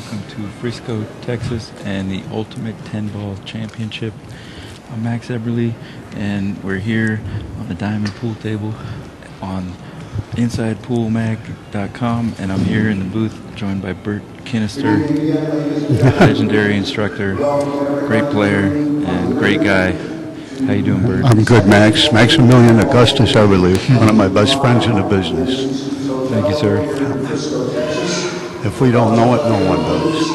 welcome to Frisco, Texas, and the Ultimate 10-Ball Championship. I'm Max Eberly, and we're here on the Diamond Pool Table on InsidePoolMag.com, and I'm here in the booth joined by Bert Kinnister, legendary instructor, great player, and great guy. How you doing, Bert? I'm good, Max. Maximilian Augustus Eberly, one of my best friends in the business. Thank you, sir. If we don't know it, no one does.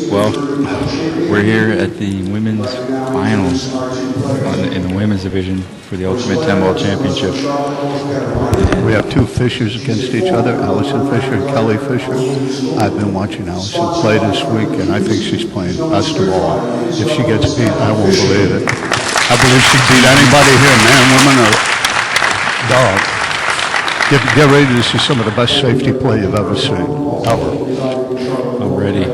Well, we're here at the women's finals in the women's division for the Ultimate 10-Ball Championship. We have two Fishers against each other, Allison Fisher and Kelly Fisher. I've been watching Allison play this week, and I think she's playing best of all. If she gets beat, I won't believe it. I believe she'd beat anybody here, man, woman, or dog. Get ready to see some of the best safety play you've ever seen, ever. I'm ready.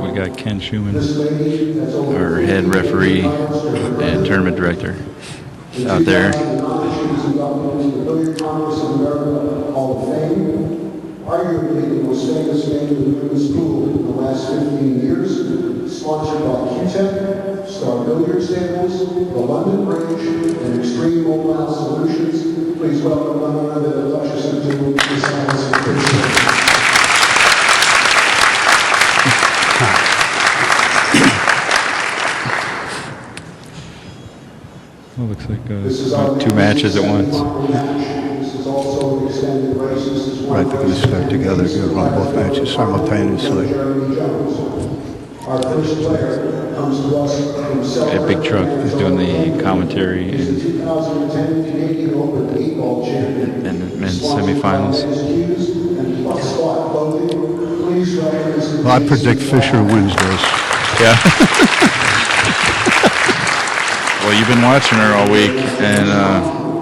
We got Ken Schumann, our head referee and tournament director, out there. Arguably the most famous name in the women's pool in the last 15 years, sponsored by Q-Tech, Star Billiards Tables, the London Bridge, and Extreme Mobile Solutions. Please welcome none other than the Duchess of Doom, Miss Allison Fisher. Well, looks like two matches at once. Right, they're going to start together. They're going to run both matches simultaneously. A big truck is doing the commentary and the men's semifinals. Well, I predict Fisher wins this. Yeah. Well, you've been watching her all week, and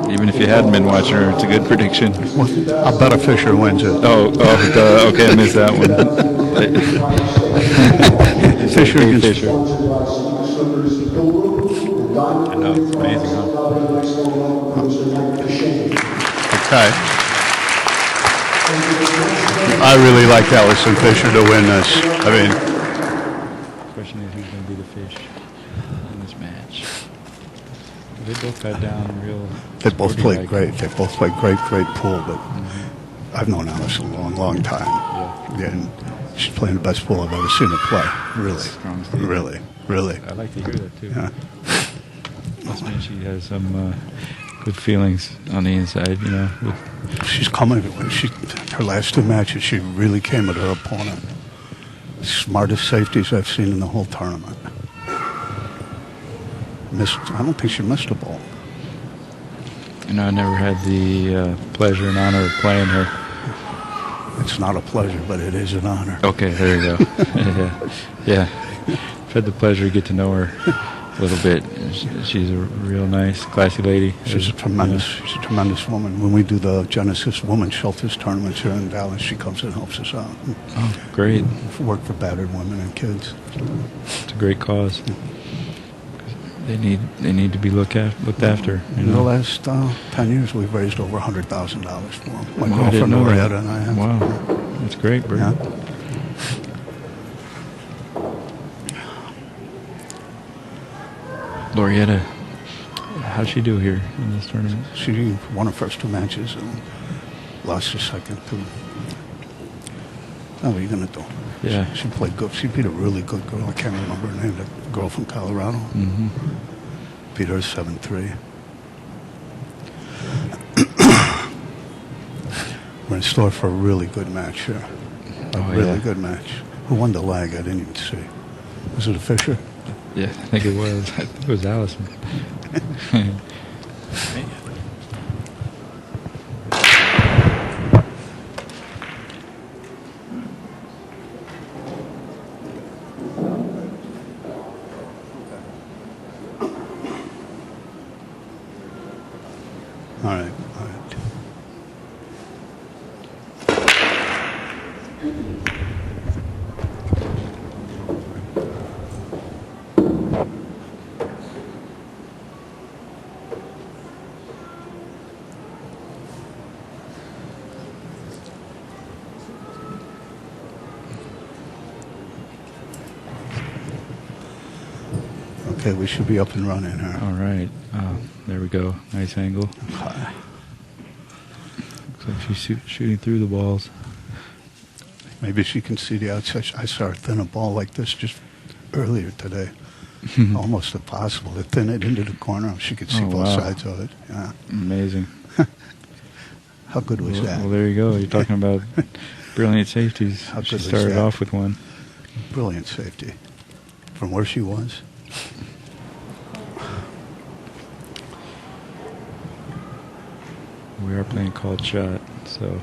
even if you hadn't been watching her, it's a good prediction. Well, I bet a Fisher wins it. Oh, okay, I missed that one. Fisher against Fisher. I know, it's amazing, huh? Okay. I really like Allison Fisher to win this. I mean, The question is who's going to be the fish in this match. They both got down real. they both played great. They both played great pool, but I've known Allison a long time. Yeah. And she's playing the best pool I've ever seen her play. Really. Really. I like to hear that too. Yeah. Must mean she has some good feelings on the inside, you know. She's coming. Her last two matches, she really came at her opponent. Smartest safeties I've seen in the whole tournament. I don't think she missed a ball. You know, I never had the pleasure and honor of playing her. It's not a pleasure, but it is an honor. Okay, there you go. Yeah. I've had the pleasure to get to know her a little bit. She's a real nice, classy lady. She's a tremendous woman. When we do the Genesis Women's Shelters tournaments here in Dallas, she comes and helps us out. Oh, great. Work for battered women and kids. It's a great cause. They need to be looked after. You In know? the last 10 years, we've raised over $100,000 for them. My Wow, I didn't girlfriend know that. Loretta and I have. Wow, that's great, Bert. Yeah. Loretta, how'd she do here in this tournament? She won her first two matches and lost her second two. Now what are you going to do? Yeah. She played good. She beat a really good girl. I can't remember her name. The girl from Colorado. Mm-hmm. Beat her 7-3. We're in store for a really good match here. Really good match. Who won the lag? I didn't even see. Was it a Fisher? Yeah, I think it was. I think it was Allison. All right. Okay, we should be up and running here. All right. There we go. Nice angle. Looks like she's shooting through the balls. Maybe she can see the outside. I saw her thin a ball like this just earlier today. Almost impossible to thin it into the corner. She could see both sides of it. Yeah. Amazing. How good was that? Well, there you go. You're talking about brilliant safeties. How good She was started that? off with one. Brilliant safety. From where she was. We are playing called shot, so.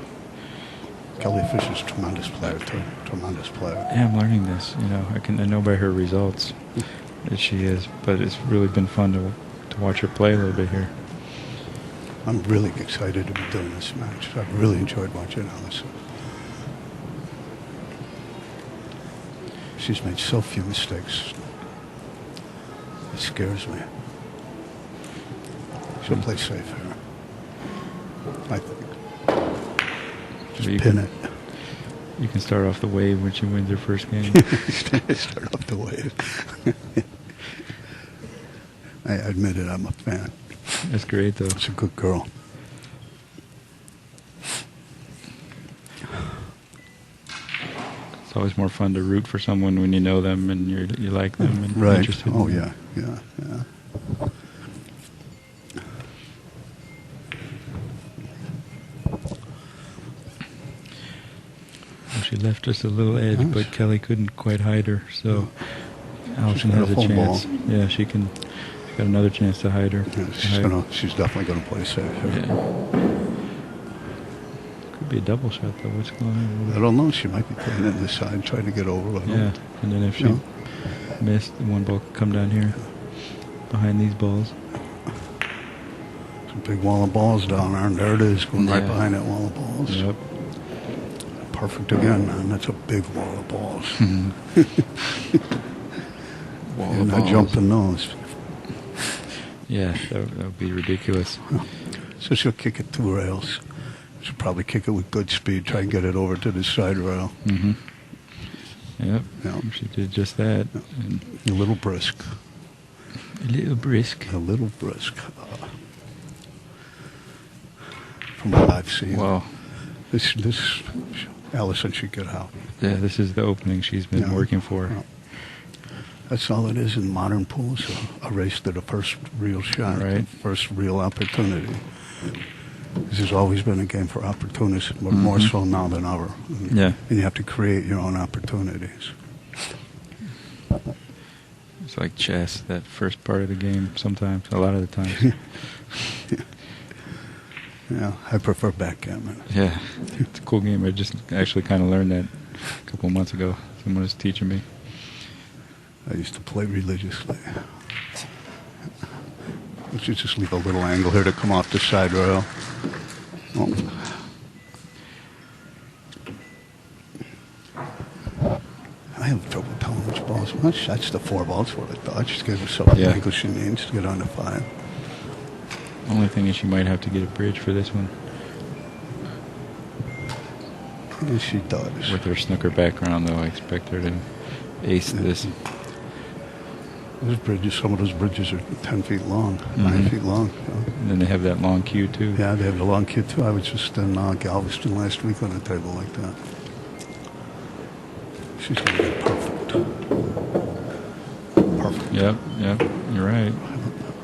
Kelly Fisher's a tremendous player, too. Tremendous player. Yeah, I'm learning this. I know by her results that she is, but it's really been fun to watch her play a little bit here. I'm really excited to be doing this match. I've really enjoyed watching Allison. She's made so few mistakes. It scares me. She'll play safe here, I think. Just pin it. You can start off the wave when she wins her first game. Start off the wave. I admit it, I'm a fan. That's great, though. She's a good girl. It's always more fun to root for someone when you know them and you like them and Right. interested in Oh, them. yeah. Well, she left just a little edge, Nice. but Kelly couldn't quite hide her, so Allison got a has a full chance. ball. Yeah, she's got another chance to hide her. Yeah, she's definitely going to play safe here. Yeah. Could be a double shot, though. What's going on? I don't know. She might be playing it this side, trying to get over it. Yeah, and then if she missed, the one ball could come down here behind these balls. It's a big wall of balls down there, and there it is, going right behind that wall of balls. Yep. Perfect again, man. That's a big wall of balls. Wall And of I balls. jumped the nose. Yeah, that would be ridiculous. So she'll kick it 2 rails. She'll probably kick it with good speed, try and get it over to the side rail. Mm-hmm. Yep. Yeah. She did just that. And A little brisk. a little brisk. A little brisk. From what I've seen. Wow. This Allison should get out. Yeah, this is the opening she's been working for. Yeah. That's all it is in modern pools. A race to the first real shot, Right. the first real opportunity. This has always been a game for opportunists, but more so now than ever. Yeah. And you have to create your own opportunities. It's like chess, that first part of the game sometimes, a lot of the time. Yeah, I prefer backgammon. Yeah, it's a cool game. I just actually kind of learned that a couple of months ago. Someone was teaching me. I used to play religiously. Let's just leave a little angle here to come off the side rail. Oh. I have trouble telling which balls. Well, that's the 4 balls. What I thought. Just give herself the angle she needs to get on to 5. Only thing is she might have to get a bridge for this one. Yes, she does. With her snooker background, though, I expect her to ace this. Those bridges, some of those bridges are 10 feet long, 9 feet long. And then they have that long queue, too. Yeah, they have the long queue, too. I was just in Galveston last week on a table like that. She's going to be perfect. Perfect. Yep, you're right.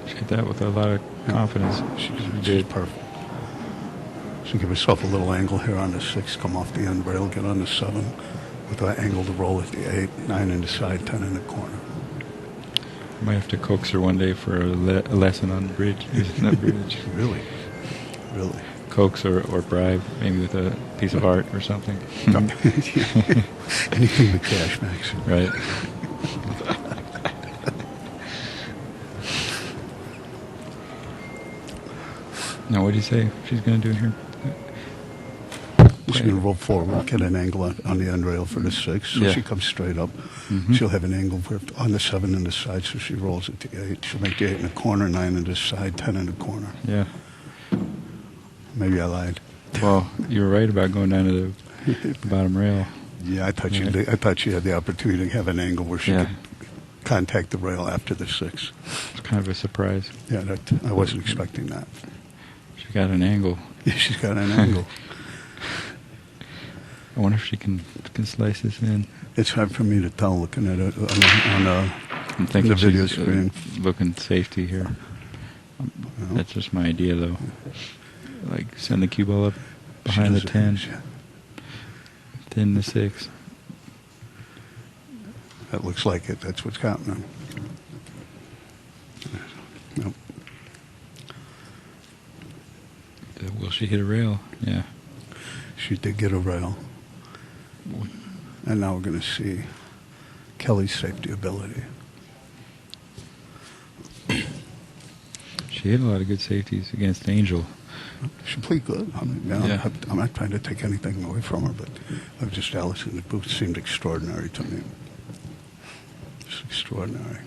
She hit that with a lot of confidence. She's perfect. So give herself a little angle here on the 6, come off the end rail, get on the 7, with that angle to roll at the 8, 9 in the side, 10 in the corner. Might have to coax her one day for a lesson on the bridge. Using that bridge. Really? Coax or bribe, maybe with a piece of art or something. Anything but cash, Max. Right. Now, what do you say she's going to do here? She's going to roll forward, get an angle on the end rail for the 6, so she comes straight up. She'll have an angle on the 7 in the side, so she rolls at the 8. She'll make the 8 in the corner, 9 in the side, 10 in the corner. Yeah. Maybe I lied. Well, you were right about going down to the bottom rail. Yeah, I thought she had the opportunity to have an angle where she could contact the rail after the 6. It's kind of a surprise. Yeah, I wasn't expecting that. She got an angle. Yeah, she's got an angle. I wonder if she can slice this in. It's hard for me to tell looking at it I'm on thinking the video she's screen. looking safety here. That's just my idea, though. Like, send the cue ball up behind the 10. 10 to 6. That looks like it. That's what's happening. Nope. Will she hit a rail? Yeah. She did get a rail. And now we're going to see Kelly's safety ability. She hit a lot of good safeties against Angel. She played good. I mean, Yeah. I'm not trying to take anything away from her, but just Allison, the booth seemed extraordinary to me. Just extraordinary.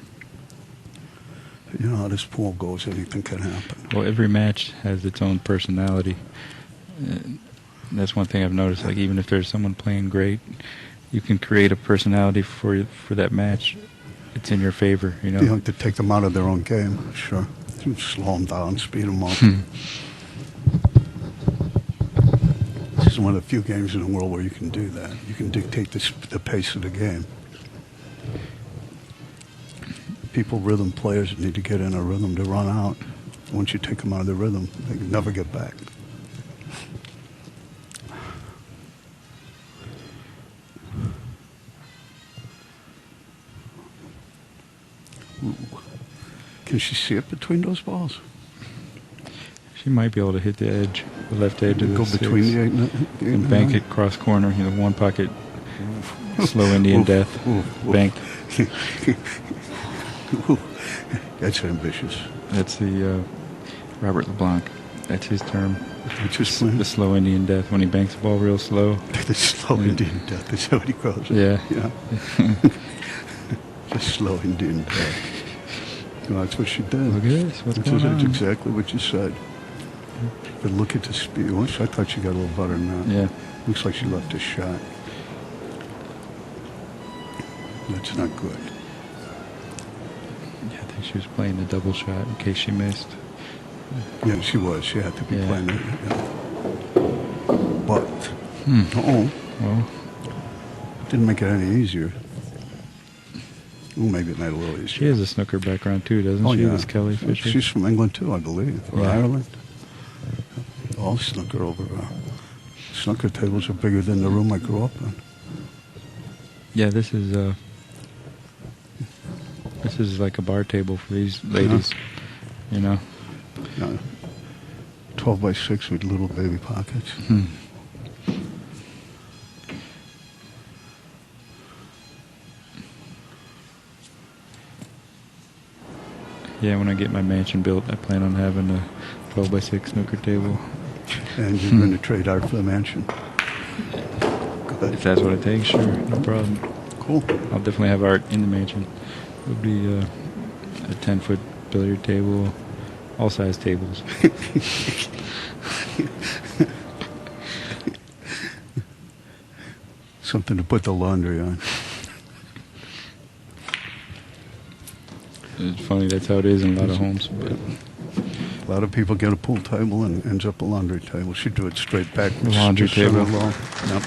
You know how this pool goes, anything can happen. Well, every match has its own personality. That's one thing I've noticed. Like, even if there's someone playing great, you can create a personality for that match. It's in your favor, you know. You have to take them out of their own game, sure. Slow them down, speed them up. This is one of the few games in the world where you can do that. You can dictate the pace of the game. Rhythm players need to get in a rhythm to run out. Once you take them out of the rhythm, they can never get back. Ooh. Can she see it between those balls? She might be able to hit the edge, the left edge of the Go 6. between the 8 and bank 9. it cross corner, one pocket, slow Indian death, bank. That's ambitious. That's the Robert LeBlanc. That's his term. The slow Indian death, when he banks the ball real slow. The slow Indian death. That's what he calls it. Yeah. The slow Indian death. Well, that's what she did. Look at this. What's going on? That's exactly what you said. But look at the speed. I thought she got a little better than that. Yeah. Looks like she left a shot. That's not good. Yeah, I think she was playing the double shot in case she missed. Yeah, she was. She had to be playing it. Yeah. But, Well, didn't make it any easier. Well, maybe it made it a little easier. she has a snooker background too, doesn't she? This Kelly Fisher. She's from England too, I believe, or Ireland. All snooker over there. Snooker tables are bigger than the room I grew up in. Yeah, this is like a bar table for these ladies, you know. Yeah. 12 by 6 with little baby pockets. Yeah, when I get my mansion built, I plan on having a 12 by 6 snooker table. And you're going to trade art for the mansion. Good. If that's what it takes, sure, no problem. Cool. I'll definitely have art in the mansion. It'll be a 10-foot billiard table, all size tables. Something to put the laundry on. It's funny, that's how it is in a lot of homes. But A lot of people get a pool table and ends up a laundry table. She do it straight back. The laundry table. Yep.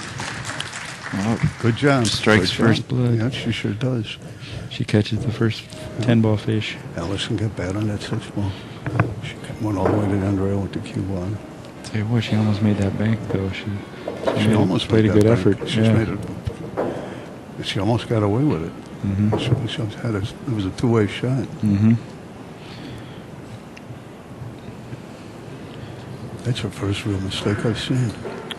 Well, Good job. Strikes Good job. first blood. Yeah, she sure does. she catches the first 10-ball fish. Allison got bad on that 6 ball. She went all the way to the end rail with the cue ball. Tell you what, she almost made that bank, though. She almost played made a good that bank. effort. She's made it. She almost got away with it. Mm-hmm. It was a two-way shot. Mm-hmm. That's her first real mistake I've seen.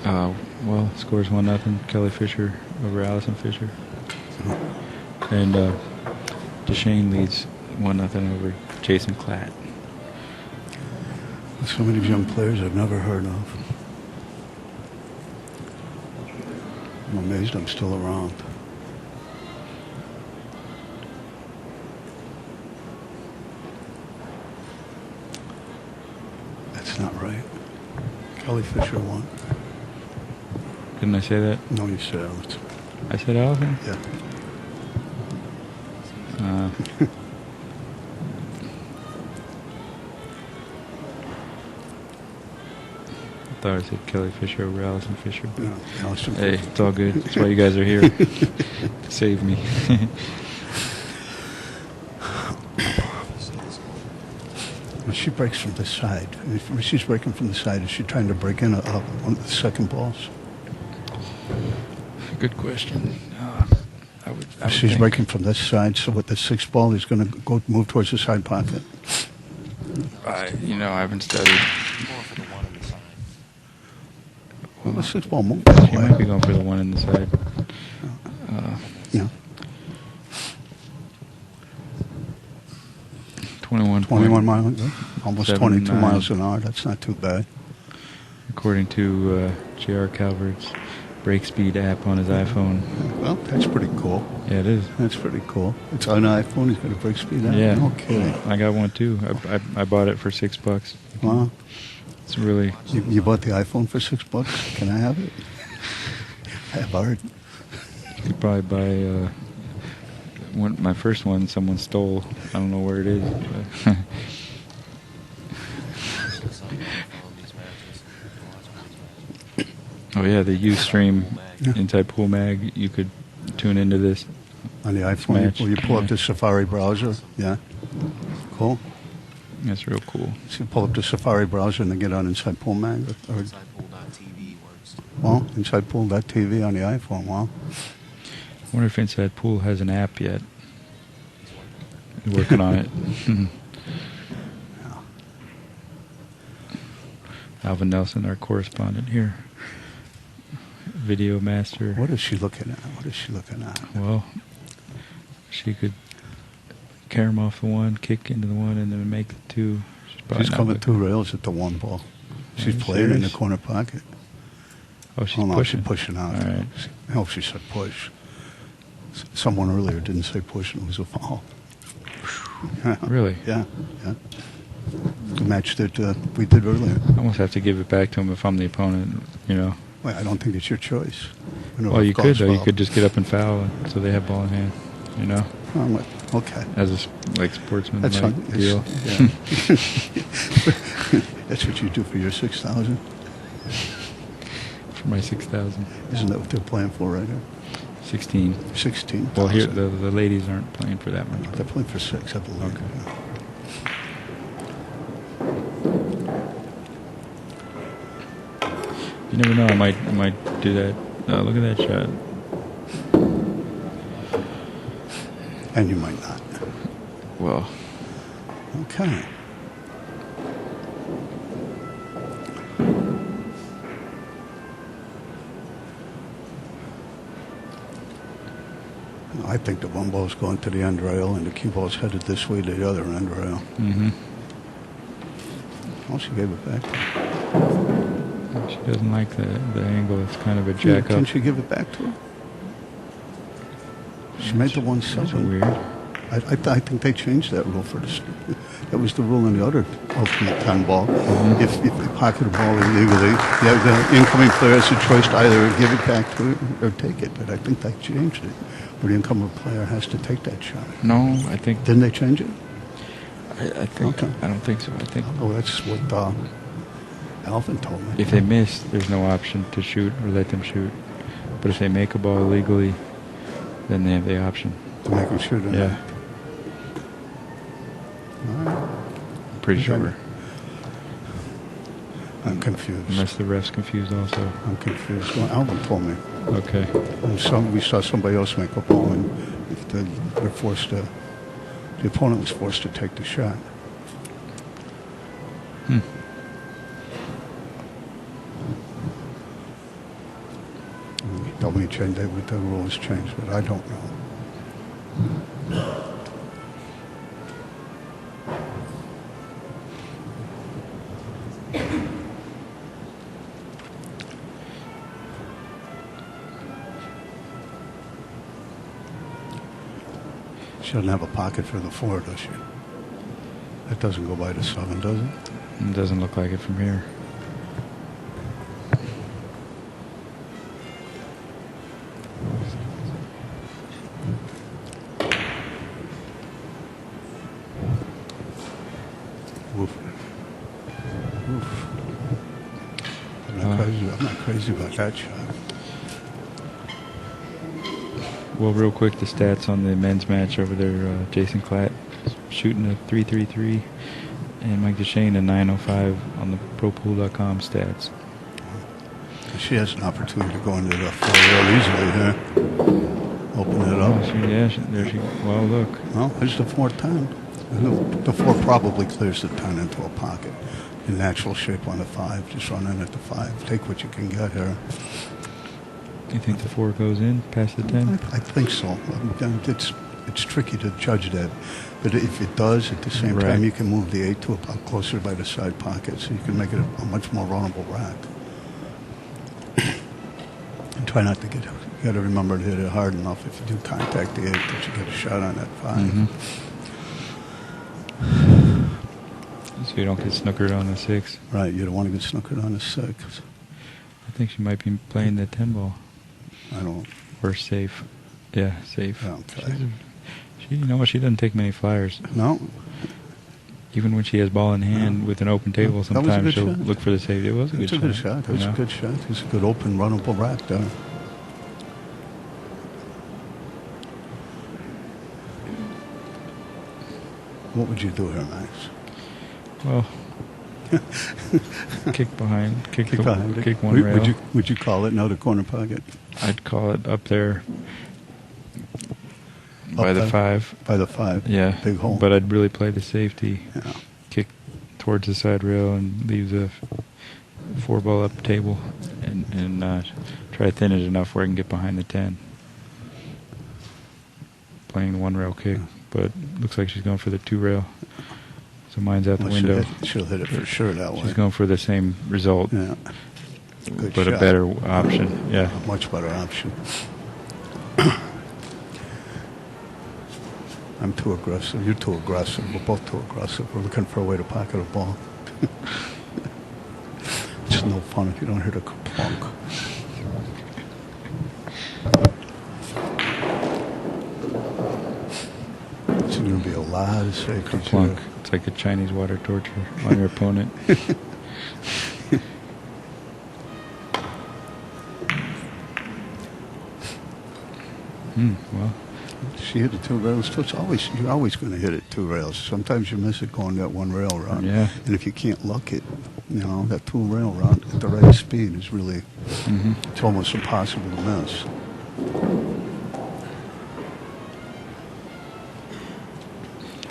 Well, scores 1-0. Kelly Fisher over Allison Fisher. And DeShane leads 1-0 over Jason Klatt. Some of these young players I've never heard of. I'm amazed I'm still around. That's not right. Kelly Fisher won. Didn't I say that? No, you said Allison. I said Allison? Yeah. I thought I said Kelly Fisher over Allison Fisher. But No, Allison hey, Fisher. it's all good. That's why you guys are here. To save me. When she breaks from the side, if she's breaking from the side, is she trying to break in one of the second balls? Good question. I would She's think. breaking from this side, so with the sixth ball, he's going to go move towards the side pocket. I haven't studied. Well, the sixth ball moved that He way. might be going for the one in the side. Yeah. 21 miles, almost 22 79. miles an hour. That's not too bad. According to J.R. Calvert's brake speed app on his iPhone. Well, that's pretty cool. Yeah, it is. That's pretty cool. It's on an iPhone. He's got a brake speed app. Yeah. No kidding. I got one too. I bought it for $6. Wow. It's really. You bought the iPhone for $6? Can I have it? I borrowed. You could probably buy my first one. Someone stole. I don't know where it is. But oh yeah, the Ustream Inside Pool Mag. You could tune into this. On the iPhone, Match. you pull up the Safari browser. Yeah. Cool. That's real cool. So you pull up the Safari browser and then get on Inside Pool Mag. Or, InsidePool.tv works. well, InsidePool.tv on the iPhone. Wow. I wonder if Inside Pool has an app yet. He's working on it. Alvin Nelson, our correspondent here. Video master. What is she looking at? What is she looking at? Well, she could carry him off the one, kick into the one, and then make the two. She's coming two rails at the one ball. She's Are you playing in the serious? corner pocket. Oh, she's Oh, no, pushing. she's pushing out. All right. I hope she said push. Someone earlier didn't say push, and it was a foul. Really? Yeah, yeah. The match that we did earlier. I almost have to give it back to him if I'm the opponent, Well, I don't think it's your choice. Well, you could, though. You could just get up and foul, so they have ball in hand, Okay. as a sportsman That's fine. deal. Yeah. That's what you do for your 6,000. For my 6,000. Isn't that what they're playing for right here? 16. 16. Well, here the ladies aren't playing for that much. They're playing for 6, I believe. Okay. You never know. I might do that. Look at that shot. And you might not. Well, Okay. I think the one ball's going to the end rail and the cue ball's headed this way to the other end rail. mm-hmm. Oh, she gave it back. She doesn't like the angle. It's kind of a jack Can up. she give it back to her? She made the 1-7. That's weird. I think they changed that rule for this. That was the rule in the other ultimate 10 ball. Mm-hmm. If you pocket a ball illegally, the incoming player has a choice to either give it back to it or take it. But I think they changed it, where the incoming player has to take that shot. No, I think. Didn't they change it? I think. Okay. I don't think so. I think Oh, that's what Alvin told me. if they miss, there's no option to shoot or let them shoot. But if they make a ball illegally, then they have the option. To make him shoot it. Yeah. All right. I'm pretty Okay. sure. I'm confused. Unless the ref's confused also. I'm confused. Well, Alvin told me. Okay. And we saw somebody else make a ball, and the opponent was forced to take the shot. Hmm. And he told me the rules changed, but I don't know. She doesn't have a pocket for the 4, does she? That doesn't go by the 7, does it? It doesn't look like it from here. not crazy about that shot. Well, real quick, the stats on the men's match over there. Jason Klatt shooting a .333, and Mike DeShane a .905 on the ProPool.com stats. She has an opportunity to go into the floor real easily here. Open it up. There she. Well, look. Well, there's the 4-10. The 4 probably clears the 10 into a pocket. In natural shape on the 5. Just run in at the 5. Take what you can get here. You think the 4 goes in past the 10? I think so. It's tricky to judge that. But if it does, at the same time, you can move the 8 to about closer by the side pocket, so you can make it a much more runnable rack. And try not to get. You got to remember to hit it hard enough if you do contact the 8 that you get a shot on that 5. Mm-hmm. So you don't get snookered on the 6. Right, you don't want to get snookered on the 6. I think she might be playing the 10 ball. I don't. Or safe. Yeah, safe. Okay. You know what? She doesn't take many flyers. No. Even when she has ball in hand with an open table, sometimes she'll shot. look for the safety. It was a good shot. It was a good shot. It's a good open, runnable rack there. What would you do here, Max? Well, kick behind, kick one would, rail. Would you call it another corner pocket? I'd call it up there by the 5. By the 5. Yeah, big hole. But I'd really play the safety. Yeah. Kick towards the side rail and leave the 4 ball up table, and try to thin it enough where I can get behind the 10. Playing the 1 rail kick, but looks like she's going for the 2 rail. So mine's out the window. She'll hit it for sure that way. She's going for the same result, Yeah. Good but shot. a better option. Yeah. A much better option. I'm too aggressive. You're too aggressive. We're both too aggressive. We're looking for a way to pocket a ball. It's no fun if you don't hit a plunk. It's going to be a lot of safety. Plunk. It's like a Chinese water torture on your opponent. Well, she hit the 2 rails. So you're always going to hit it 2 rails. Sometimes you miss it going that 1 rail round. Yeah. And if you can't luck it, that 2 rail round at the right speed is really, it's almost impossible to miss.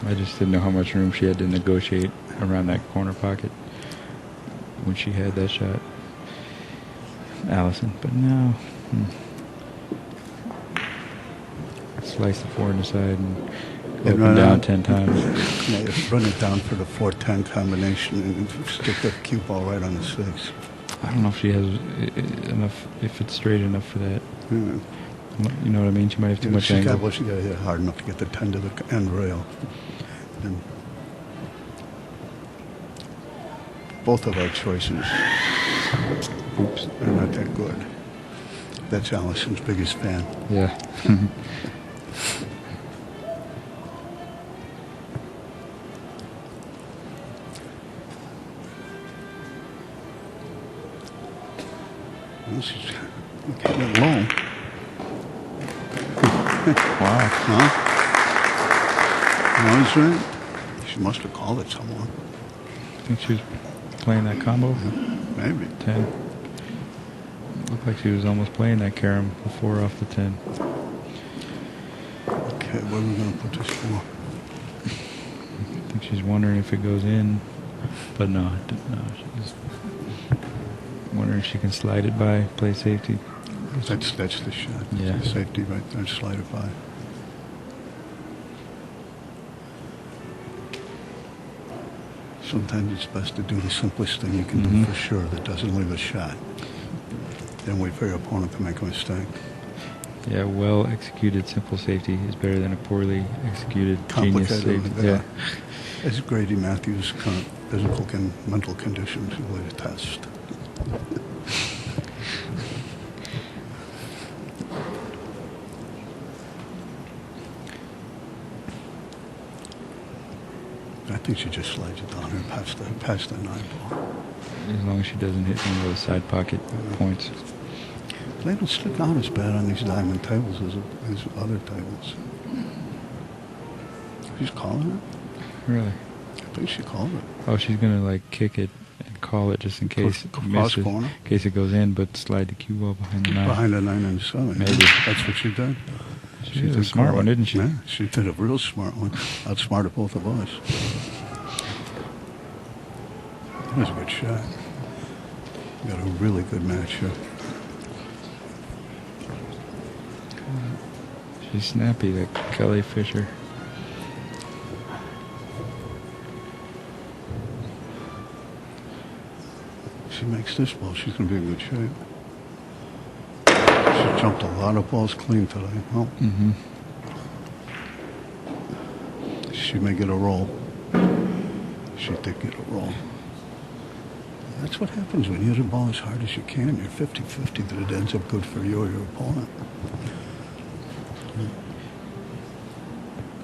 I just didn't know how much room she had to negotiate around that corner pocket when she had that shot, Allison. But no. Slice the 4 on the side and go up and down 10 times. Yeah, run it down for the 4-10 combination and stick the cue ball right on the 6. I don't know if she has enough, if it's straight enough for that. Yeah. You know what I mean? She might have too much angle. She got to hit it hard enough to get the 10 to the end rail. And both of our choices are not that good. That's Allison's biggest fan. Yeah. Well, she's getting it low. Wow. Huh? No, he's right. She must have called it someone. I think she was playing that combo. Maybe. 10. Looked like she was almost playing that carom, the 4 off the 10. Okay, what are we going to put this for? I think she's wondering if it goes in, but no, she's wondering if she can slide it by, play safety. That's the shot. Yeah. The safety right there, slide it by. Sometimes it's best to do the simplest thing you can do for sure that doesn't leave a shot. Then wait for your opponent to make a mistake. Yeah, well executed simple safety is better than a poorly executed genius Complicated. safety. Yeah. As Grady Matthews' current physical and mental conditions really attest. think she just slides it down and past the 9 ball. As long as she doesn't hit one of those side pocket points. They don't stick out as bad on these diamond tables as other tables. She's calling it? Really? I think she called it. Oh, she's going to like kick it and call it just in case it Cross misses, corner. in case it goes in, but slide the cue ball behind the 9. Behind the 9 and 7. Maybe. That's what she did. She was a smart one, didn't she? Yeah, she did a real smart one. Outsmarted both of us. That was a good shot. Got a really good match here. She's snappy, that Kelly Fisher. She makes this ball, she's going to be in good shape. She jumped a lot of balls clean today. Well, she may get a roll. She did get a roll. That's what happens when you hit a ball as hard as you can. You're 50-50 that it ends up good for you or your opponent.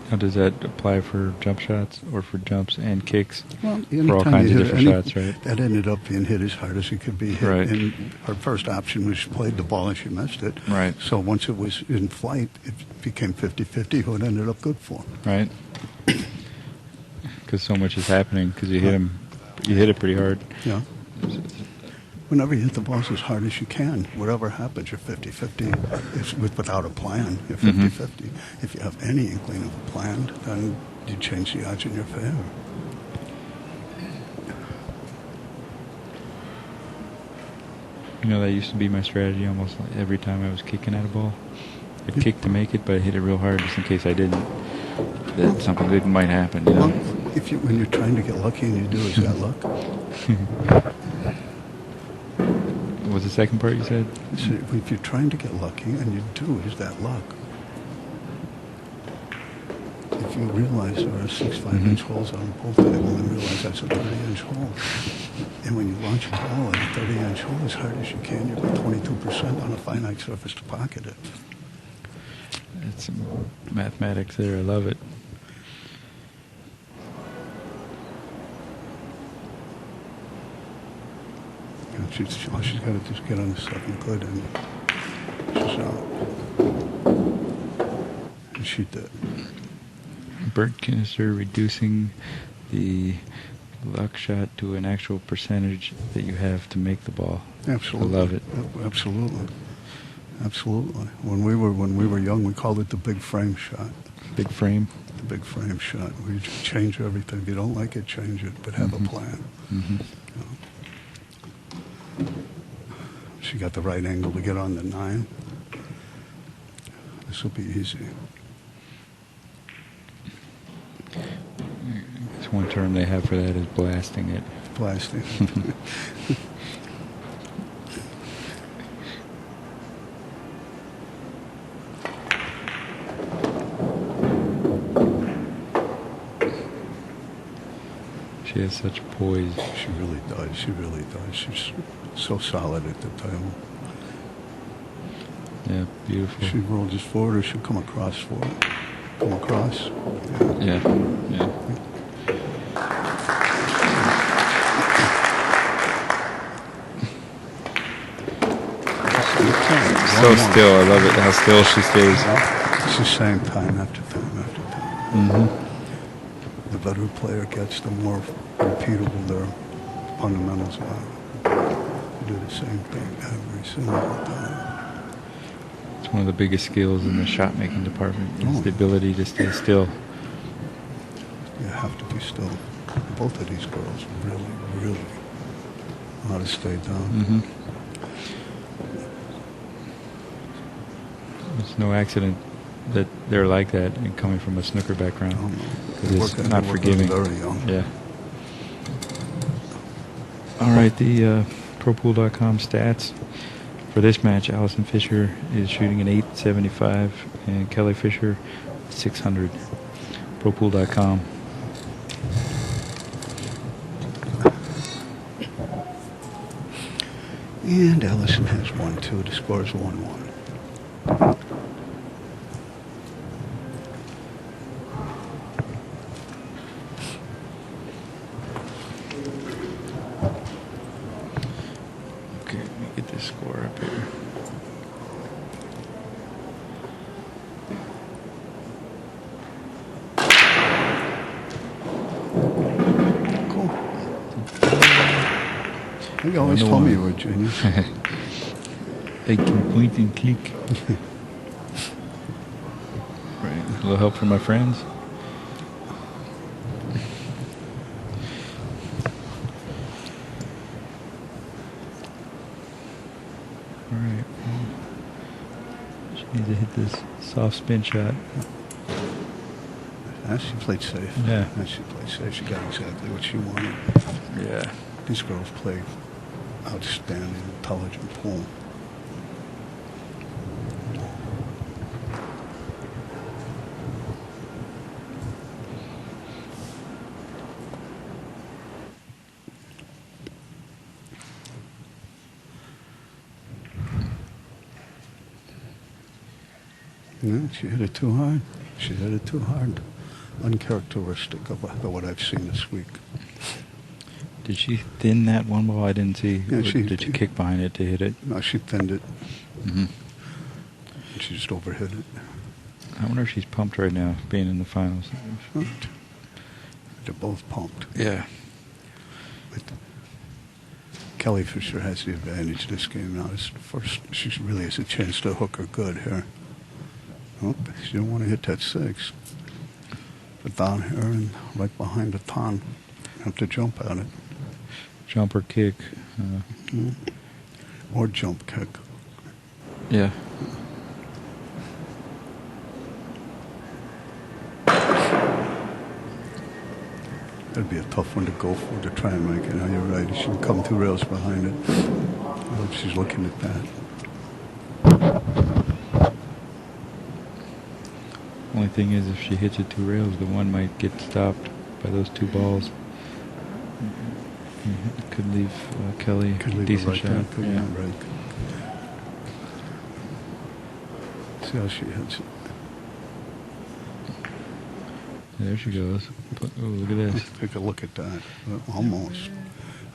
Now, does that apply for jump shots or for jumps and kicks? Well, for all kinds of different shots, right? That ended up being hit as hard as it could be hit. Right. And her first option was she played the ball and she missed it. Right. So once it was in flight, it became 50-50, who it ended up good for. Right. Because so much is happening. Because you hit it pretty hard. Yeah. Whenever you hit the balls as hard as you can, whatever happens, you're 50-50. It's without a plan, you're 50-50. If you have any inkling of a plan, then you change the odds in your favor. You know, that used to be my strategy almost like every time I was kicking at a ball. I'd kick to make it, but I hit it real hard just in case I didn't. That something good might happen, you know? Well, when you're trying to get lucky and you do, is that luck? What was the second part you said? So if you're trying to get lucky and you do, is that luck? If you realize there are 6 5-inch holes on a pool table and realize that's a 30-inch hole, and when you launch a ball at a 30-inch hole as hard as you can, you've got 22% on a finite surface to pocket it. It's some mathematics there. I love it. All she's got to just get on the 7 good, and she's out. And she did. Burnt canister reducing the luck shot to an actual percentage that you have to make the ball. Absolutely. I love it. Absolutely. Absolutely. When we were young, we called it the big frame shot. Big frame. The big frame shot. Where you just change everything. If you don't like it, change it, but have a plan. You know? She got the right angle to get on the 9. This will be easy. It's one term they have for that is blasting it. Blasting. She has such poise. She really does. She really does. She's so solid at the table. Yeah, beautiful. She roll just forward or she'll come across for it. Come across. Yeah, yeah. So still, I love it how still she stays. It's the same time after time after time. The better a player gets, the more repeatable their fundamentals are. You do the same thing every single time. It's one of the biggest skills in the shot making department is Oh. the ability to stay still. You have to be still. Both of these girls really, really know how to stay down. It's no accident that they're like that and coming from a snooker background. Oh, no. Because it's not They're forgiving. very young. Yeah. All right, the ProPool.com stats for this match: Allison Fisher is shooting an 875, and Kelly Fisher 600. ProPool.com. And Allison has 1-2. The score is 1-1. get this score up here. Cool. You always told me you were a genius. I can point and click. Right. A little help from my friends. Alright. She needs to hit this soft spin shot. She played safe. Yeah. She played safe. She got exactly what she wanted. Yeah. These girls play outstanding, intelligent pool. No, she hit it too hard. She hit it too hard. Uncharacteristic of what I've seen this week. Did she thin that one ball? I didn't see. Yeah, Did she kick behind it to hit it? No, she thinned it. Mm-hmm. She just overhit it. I wonder if she's pumped right now, being in the finals. They're both pumped. Yeah. But Kelly Fisher has the advantage this game now. It's the first. She really has a chance to hook her good here. Oh, she don't want to hit that 6. But down here and right behind the ton, have to jump at it. Jump or kick. Or jump kick. Yeah. That'd be a tough one to go for, to try and make it. No, you're right. She should come 2 rails behind it. I hope she's looking at that. Only thing is, if she hits it 2 rails, the one might get stopped by those 2 balls. It could leave Kelly Could a leave decent it right shot. there. Could, Yeah. right. See how she hits it. There she goes. Oh, look at this. Take a look at that. Almost.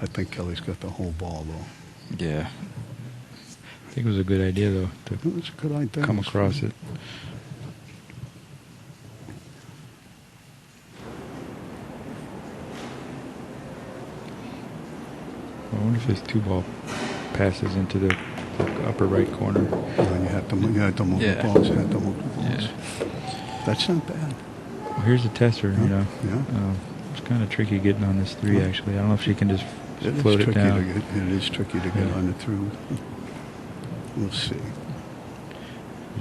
I think Kelly's got the whole ball, though. Yeah. I think it was a good idea, though, to It's a good idea. come across it. I wonder if this 2-ball passes into the upper right corner. And you have to move, Yeah. the balls. You have to move the balls. Yeah. That's not bad. Well, here's the tester, you know. Yeah. It's kind of tricky getting on this 3, actually. I don't know if she can just float it tricky down. to get. It is tricky to get Yeah. on it through. We'll see.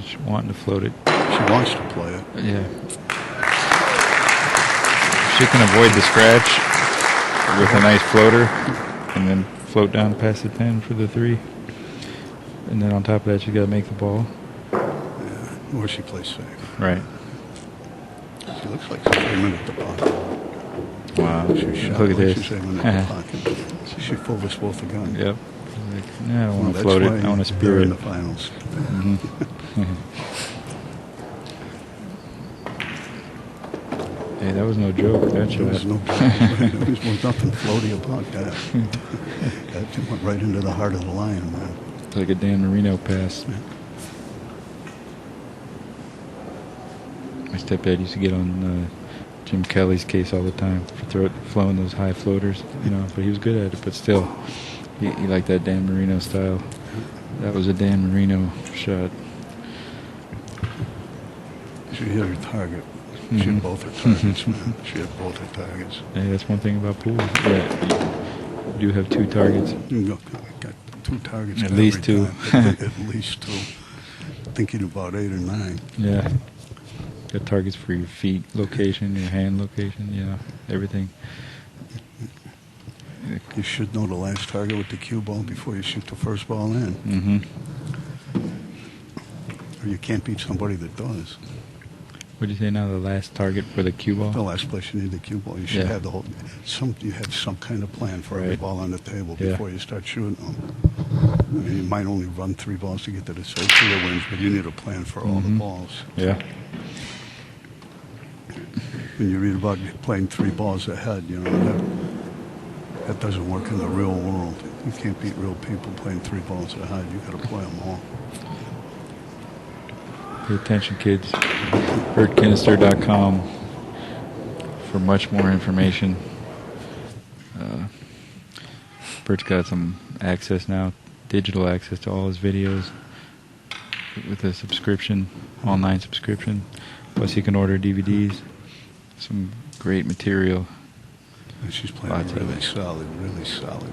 Just wanting to float it. She wants to play it. Yeah. She can avoid the scratch with a nice floater and then float down past the 10 for the 3. And then on top of that, she's got to make the ball. Yeah. Or she plays safe. Right. She looks like she's aiming at the pocket. Wow. She's shot Look at like this. She's aiming at the pocket. She pulled us both again. Yep. Like, nah, I don't want to That's float it. why I want to they're spear in it. the finals. Mhm. Hey, that was no joke, that There shot. was no there was nothing floaty about that. That went right into the heart of the lion, man. Like a Dan Marino pass. My stepdad used to get on Jim Kelly's case all the time for flowing those high floaters, you know, but he was good at it, but still, he liked that Dan Marino style. That was a Dan Marino shot. She hit her target. She Mhm. hit both her targets, man. She hit both her targets. Hey, that's one thing about pool. Yeah, you do have 2 targets. You got 2 targets. At every least 2. time. At least 2. Thinking about 8 or 9. Yeah. Got targets for your feet location, your hand location, you know, everything. You should know the last target with the cue ball before you shoot the first ball in. Mm-hmm. Or you can't beat somebody that does. What do you say now? The last target for the cue ball? The last place you need the cue ball. You should Yeah. have you have some kind of plan for every Right. ball on the table Yeah. before you start shooting them. I mean, you might only run 3 balls to get to the circle that wins, but you need a plan for all the Mhm. balls. Yeah. When you read about playing 3 balls ahead, you know, That doesn't work in the real world. You can't beat real people playing 3 balls at a high. You got to play them all. Pay attention, kids. BertKinnister.com for much more information. Bert's got some access now, digital access to all his videos with a subscription, online subscription. Plus, he can order DVDs. Some great material. And she's playing really solid,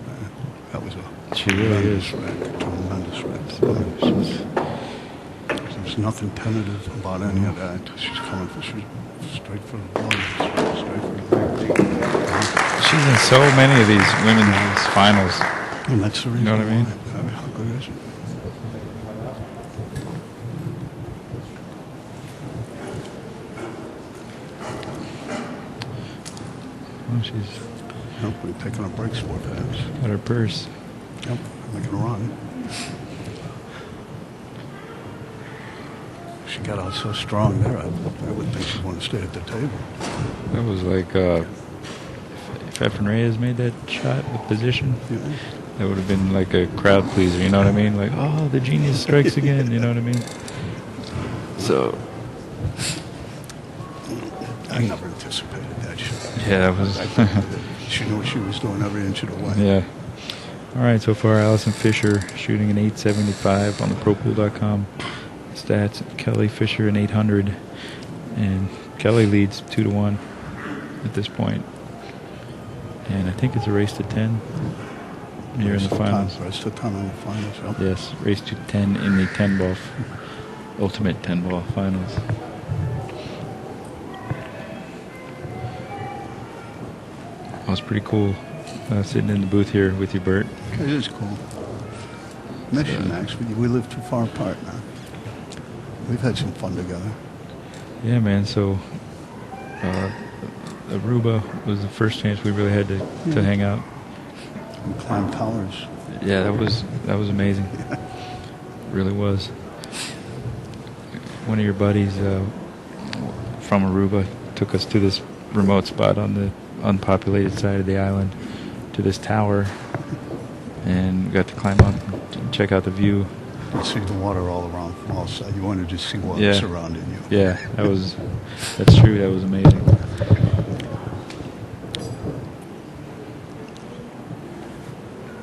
man. That was a She really is. Tremendous wreck. There's nothing tentative about any of that. She's straight for the ball. Straight for the big. She's in so many of these women's finals. And that's the reason. You know what I mean? How good is it? Oh, she's Yep, we're taking a break sport perhaps. got her purse. Yep, making a run. She got out so strong there, I would think she'd want to stay at the table. That was like if Efren Reyes made that shot with position, Yeah. that would have been like a crowd pleaser. You know what I mean? Like, oh, the genius strikes again. You know what I mean? So I never anticipated that shit. yeah, that was. She knew what she was doing every inch of the way. Yeah. All right, so far, Allison Fisher shooting an 875 on the ProPool.com stats. Kelly Fisher an 800, and Kelly leads 2-1 at this point. And I think it's a race to 10 here in the finals. Race to 10 in the finals. Yep. Yes, race to 10 in the 10-ball, ultimate 10-ball finals. That was pretty cool sitting in the booth here with you, Bert. It is cool. Miss you, Max. We live too far apart now. We've had some fun together. Yeah, man. So Aruba was the first chance we really had to hang out. We climbed towers. Yeah, that was amazing. Really was. One of your buddies from Aruba took us to this remote spot on the unpopulated side of the island, to this tower, and we got to climb up and check out the view. You see the water all around from all sides. You wanted to see what was surrounding you. Yeah, that's true. That was amazing.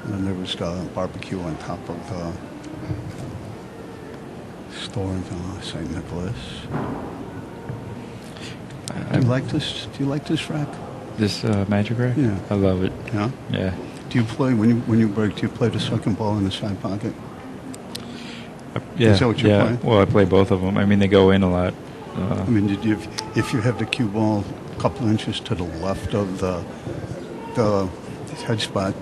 And then there was barbecue on top of the store in St. Nicholas. Do you like this? Do you like this rack? This Magic Rack? Yeah. I love it. Yeah. Yeah. Do you play when you break? Do you play the second ball in the side pocket? Yeah. Is that what you're playing? Well, I play both of them. I mean, they go in a lot. I mean, if you have the cue ball a couple inches to the left of the head spot,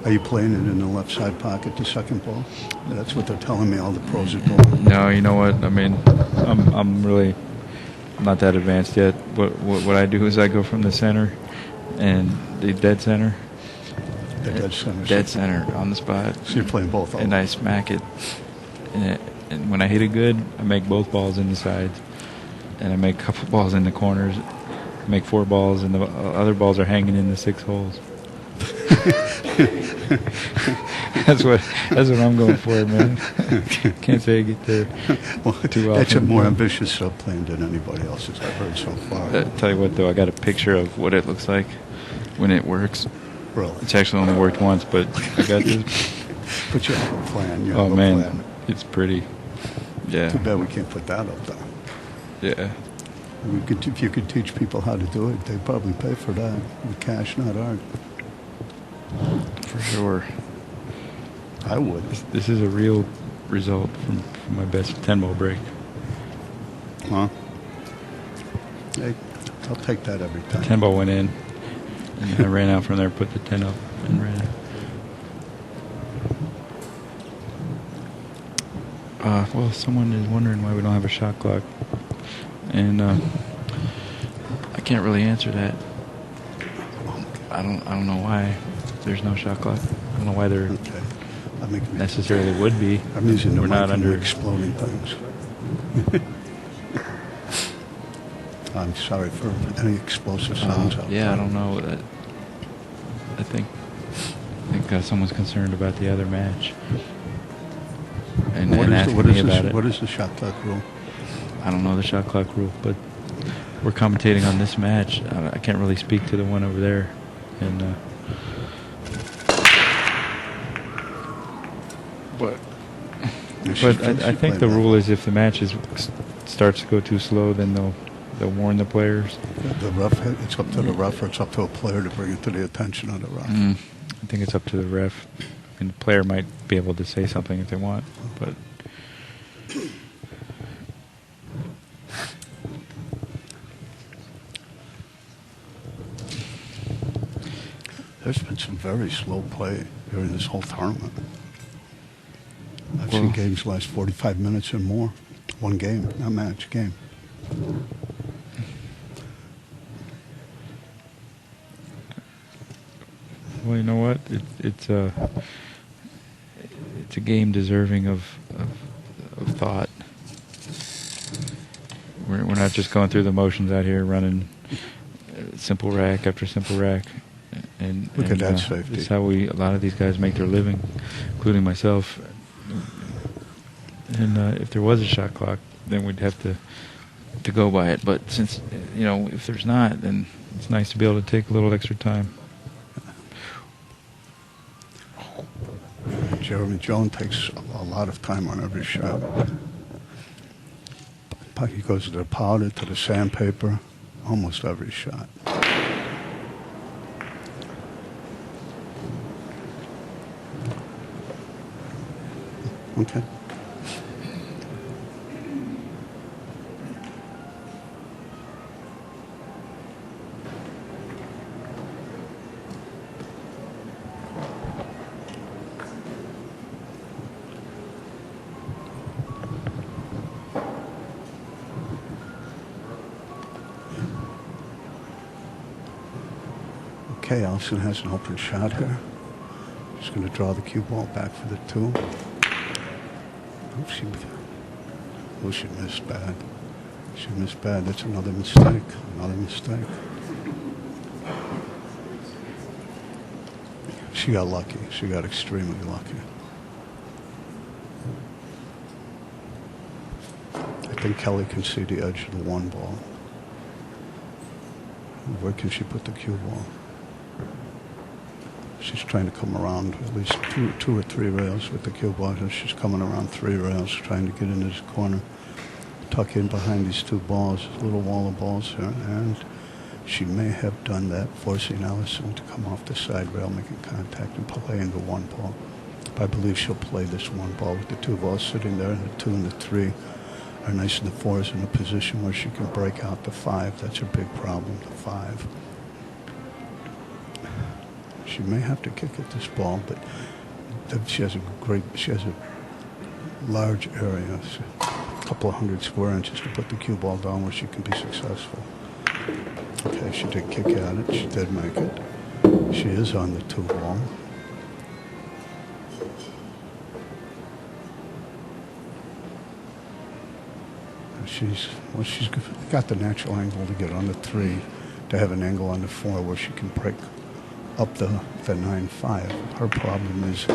are you playing it in the left side pocket, the second ball? That's what they're telling me. All the pros are doing. No, you know what? I mean, I'm really not that advanced yet. What I do is I go from the center and the dead center. The dead center. Dead center on the spot. So you're playing both of them. And I smack it. And when I hit it good, I make both balls in the sides. And I make a couple balls in the corners. I make 4 balls, and the other balls are hanging in the 6 holes. That's what I'm going for, man. Can't say I get there too often. That's a more ambitious plan than anybody else's I've heard so far. Tell you what, though, I got a picture of what it looks like when it works. Really? It's actually only worked once, but I got this. But you have a plan. You Oh, have a man, plan. it's pretty. Yeah. Too bad we can't put that up there. Yeah. If you could teach people how to do it, they'd probably pay for that with cash, not art. For sure. I would. This is a real result from my best 10-ball break. Huh? Hey, I'll take that every time. 10-ball went in, and I ran out from there, put the 10 up, and ran. Well, someone is wondering why we don't have a shot clock, and I can't really answer that. I don't know why there's no shot clock. I don't know why there necessarily would be. I'm using the We're mic not and under exploding things. I'm sorry for any explosive sounds out there. Yeah, I don't know. I think because someone's concerned about the other match. And What is asking the, what me is about the, it. what is the shot clock rule? I don't know the shot clock rule, but we're commentating on this match. I can't really speak to the one over there. And but I think the rule is if the match starts to go too slow, then they'll warn the players. The ref, it's up to the ref, or it's up to a player to bring it to the attention of the ref. I think it's up to the ref. And the player might be able to say something if they want, but there's been some very slow play during this whole tournament. I've seen games last 45 minutes or more. One game, not match, game. well, you know what? It's a game deserving of thought. We're not just going through the motions out here, running simple rack after simple rack. And Look at that safety. It's how a lot of these guys make their living, including myself. And if there was a shot clock, then we'd have to go by it. But since, if there's not, then it's nice to be able to take a little extra time. Jeremy Jones takes a lot of time on every shot. He goes to the powder, to the sandpaper, almost every shot. Okay. Okay, Allison has an open shot here. She's going to draw the cue ball back for the 2. She missed bad. She missed bad. That's another mistake. Another mistake. She got lucky. She got extremely lucky. I think Kelly can see the edge of the 1 ball. Where can she put the cue ball? She's trying to come around at least two or three rails with the cue ball. She's coming around 3 rails, trying to get into this corner, tuck in behind these 2 balls, a little wall of balls here, and she may have done that, forcing Allison to come off the side rail, making contact and play into 1 ball. I believe she'll play this 1 ball with the 2 balls sitting there, and the 2 and the 3 are nice, and the 4 is in a position where she can break out the 5. That's a big problem, the 5. She may have to kick at this ball, but she has a large area, a couple of 100 square inches to put the cue ball down where she can be successful. Okay, she did kick at it. She did make it. She is on the 2 ball. She's got the natural angle to get on the 3, to have an angle on the 4 where she can break up the 9-5. Her problem is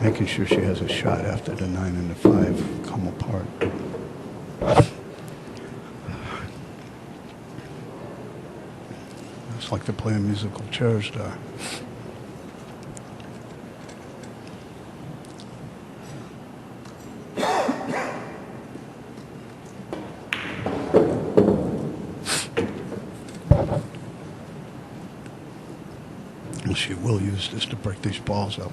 making sure she has a shot after the 9 and the 5 come apart. It's like they're playing musical chairs there. She will use this to break these balls up.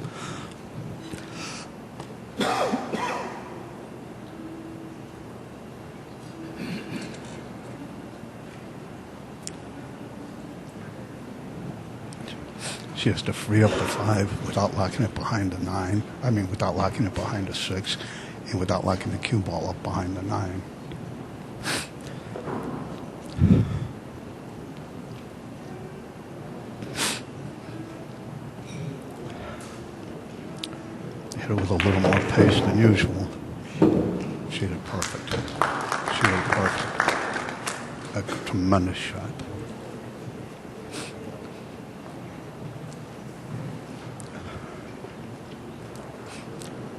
She has to free up the 5 without locking it behind the 9. I mean, without locking it behind the 6, and without locking the cue ball up behind the 9. Hit it with a little more pace than usual. She did perfect. She did perfect. A tremendous shot.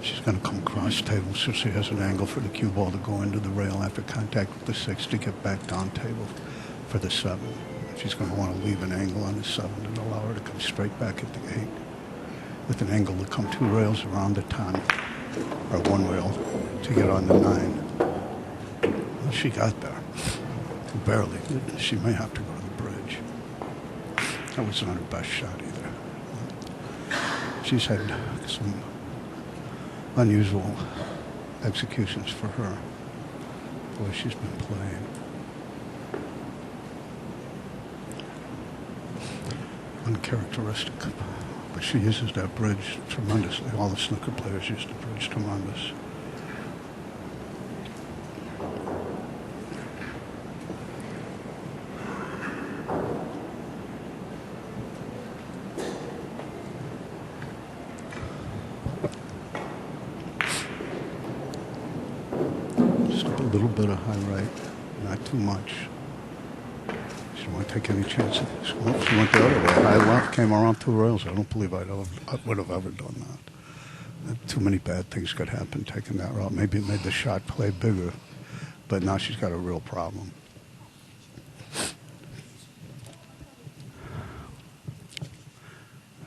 She's going to come across table so she has an angle for the cue ball to go into the rail after contact with the 6 to get back down table for the 7. She's going to want to leave an angle on the 7 and allow her to come straight back at the 8 with an angle to come 2 rails around the 10 or 1 rail to get on the 9. Well, she got there. Barely. She may have to go to the bridge. That was not her best shot either. She's had some unusual executions for her, the way she's been playing. Uncharacteristic, but she uses that bridge tremendously. All the snooker players use the bridge tremendous. A little bit of high right, not too much. She didn't want to take any chances. She went the other way. High left, came around 2 rails. I don't believe I would have ever done that. Too many bad things could happen taking that route. Maybe it made the shot play bigger, but now she's got a real problem.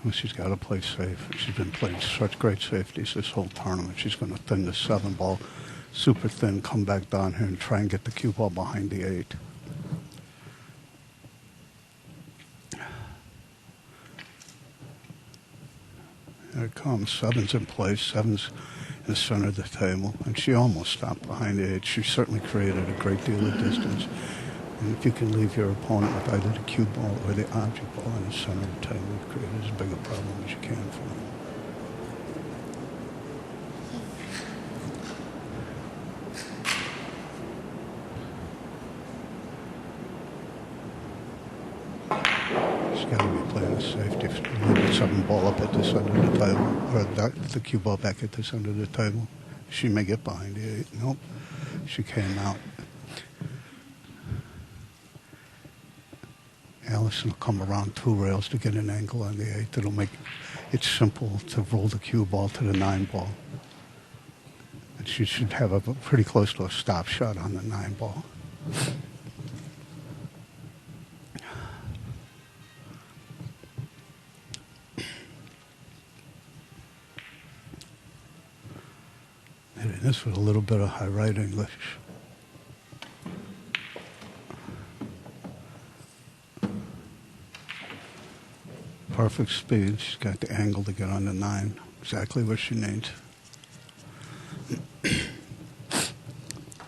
Well, she's got to play safe. She's been playing such great safeties this whole tournament. She's going to thin the 7 ball super thin, come back down here and try and get the cue ball behind the 8. There it comes. 7's in place. 7's in the center of the table. And she almost stopped behind the 8. She certainly created a great deal of distance. And if you can leave your opponent with either the cue ball or the object ball in the center of the table, you create as big a problem as you can for them. Got to be playing the safety. Leave the 7 ball up at this end of the table, or the cue ball back at this end of the table. She may get behind the 8. Nope. She came out. Allison will come around 2 rails to get an angle on the 8 that'll make it simple to roll the cue ball to the 9 ball. And she should have a pretty close to a stop shot on the 9 ball. This with a little bit of high right English. Perfect speed. She's got the angle to get on the 9. Exactly what she needs.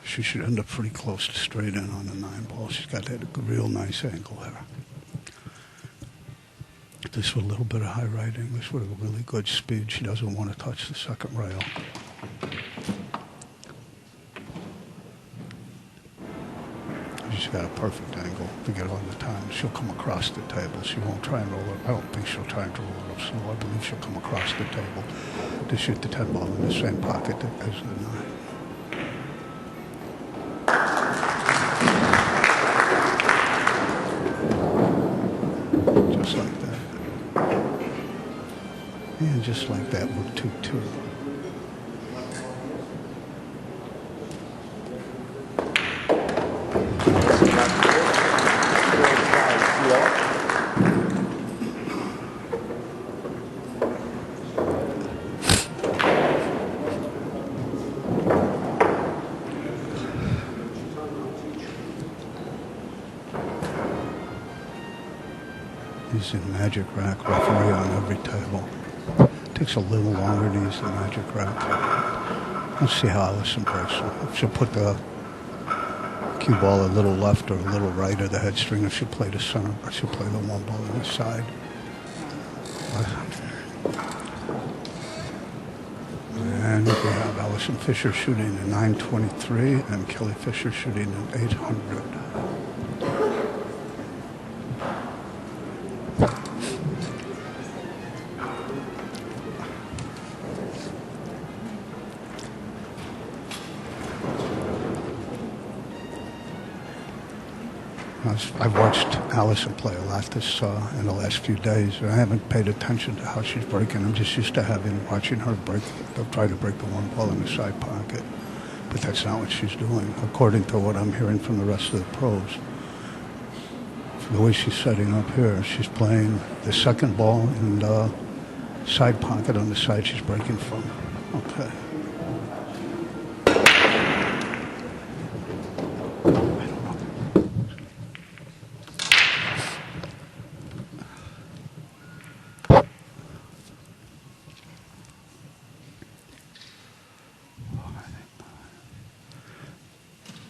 She should end up pretty close to straight in on the 9 ball. She's got that real nice angle there. This with a little bit of high right English with a really good speed. She doesn't want to touch the second rail. She's got a perfect angle to get on the time. She'll come across the table. She won't try and roll it. I don't think she'll try and roll it up slow. I believe she'll come across the table to shoot the 10 ball in the same pocket as the 9. Just like that. And just like that, we're 2-2. He's in magic rack, referee on every table. Takes a little longer to use the magic rack. Let's see how Allison breaks it. If she'll put the cue ball a little left or a little right of the head string, if she'll play the center, or she'll play the 1 ball on the side. And we have Allison Fisher shooting a 923 and Kelly Fisher shooting an 800. I've watched Allison play a lot in the last few days, and I haven't paid attention to how she's breaking. I'm just used to watching her try to break the one ball in the side pocket. But that's not what she's doing, according to what I'm hearing from the rest of the pros. The way she's setting up here, she's playing the second ball in the side pocket on the side she's breaking from. Okay.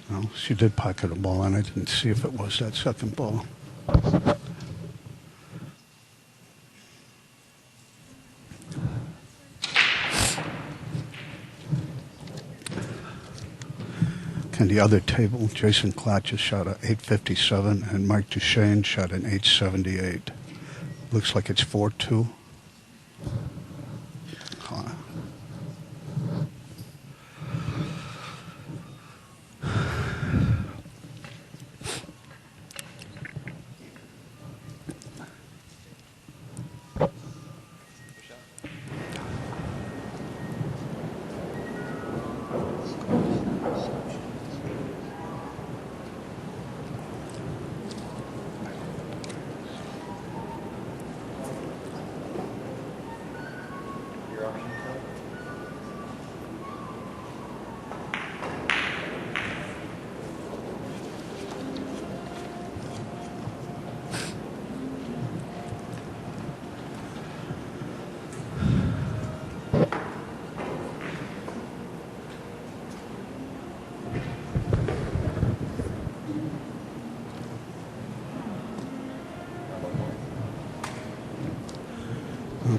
Well, she did pocket a ball, and I didn't see if it was that second ball. And the other table, Jason Klotz just shot an 857, and Mike Duchesne shot an 878. Looks like it's 4-2.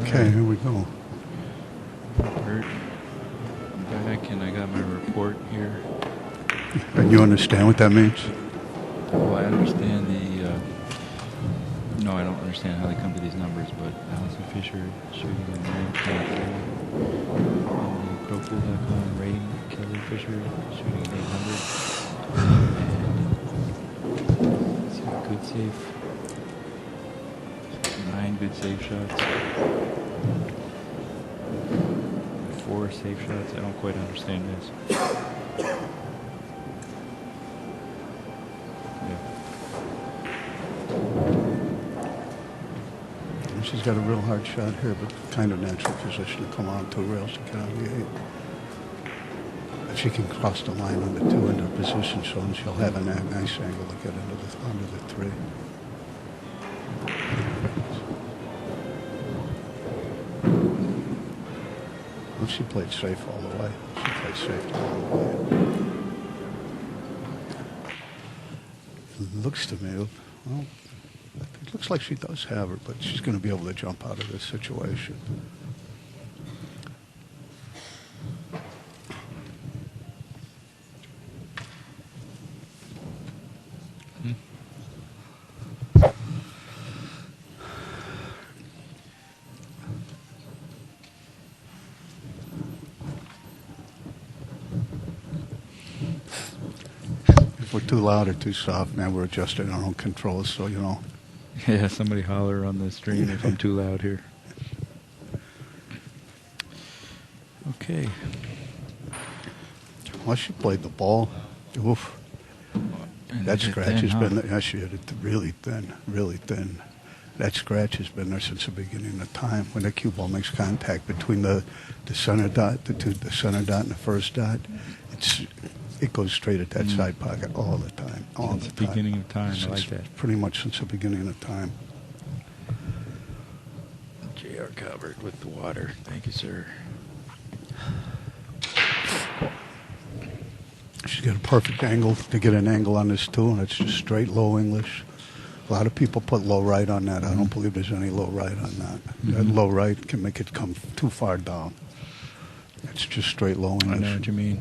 Okay, here we go. Bert, I'm back and I got my report here. And you understand what that means? Well, I understand no, I don't understand how they come to these numbers, but Allison Fisher shooting a 9.3 on the ProPool.com rating. Kelly Fisher shooting an 800. And let's see, good safe. 9 good safe shots. 4 safe shots. I don't quite understand this. She's got a real hard shot here, but kind of natural position to come on 2 rails to get on the 8. If she can cross the line on the 2 into position, so she'll have a nice angle to get under the 3. Well, she played safe all the way. She played safe all the way. It looks to me, well, it looks like she does have her, but she's going to be able to jump out of this situation. If we're too loud or too soft, man, we're adjusting our own controls, so, you know. Yeah, somebody holler on the stream if I'm too loud here. Okay. Well, she played the ball. Oof. And That is it scratch thin, has huh? been, yeah, she hit it really thin, really thin. That scratch has been there since the beginning of time. When the cue ball makes contact between the center dot, the center dot and the first dot, it goes straight at that side pocket all the time, all Since the the time. beginning of time, I Since- like that. Pretty much since the beginning of time. JR covered with the water. Thank you, sir. She's got a perfect angle to get an angle on this too, and it's just straight low English. A lot of people put low right on that. I don't believe there's any low right on that. That low right can make it come too far down. It's just straight low English. I know what you mean.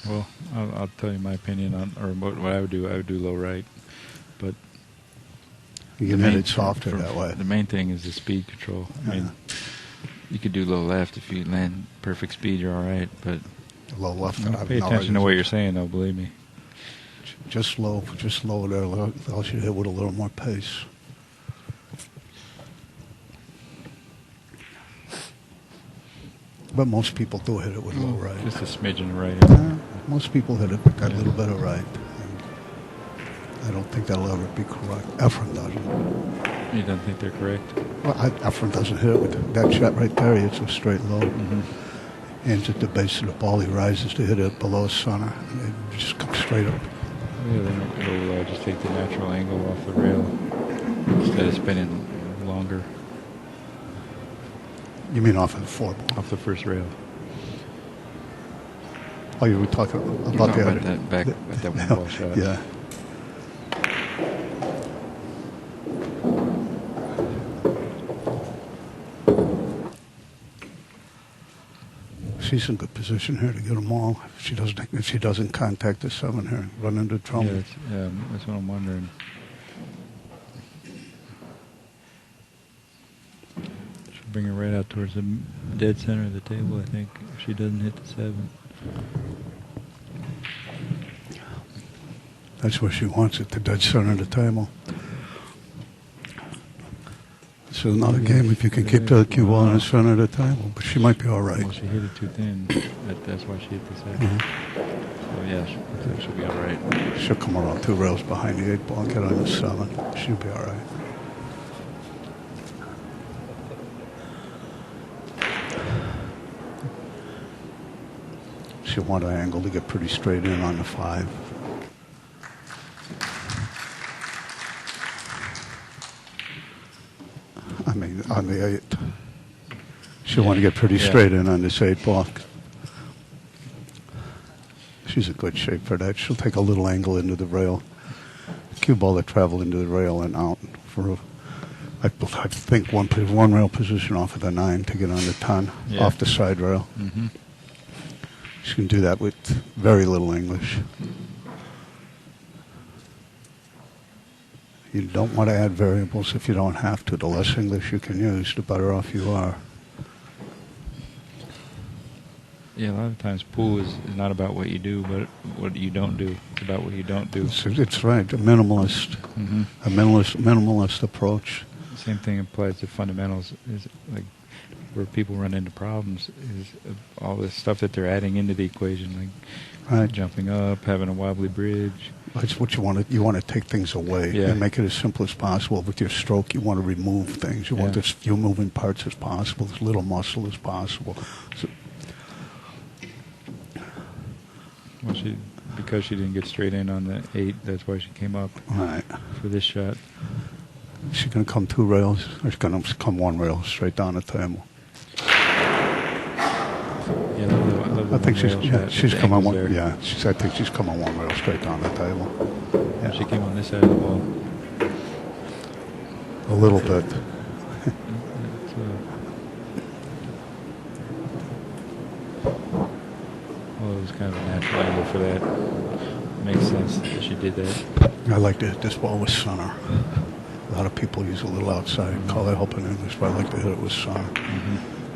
Well, I'll tell you my opinion on, or what I would do. I would do low right, but You can hit it softer that way. The main thing is the speed control. I mean, You could do low left if you land perfect speed. You're all right, but Low left. I have pay no attention to idea. what you're saying, though. Believe me. Just low there. Else you hit with a little more pace. But most people do hit it with low right. Just a smidgen right. Yeah, most people hit it with that little bit of right. And I don't think that'll ever be correct. Efren doesn't. You don't think they're correct? Well, Efren doesn't hit it with that shot right there. He hits a straight low. Mm-hmm. Ends at the base of the ball. He rises to hit it below center. And it just comes straight up. Yeah, then it'll just take the natural angle off the rail instead of spinning longer You mean off of the four ball? off the first rail. Oh, you were talking about No, the other. about that back at that one ball shot. Yeah. She's in good position here to get them all. If she doesn't contact the 7 here, run into trouble. Yeah, that's what I'm wondering. She'll bring her right out towards the dead center of the table, I think, if she doesn't hit the 7. That's where she wants it, the dead center of the table. So another game if you can keep the cue ball in the center of the table, but she might be all right. Well, she hit it too thin. That's why she hit the 7. Mm-hmm. So, yeah, she'll be all right. She'll come around 2 rails behind the 8 ball, get on the 7. She'll be all right. She'll want an angle to get pretty straight in on the 5. I mean, on the 8. She'll want to get pretty straight in on this 8 ball. She's in good shape for that. She'll take a little angle into the rail. Cue ball that travel into the rail and out for, I think, one rail position off of the 9 to get on the 10, off the side rail. Mm-hmm. She can do that with very little English. You don't want to add variables if you don't have to. The less English you can use, the better off you are. Yeah, a lot of times pool is not about what you do, but what you don't do. It's about what you don't do. It's right, a minimalist, a minimalist approach. Same thing applies to fundamentals. Is like where people run into problems is all this stuff that they're adding into the equation, like jumping up, having a wobbly bridge. That's what you want to. You want to take things away and make it as simple as possible. With your stroke, you want to remove things. You want as few moving parts as possible, as little muscle as possible. So, well, because she didn't get straight in on the 8, that's why she came up for this shot. She's going to come 2 rails, or she's going to come 1 rail straight down the table. Yeah, I love the I think she's coming one. there. Yeah, I think she's coming 1 rail straight down the table. Yeah. She came on this side of the ball. A little bit. Well, it was kind of a natural angle for that. Makes sense that she did that. I like to hit this ball with center. A lot of people use a little outside, call that help in English, but I like to hit it with center.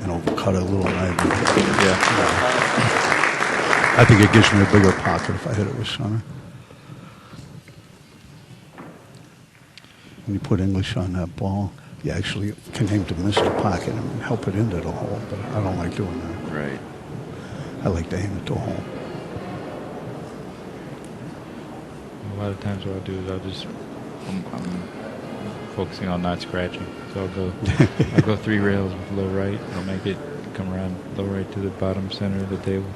And overcut it a little maybe. Yeah. I think it gives me a bigger pocket if I hit it with center. When you put English on that ball, you actually can aim to miss the pocket and help it into the hole, but I don't like doing that. Right. I like to aim it to a hole. A lot of times what I'll do is I'm focusing on not scratching. So I'll go 3 rails with low right. I'll make it come around low right to the bottom center of the table,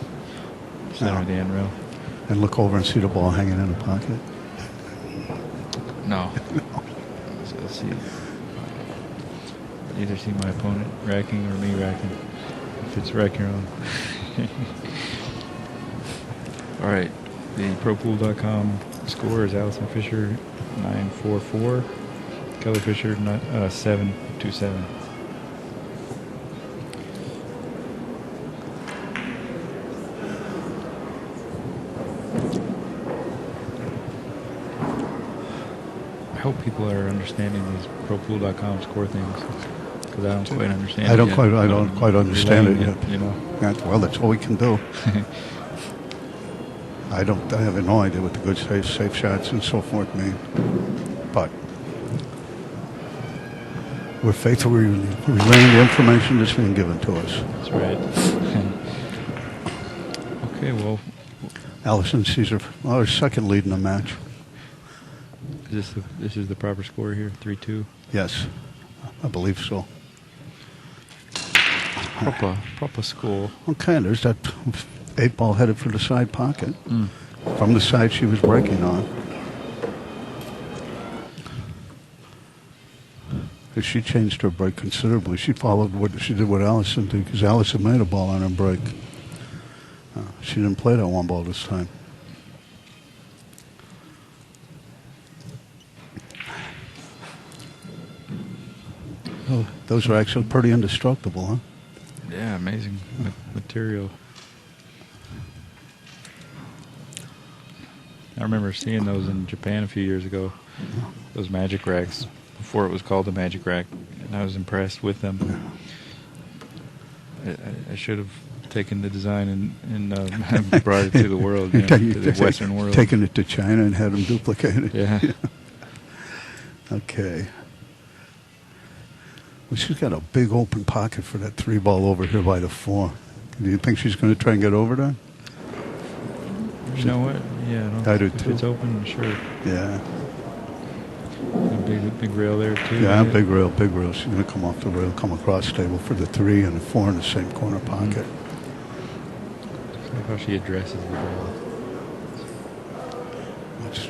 center of the end rail. And look over and see the ball hanging in the pocket. No. So let's see. Either see my opponent racking or me racking. If it's rack your own. All right. The ProPool.com score is Allison Fisher 944. Kelly Fisher 727. I hope people are understanding these ProPool.com score things. because I don't quite understand. I it don't yet. quite understand it Relaying yet. You know. Yeah, well, that's all we can do. I have no idea what the good safe shots and so forth mean. But we're faithful. We're relaying the information that's being given to us. That's right. Okay, well, Allison sees her second lead in the match. this is the proper score here, 3-2. Yes, I believe so. Proper score. Okay, there's that 8-ball headed for the side pocket. From the side she was breaking on. Because she changed her break considerably. She followed what she did with Allison did, because Allison made a ball on her break. She didn't play that one ball this time. Oh, those are actually pretty indestructible, huh? Yeah, amazing material. I remember seeing those in Japan a few years ago, those magic racks, before it was called a magic rack, and I was impressed with them. I should have taken the design and brought it to the world, to the Western world. Taken it to China and had them duplicate it. Yeah. Okay. Well, she's got a big open pocket for that 3-ball over here by the 4. Do you think she's going to try and get over that? You know what? Yeah, I do if too. it's open, sure. Yeah. A big rail there too. Yeah, right? big rail. She's going to come off the rail, come across table for the 3 and the 4 in the same corner pocket. I like how she addresses the ball. It's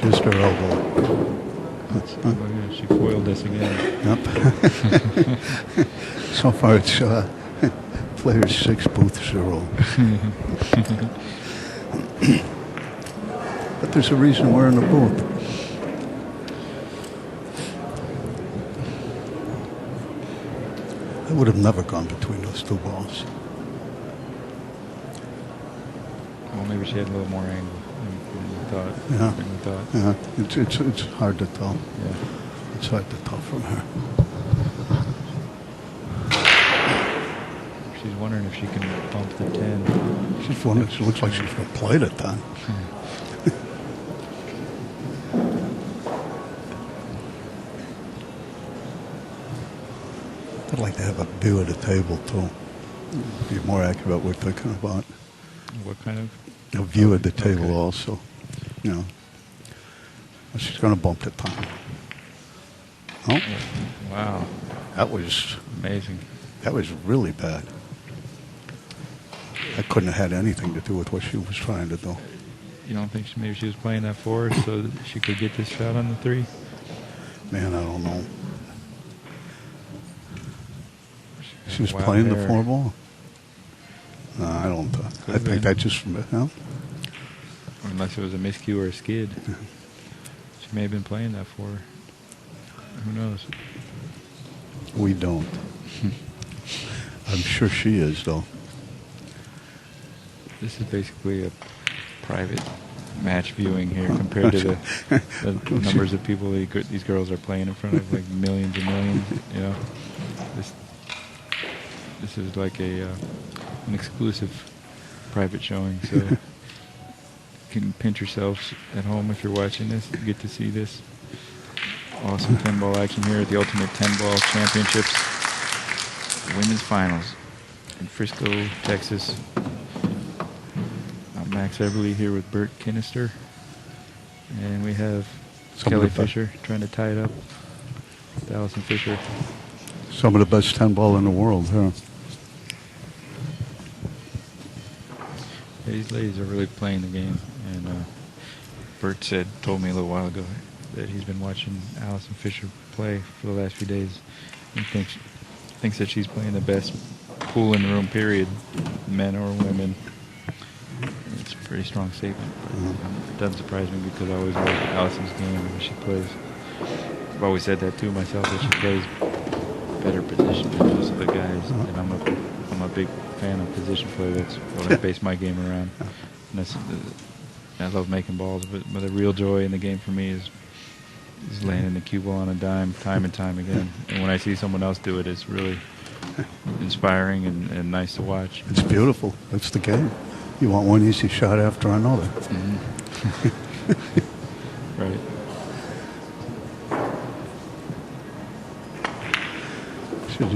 just her elbow. Look at it, she foiled this again. Yep. So far it's player 6, booth 0. But there's a reason we're in the booth. I would have never gone between those 2 balls. Well, maybe she had a little more angle than we thought. Yeah. Than we thought. Yeah, it's hard to tell. Yeah. It's hard to tell from her. She's wondering if she can bump the 10. She's wondering. She looks like she's going to play it then. I'd like to have a view of the table too. Be more accurate what we're thinking about. What kind of? A view of the table Okay. also. You know. Well, she's going to bump the time. Oh, Wow. that was Amazing. really bad. That couldn't have had anything to do with what she was trying to do. You don't think maybe she was playing that for us so that she could get this shot on the 3? Man, I don't know. She was Wild playing the hair. 4 ball? No, I don't. I Could've think been. that just, huh? Unless it was a miscue or a skid. She may have been playing that for her. Who knows? We don't. I'm sure she is, though. This is basically a private match viewing here compared to the numbers of people these girls are playing in front of, like millions and millions. You know, this is like an exclusive private showing. So you can pinch yourselves at home if you're watching this. You get to see this awesome 10-ball action here at the Ultimate 10-Ball Championships Women's Finals in Frisco, Texas. I'm Max Everly here with Bert Kinnister. And we have Kelly Fisher trying to tie it up with Allison Fisher. Some of the best 10-ball in the world, huh? These ladies are really playing the game. And Bert told me a little while ago that he's been watching Allison Fisher play for the last few days. He thinks that she's playing the best pool in the room, period, men or women. It's a pretty strong statement, but it doesn't surprise me because I always like Allison's game when she plays. I've always said that too myself, that she plays better position than most of the guys, and I'm a big fan of position play. That's what I base my game around. And I love making balls, but the real joy in the game for me is Just landing the cue ball on a dime, time and time again. And when I see someone else do it, it's really inspiring and nice to watch. It's beautiful. That's the game. You want one easy shot after another. Right. Should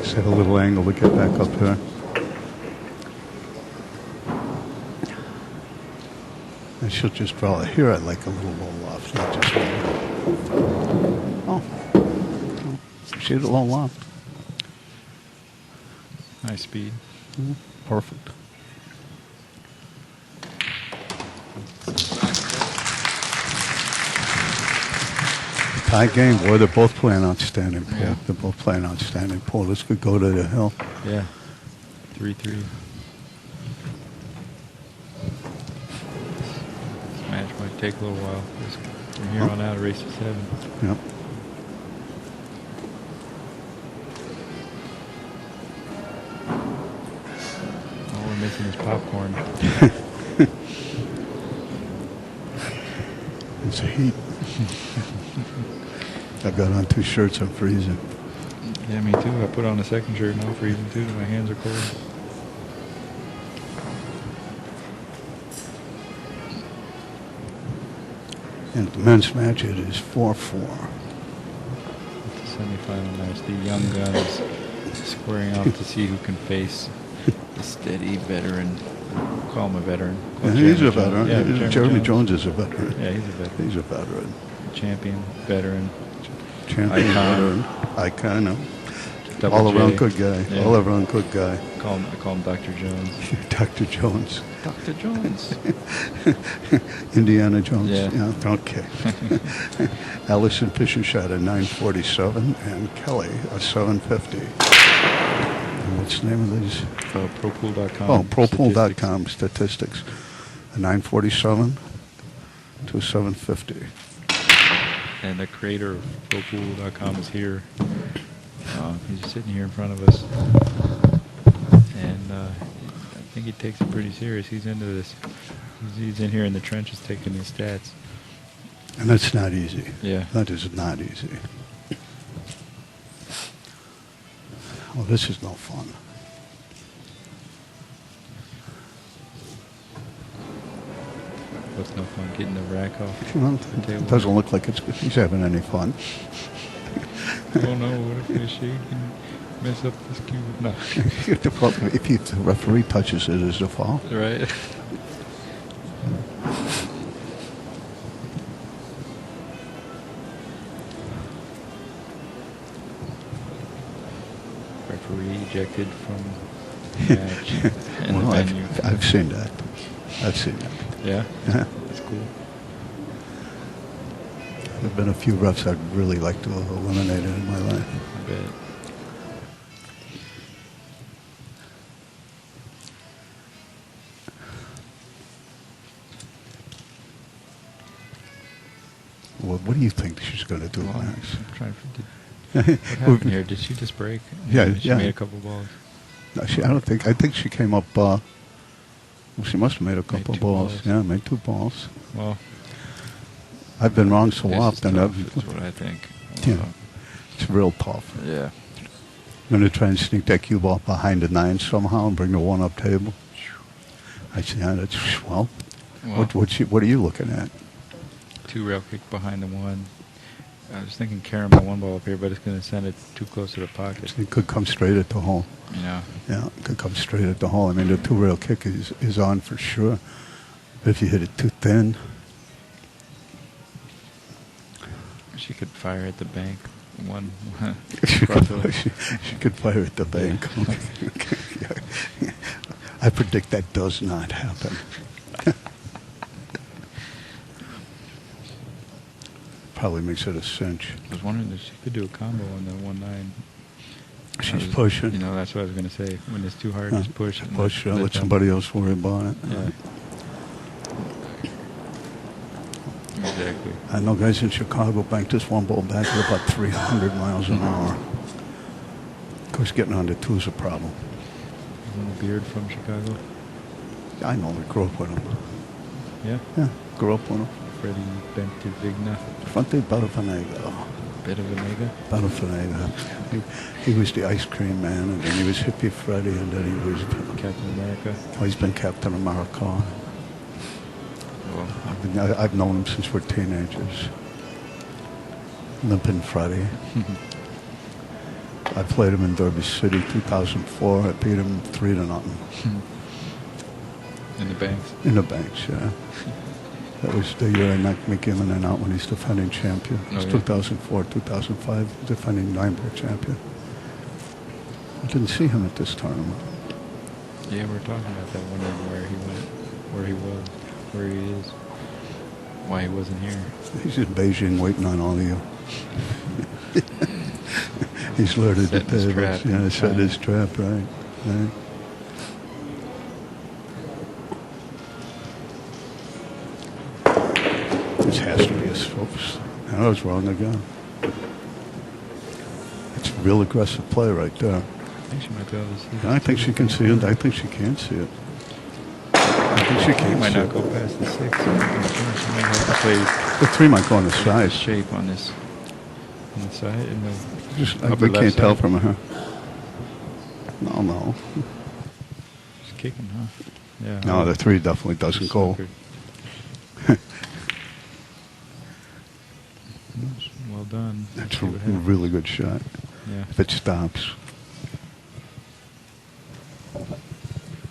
set a little angle to get back up here. I should just draw it here. I'd like a little low loft, not just one. Oh. See the low loft. High speed. Perfect. Tie game, boy, they're both playing outstanding, Paul. Yeah. They're both playing outstanding, Paul. This could go to the hill. Yeah. 3-3. This match might take a little while. From here on out, a race to 7. Yep. All we're missing is popcorn. It's heat. I've got on 2 shirts. I'm freezing. Yeah, me too. I put on a second shirt and I'm freezing too. My hands are cold. And the men's match, it is 4-4. It's a semifinal match. The young guns squaring off to see who can face the steady veteran. Call him a veteran. Yeah, he's a veteran. Yeah, Jeremy Jones is a veteran. Yeah, he's a veteran. He's a veteran. Champion, veteran. Champion, Icon. veteran. Icon. Double All around J. good guy. Yeah. All around good guy. I call him Dr. Jones. Dr. Jones. Dr. Jones. Indiana Jones. Yeah. Okay. Allison Fisher shot a 947 and Kelly a 750. And what's the name of these? ProPool.com. Oh, ProPool.com statistics. A 947 to a 750. And the creator of ProPool.com is here. He's sitting here in front of us. And I think he takes it pretty serious. He's into this. He's in here in the trenches taking his stats. And that's not easy. Yeah. That is not easy. Well, this is no fun. What's no fun? Getting the rack off. You know, the table. it doesn't look like he's having any fun. Oh no, what if the shade can mess up this cube? No. If the referee touches it, it's a foul. Right? Referee ejected from the match and Well, the venue. I've seen that. I've seen that. Yeah? Yeah. That's cool. There have been a few refs I'd really like to have eliminated in my life. I bet. Well, what do you think she's going to do Well, next? I'm trying to what happened here? Did she just break? Yeah, She yeah. made a couple balls. No, I think she came up, well, she must have made a couple two balls. balls. Yeah, made 2 balls. Well, I've been wrong so this is often. tough, that's what I think. Yeah. It's real tough. Yeah. I'm going to try and sneak that cue ball behind the 9 somehow and bring the 1-up table. I say, yeah, that's, well, Well, what are you looking at? 2 rail kick behind the 1. I was thinking carrying my 1 ball up here, but it's going to send it too close to the pocket. It could come straight at the hole. You know. Yeah, it could come straight at the hole. I mean, the 2-rail kick is on for sure. But if you hit it too thin, She could fire at the bank. One. she Crossroads. could fire at the bank. Yeah. I predict that does not happen. Probably makes it a cinch. I was wondering if she could do a combo on the 1-9. She's pushing. You know, that's what I was going to say. When it's too hard, just push. and Push. let Let them- somebody else worry about it. Yeah. Exactly. I know guys in Chicago banked this 1 ball back at about 300 miles an hour. Of course, getting on the 2 is a problem. Isn't the beard from Chicago? I know, we grew up with him. Yeah. Yeah, grew up with him. Freddie Bentivigna. Fronte Baravanego. Bentivigna. He was the ice cream man, and then he was Hippie Freddie, and then he was Captain America. Oh, he's been Captain America. Well, I've known him since we're teenagers. Limpin' Freddie. I played him in Derby City, 2004. I beat him 3-0. in the banks. In the banks, yeah. That was the year I knocked McGillanan out when he's defending champion. It was 2004, 2005, defending 9-ball champion. I didn't see him at this tournament. Yeah, we were talking about that, wondering where he went, where he was, where he is, why he wasn't here. He's in Beijing waiting on all of you. He's loaded the tables. Yeah, set his trap, right. This has to be his folks. I was wrong again. It's real aggressive play right there. I think she might be able to see it. I think she can see it. I think she can see it. I think she can might see not it. go past the 6. She might have to play The 3 might go on the side. shape on this, on the side, in the Just, I upper left can't tell side. from her. No. She's kicking, huh? Yeah. No, the 3 definitely doesn't go. Snookered. Well done. That's See a what happens. really good shot. Yeah. If it stops.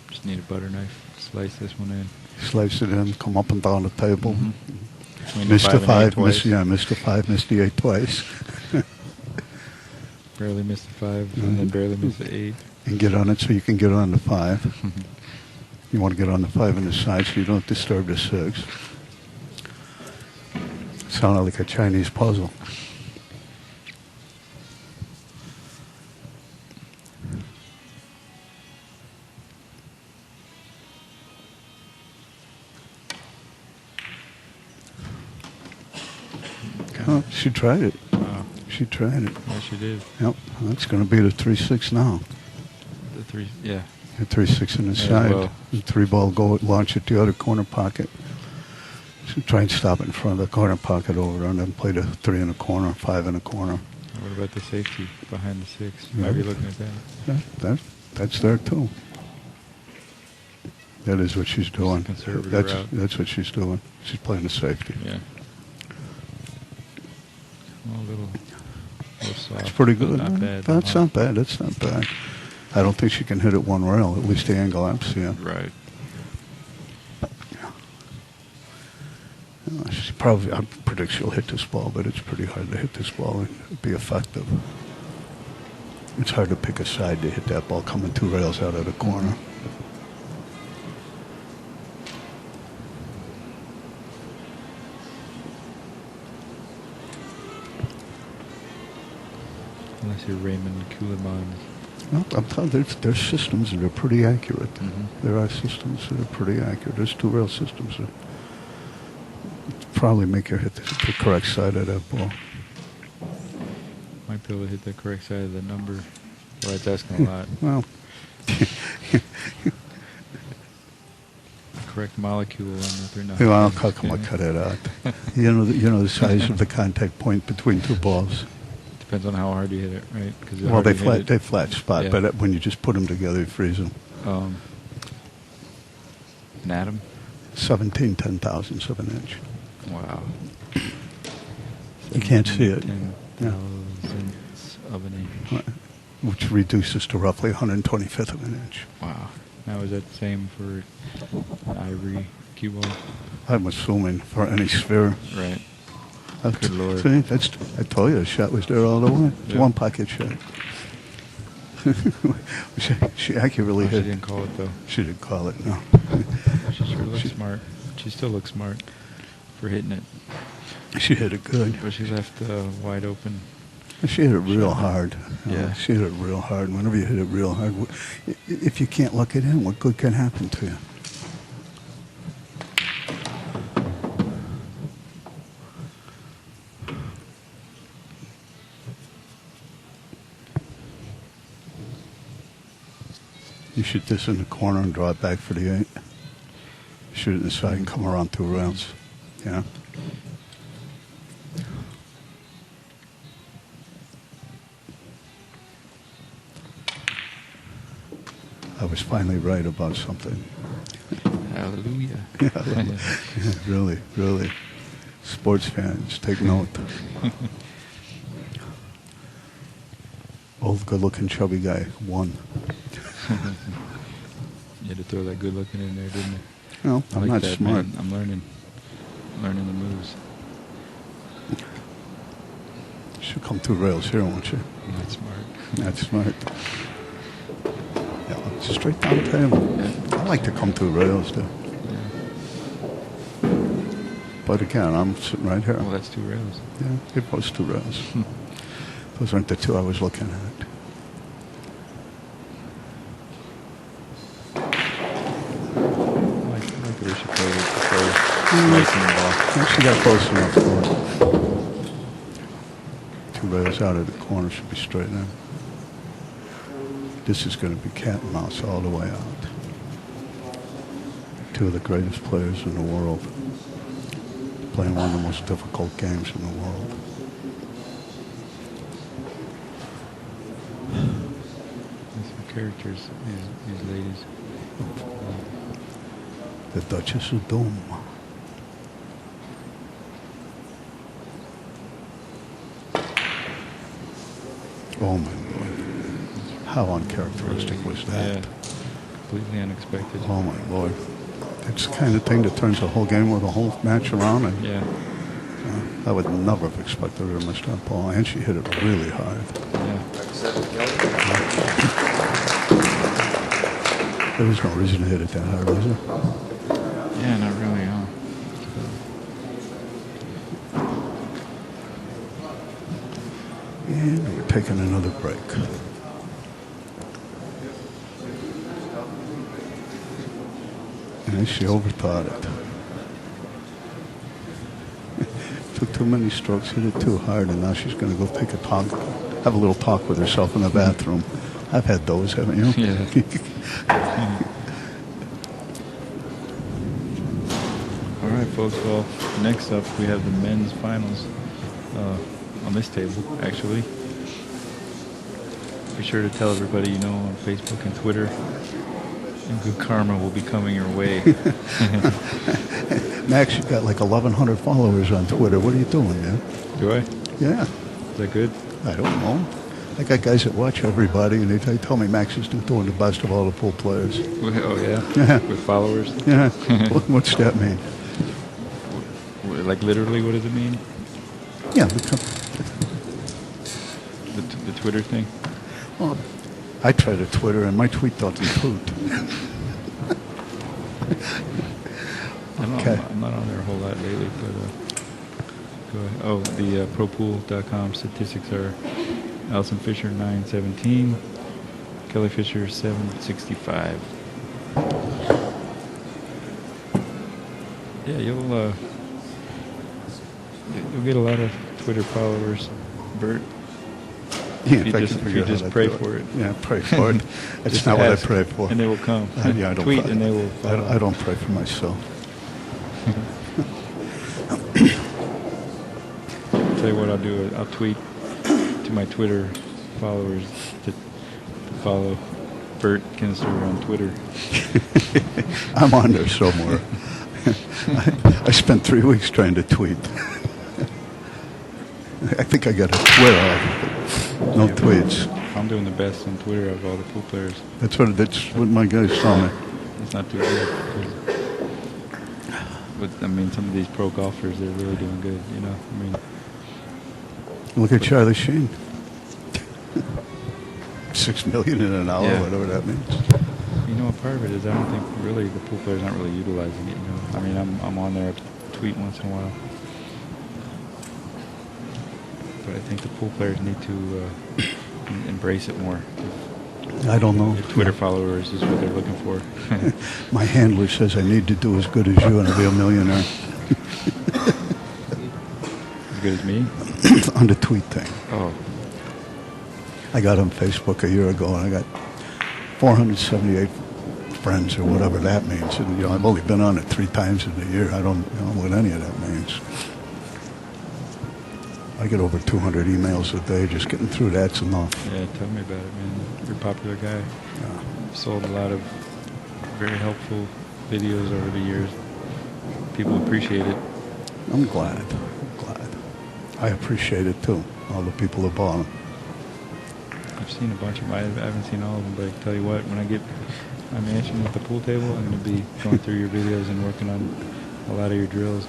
Just need a butter knife. Slice this one in. Slice it in, come up and down the table. Between the Missed the 5, twice. missed the 5, missed the 8 twice. Barely missed the 5, and then barely missed the 8. And get on it so you can get on the 5. You want to get on the 5 on the side so you don't disturb the 6. Sounded like a Chinese puzzle. Oh, she tried it. Wow. She tried it. Yeah, she did. Yep, that's going to be the 3-6 now. The 3, yeah. The 3-6 in the Yeah, side. well. The 3-ball go launch at the other corner pocket. So try and stop it in front of the corner pocket over there, and then play the 3 in the corner, 5 in the corner. What about the safety behind the 6? Yeah. Might be looking at that. That's there too. That is what she's doing. conservative That's route. that's what she's doing. She's playing the safety. Yeah. Well, a little soft. It's pretty but good. Not bad. That's not bad. That's not bad. I don't think she can hit it one rail. At least the angle I'm seeing. Right. She's probably. I predict she'll hit this ball, but it's pretty hard to hit this ball and be effective. It's hard to pick a side to hit that ball coming 2 rails out of the corner. Unless you're Raymond Kuliman. Well, I'm telling you, there's systems that are pretty accurate. Mhm. There are systems that are pretty accurate. There's 2 rail systems that probably make her hit the correct side of that ball. Might be able to hit the correct side of the number. Well, it's asking a lot. Well, Correct molecule on the 3 9. well, how come I cut it out? You know the size of the contact point between 2 balls. Depends on how hard you hit it, right? Cause the Well, harder they you hit flat spot, Yeah. but when you just put them together, you freeze them. An atom? 17 10,000ths of an inch. Wow. You can't see it. 10,000ths of an inch. Which reduces to roughly 125th of an inch. Wow. Now is that the same for ivory cue ball? I'm assuming for any sphere. Right. Good Lord. See, I told you the shot was there all the way. It's Yeah. one pocket shot. she accurately She hit. didn't call it though. She didn't call it, no. She sure looks She- smart. She still looks smart for hitting it. She hit it good. But she left wide open. She hit it real hard. Yeah. She hit it real hard. Whenever you hit it real hard, if you can't look it in, what good can happen to you? You shoot this in the corner and draw it back for the 8. Shoot it in the side and come around 2 rounds. Yeah. was finally right about something. Hallelujah. Yeah, really, really. Sports fans, take note. Old, good-looking, chubby guy won. You had to throw that good looking in there, didn't you? No, I I'm like not that, smart. Man. I'm learning the moves. You should come through rails here, won't you? I'm not smart. Not smart. Yeah, straight down the table. Yeah. I like to come through rails, too. Yeah. But again, I'm sitting right here. Well, that's 2 rails. Yeah, it was 2 rails. Those aren't the 2 I was looking at. I like the way she played it before slicing the ball. Yeah, she got close enough for it. 2 rails out of the corner should be straight in. This is going to be cat and mouse all the way out. 2 of the greatest players in the world playing one of the most difficult games in the world. There's some characters, these ladies. The Duchess of Doom. Oh my Lord. How uncharacteristic was that? Yeah. Completely unexpected. Oh my Lord. It's the kind of thing that turns the whole game or the whole match around. And Yeah. I would never have expected her to miss that ball. And she hit it really hard. Yeah. There was no reason to hit it that hard, was there? Yeah, not really, huh? And we're taking another break. And she overthought it. Took too many strokes, hit it too hard, and now she's going to go take a talk, have a little talk with herself in the bathroom. I've had those, haven't you? Yeah. All right, folks. Well, next up we have the men's finals on this table, actually. Be sure to tell everybody you know on Facebook and Twitter, and good karma will be coming your way. Max, you got like 1,100 followers on Twitter. What are you doing, man? Do I? Yeah. Is that good? I don't know. I got guys that watch everybody, and they tell me Max is doing the best of all the pool players. Oh, yeah? Yeah. With followers? Yeah. What's that mean? Like literally, what does it mean? Yeah. The Twitter thing? Well, I try to Twitter, and my tweet doesn't tweet. Okay. I'm not on there a whole lot lately, but go ahead. Oh, the ProPool.com statistics are Allison Fisher 917, Kelly Fisher 765. Yeah, you'll get a lot of Twitter followers, Bert. Yeah, If you just pray for it. Yeah, pray for it. That's Just not what I ask, pray for. and they will come. Yeah, I don't Tweet pray. and they will follow. I don't pray for myself. Tell you what I'll do. I'll tweet to my Twitter followers to follow Bert Kinster on Twitter. I'm on there somewhere. I spent 3 weeks trying to tweet. I think I got a Twitter off, but no tweets. I'm doing the best on Twitter of all the pool players. That's what my guys tell me. It's not too good. But I mean, some of these pro golfers, they're really doing good. You know, I mean, Look at Charlie Sheen. $6 million in an hour, Yeah. whatever that means. you know, part of it is I don't think really the pool players aren't really utilizing it. You know, I mean, I'm on there, I tweet once in a while, but I think the pool players need to embrace it more. I don't know. Your Twitter followers is what they're looking for. My handler says I need to do as good as you and I'll be a millionaire. As good as me? On the tweet thing. Oh, I got on Facebook a year ago, and I got 478 friends, or whatever that means. And, I've only been on it 3 times in a year. I don't know what any of that means. I get over 200 emails a day. Just getting through that's enough. Yeah, tell me about it, man. You're a popular guy. Yeah. You've sold a lot of very helpful videos over the years. People appreciate it. I'm glad. I appreciate it too. All the people who bought them. I've seen a bunch of them. I haven't seen all of them, but I can tell you what, when I get my mansion with the pool table, I'm going to be going through your videos and working on a lot of your drills.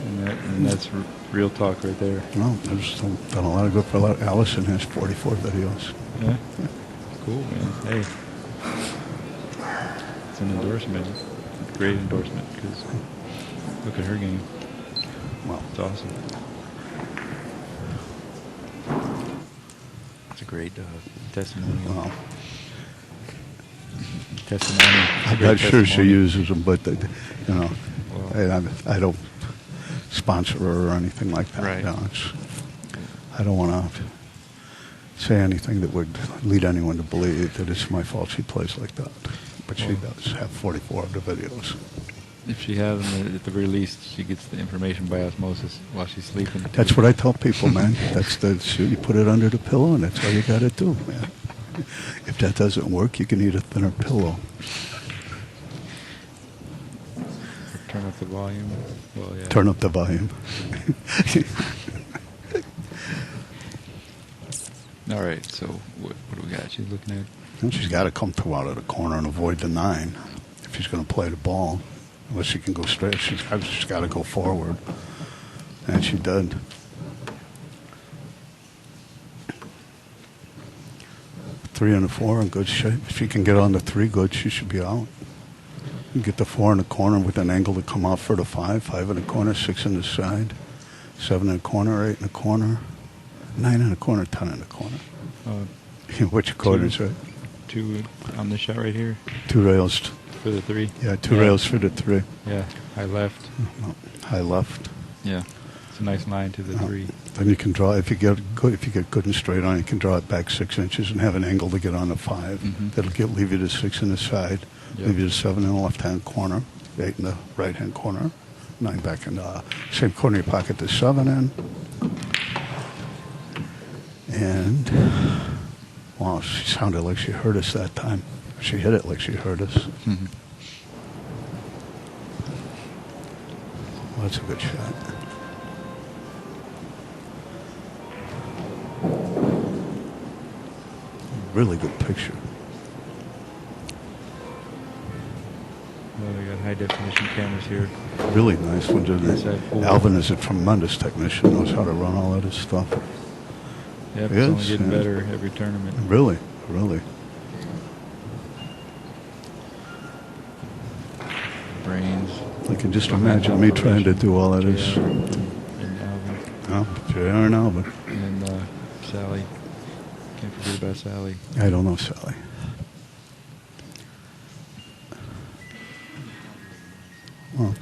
And that's real talk right there. Well, I've done a lot of good for a lot. Allison has 44 videos. Yeah? Cool, man. Hey. It's an endorsement. Great endorsement, because look at her game. Well, It's awesome. It's a great testimonial. well, Testimony. I'm not sure she uses them, but Well, and I don't sponsor her or anything like that. Right. No, I don't want to say anything that would lead anyone to believe that it's my fault she plays like that. But she does have 44 of the videos. if she has them, at the very least, she gets the information by osmosis while she's sleeping. That's what I tell people, man. You put it under the pillow, and that's all you got to do, man. If that doesn't work, you can eat a thinner pillow. Turn up the volume. Well, yeah. Turn up the volume. All right, so what do we got? She's looking at. And she's got to come through out of the corner and avoid the 9 if she's going to play the ball. Unless she can go straight, she's got to go forward. And she did. Three and a 4 in good shape. If she can get on the 3 good, she should be out. You get the 4 in the corner with an angle to come out for the 5. 5 in the corner, 6 in the side. 7 in the corner, 8 in the corner. 9 in the corner, 10 in the corner. Which quarters, right? 2 on this shot right here 2 rails. for the 3. Yeah, 2 rails for the 3. Yeah, high left. No, high left. Yeah, it's a nice line to the 3. Then you can draw, if you get good and straight on, you can draw it back 6 inches and have an angle to get on the 5. Mhm. That'll leave you the 6 in the side, Yep. leave you the 7 in the left-hand corner, 8 in the right-hand corner, 9 back in the same corner of your pocket, the 7 in. And, wow, she sounded like she heard us that time. She hit it like she heard us. Mhm. Well, that's a good shot. Really good picture. Well, they got high definition cameras here. Really nice one, didn't Inside it? pool. Alvin is a tremendous technician, knows how to run all of this stuff. Yep, He it's only is, getting yeah. better every tournament. Really, really. Brains. I can just imagine me trying to do all of this. JR and Alvin. Oh, JR and Alvin. And then Sally. Can't forget about Sally. I don't know Sally. Well,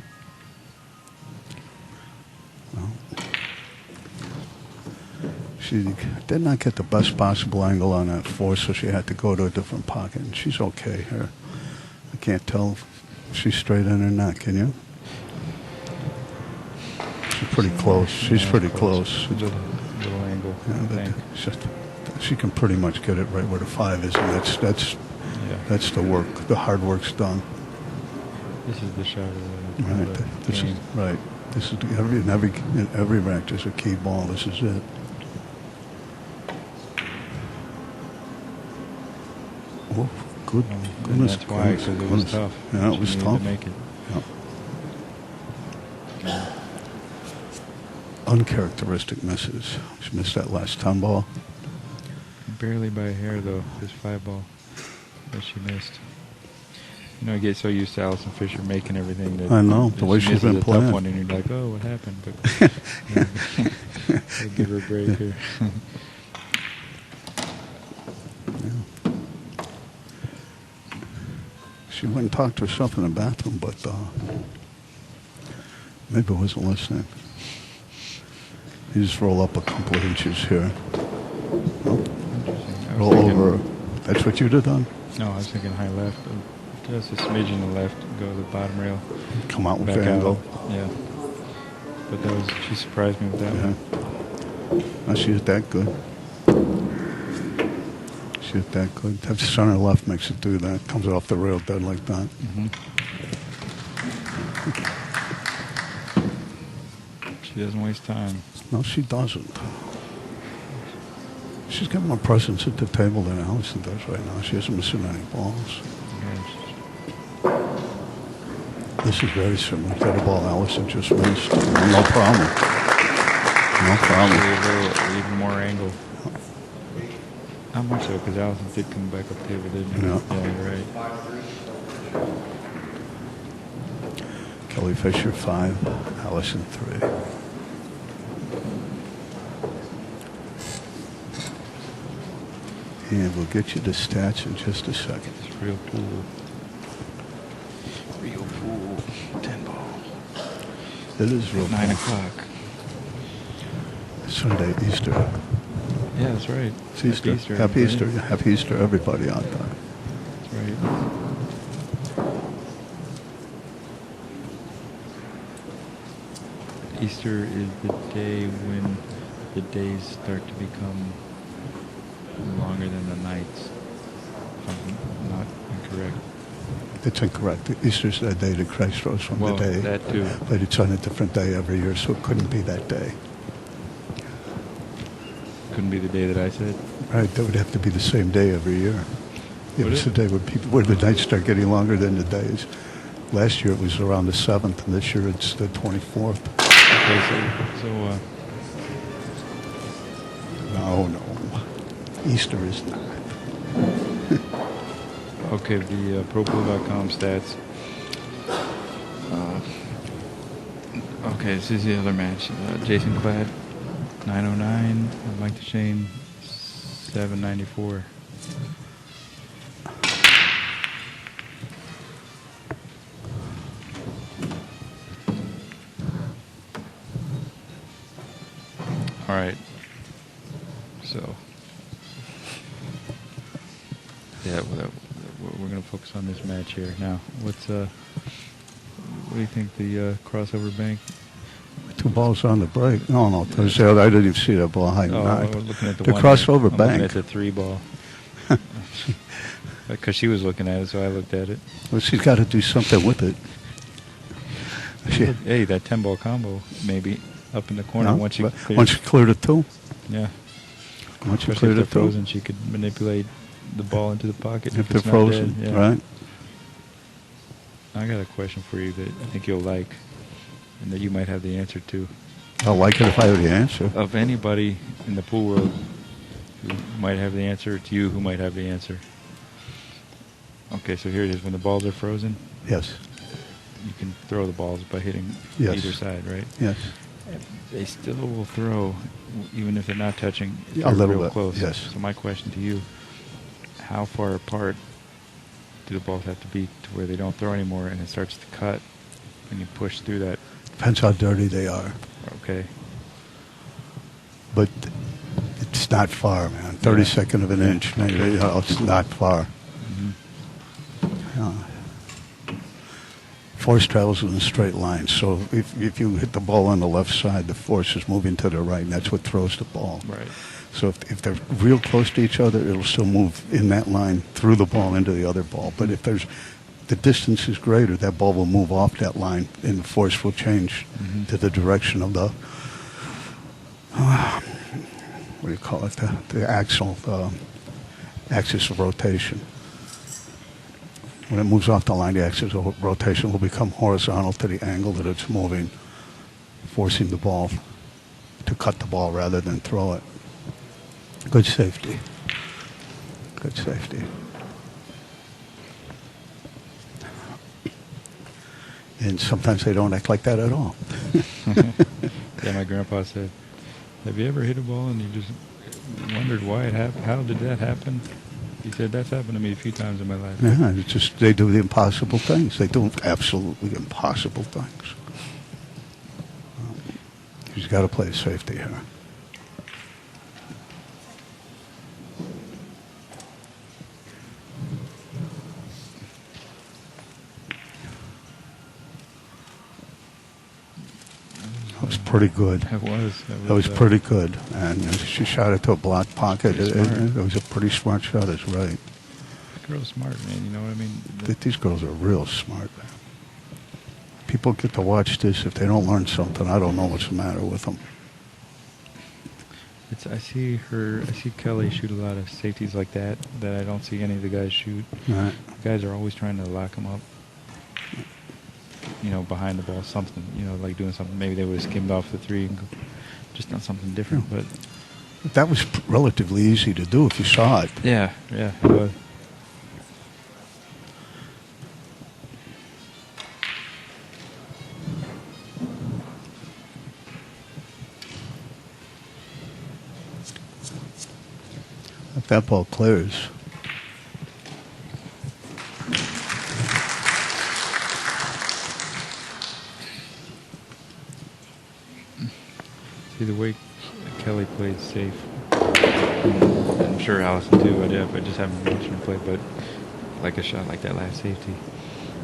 she did not get the best possible angle on that 4, so she had to go to a different pocket. And she's okay here. I can't tell if she's straight in or not, can you? She's pretty close. She's Yeah, pretty close. Little angle, Yeah, I but think. it's just, she can pretty much get it right where the 5 is, and Yeah. that's the work. The hard work's done. This is the shot of the Right. This is game. right. This is in every rack. There's a key ball. This is it. Oh, good. And Goodness, that's why, because it was goodness. tough. Yeah, it She was needed tough. to make it. Yeah. Uncharacteristic misses. She missed that last 10 ball. Barely by a hair, though, this 5 ball that she missed. You know, I get so used to Allison Fisher making everything that I know, the that way she she's misses been a playing. tough one, and you're like, oh, what happened? But I'll give her a break here. She went and talked to herself in the bathroom, but maybe wasn't listening. You just roll up a couple of inches here. Nope. Interesting. I was Roll thinking- over. That's what you'd have done? No, I was thinking high left. Just a smidgen to the left, go to the bottom rail. Come out with Back the out. angle. Yeah. But that was, she surprised me with that Yeah. one. Oh, she's that good. She's that good. That center left makes it do that. Comes off the rail dead like that. She doesn't waste time. No, she doesn't. She's got more presence at the table than Allison does right now. She isn't missing any balls. This is very similar to the ball Allison just missed. No problem. No problem. Actually, a little, even more angle. Not much so, because Allison did come back up table, didn't he? Yeah. Yeah, you're right. Kelly Fisher 5, Allison 3. And we'll get you the stats in just a second. It's real pool. Real pool. 10 ball. It is real 9 cool. o'clock. Sunday, Easter. Yeah, that's right. It's Easter. Happy Easter. Happy everybody. Easter. Happy Easter, everybody out there. That's right. Easter is the day when the days start to become longer than the nights. If I'm not incorrect. It's incorrect. Easter's the day that Christ rose from Well, the day. that too. But it's on a different day every year, so it couldn't be that day. Couldn't be the day that I said. Right, that would have to be the same day every year. It Would was it? the day where the nights start getting longer than the days. Last year it was around the 7th, and this year it's the 24th. Okay, so No. Easter is not. okay, the ProPool.com stats. Okay, this is the other match. Jason Cladd, 909. Mike DeShane, 794. All right. So, yeah, we're going to focus on this match here now. What do you think the crossover bank? 2 balls on the break. No. Thursday, I didn't even see that ball high Oh, nine. I was looking at the The one crossover I'm bank. looking at the 3 ball. Because she was looking at it, so I looked at it. Well, she's got to do something with it. Hey, that 10 ball combo maybe up in the corner No, once you but clear. once you cleared it 2. Yeah. Once you Especially cleared if it they're 2. frozen, she could manipulate the ball into the pocket. If they're it's not frozen, dead. Yeah. right? I got a question for you that I think you'll like, and that you might have the answer to. I'll like it if I have the answer. Of anybody in the pool world who might have the answer, to you who might have the answer. Okay, so here it is. When the balls are frozen, Yes. you can throw the balls by hitting Yes. either side, right? Yes. They still will throw, even if they're not touching, if A they're little real bit, close. yes. So my question to you, how far apart do the balls have to be to where they don't throw anymore and it starts to cut and you push through that? Depends how dirty they are. Okay. But it's not far, man. 32nd of an inch. Maybe, it's not far. Yeah. Force travels in a straight line. So if you hit the ball on the left side, the force is moving to the right, and that's what throws the ball. Right. So if they're real close to each other, it'll still move in that line through the ball into the other ball. But if the distance is greater, that ball will move off that line, and the force will change to the direction of the, what do you call it, the axis of rotation. When it moves off the line, the axis of rotation will become horizontal to the angle that it's moving, forcing the ball to cut the ball rather than throw it. Good safety. Good safety. And sometimes they don't act like that at all. Yeah, my grandpa said, have you ever hit a ball and you just wondered why it happened? How did that happen? He said, that's happened to me a few times in my life. Yeah, it's just they do the impossible things. They do absolutely impossible things. You've got to play safety here. pretty good. That was. That was pretty good. And she shot it to a block pocket. Pretty It smart. was a pretty smart shot, is right. This girl's smart, man. You know what I mean? These girls are real smart. People get to watch this. If they don't learn something, I don't know what's the matter with them. I see Kelly shoot a lot of safeties like that I don't see any of the guys shoot. Right. The guys are always trying to lock them up. You know, behind the ball, something. You know, like doing something. Maybe they would have skimmed off the three and just done something different. But That was relatively easy to do if you saw it. yeah, it was. If that ball clears. See the way Kelly plays safe. I'm sure Allison too. I just haven't watched her play, but like a shot like that last safety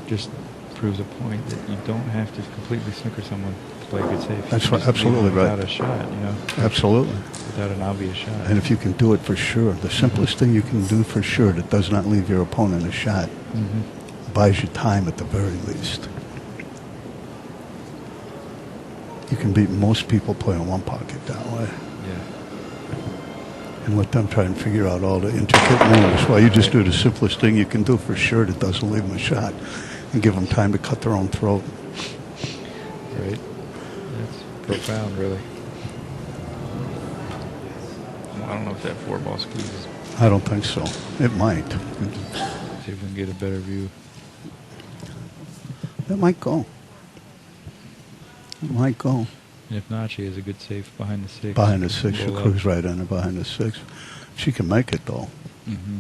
just proves a point that you don't have to completely snooker someone to play good safe. That's You right, just absolutely leave them right. without a shot, you know, Absolutely. without an obvious shot. And if you can do it for sure, the simplest thing you can do for sure that does not leave your opponent a shot buys you time at the very least. You can beat most people playing one pocket that way. Yeah. And let them try and figure out all the intricate moves. Well, you just do the simplest thing you can do for sure that doesn't leave them a shot and give them time to cut their own throat. Right. That's profound, really. Well, I don't know if that 4-ball squeezes. I don't think so. It might. See if we can get a better view. It might go. It might go. And if not, she has a good safe behind the 6. Behind the 6, she'll Roll up. cruise right in it behind the 6. She can make it, though. Mm-hmm.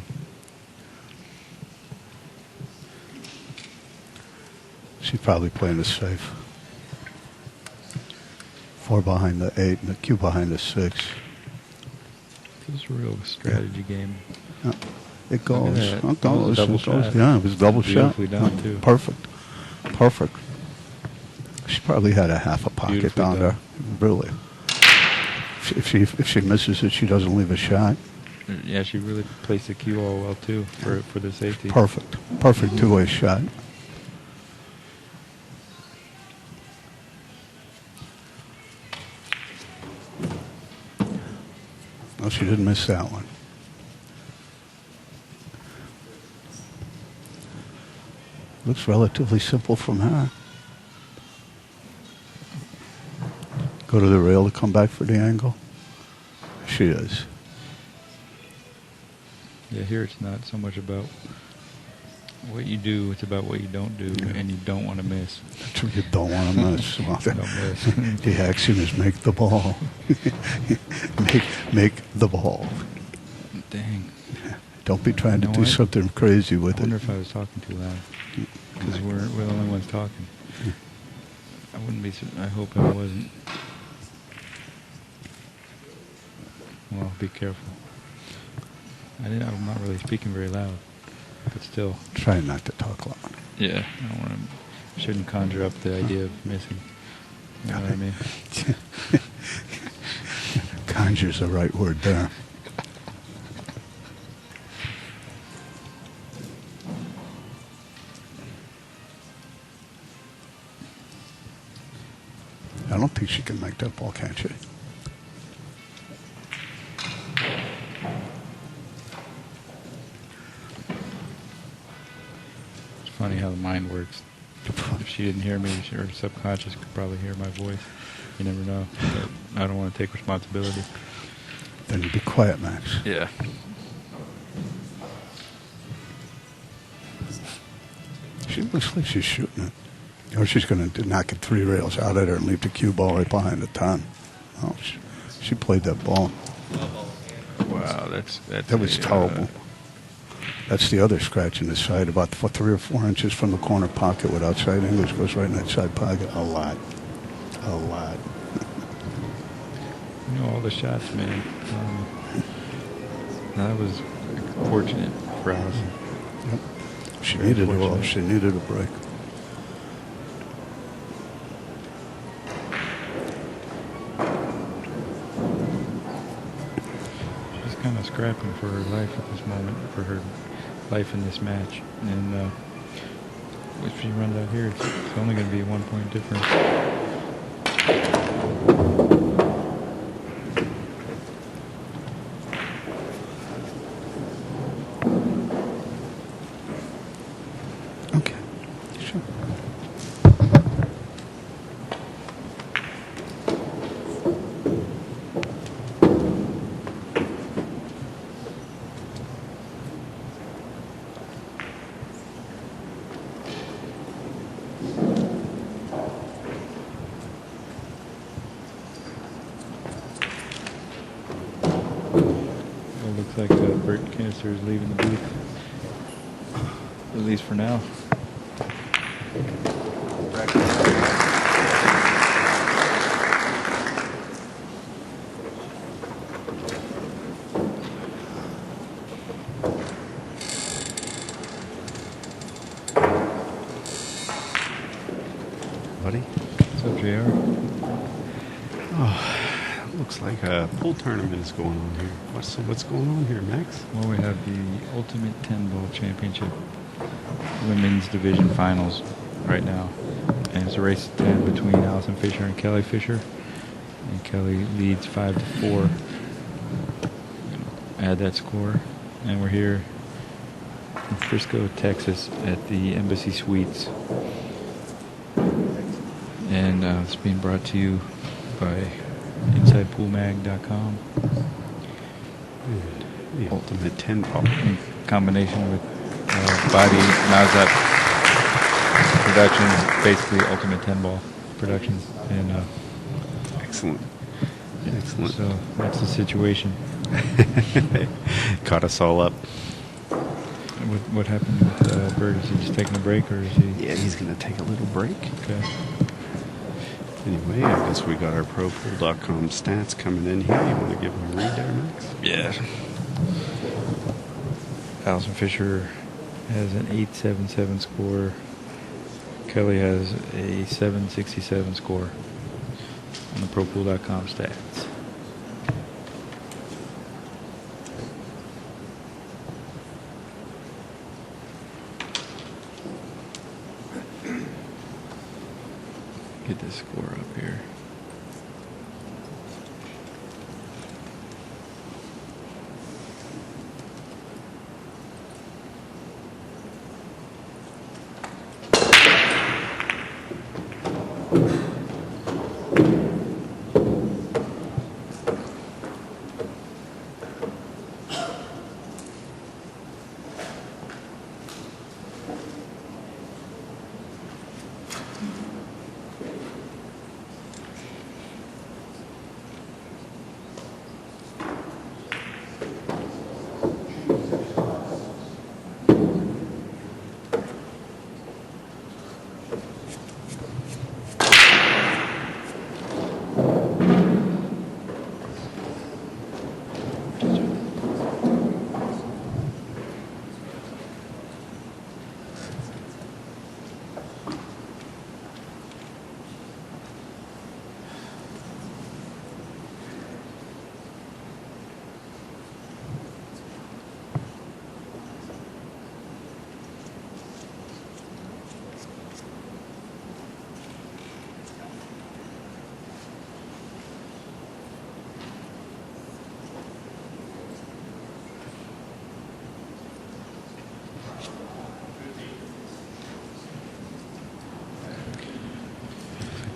She's probably playing it safe. 4 behind the 8 and the Q behind the 6. It's a real strategy game. Yeah. It goes. Look at that. It That was goes. a double It goes. shot. Yeah, it was a double shot. Beautifully done, too. Perfect. Perfect. She probably had a half a pocket Beautifully down done. there. Really. If she misses it, she doesn't leave a shot. Yeah, she really placed the cue all well, too, for the safety. Perfect. Perfect two-way shot. No, she didn't miss that one. Looks relatively simple from her. Go to the rail to come back for the angle. She is. Yeah, here it's not so much about what you do, it's about what you don't do, and you don't want to miss. That's what you don't want to miss. Don't miss. The action is make the ball. make the ball. Dang. Don't be trying You to know do what? something crazy I with wonder it. if I was talking too loud. Because we're the only ones talking. I wouldn't be, I hope I wasn't. Well, be careful. I'm not really speaking very loud, but still. Try not to talk loud. Yeah, I don't want to. Shouldn't conjure up the idea of missing. You know what I mean? Conjure's the right word there. I don't think she can make that ball, can she? It's funny how the mind works. If she didn't hear me, her subconscious could probably hear my voice. You never know. But I don't want to take responsibility. Then you be quiet, Max. Yeah. She looks like she's shooting it. Or she's going to knock it 3 rails out at her and leave the cue ball right behind the 10. Oh, she played that ball. Wow, That was terrible. That's the other scratch in the side, about 3 or 4 inches from the corner pocket with outside English goes right in that side pocket. A lot. A lot. You know, all the shots, man. That was fortunate for Allison. Yep. She Very needed fortunate. she needed a break. kind of scrapping for her life at this moment, for her life in this match. And if she runs out here, it's only going to be a 1 point difference. Okay. Sure. It looks like Bert Kanister is leaving the booth, at least for now. Buddy? What's up, JR? Oh, looks like a pool tournament is going on here. What's going on here, Max? Well, we have the Ultimate 10 Ball Championship Women's Division Finals right now. And it's a race to 10 between Allison Fisher and Kelly Fisher. And Kelly leads 5-4. Add that score. And we're here in Frisco, Texas at the Embassy Suites. And it's being brought to you by InsidePoolMag.com. The Ultimate 10 Ball. In combination with Body Mazat Productions, basically Ultimate 10 Ball Productions. And Excellent. Excellent. so that's the situation. Caught us all up. What happened with Bert? Is he just taking a break, or is he? Yeah, he's going to take a little break. Okay. Anyway, I guess we got our ProPool.com stats coming in here. You want to give them a read there, Max? Yeah. Allison Fisher has an 877 score. Kelly has a 767 score on the ProPool.com stats. Get this score up here.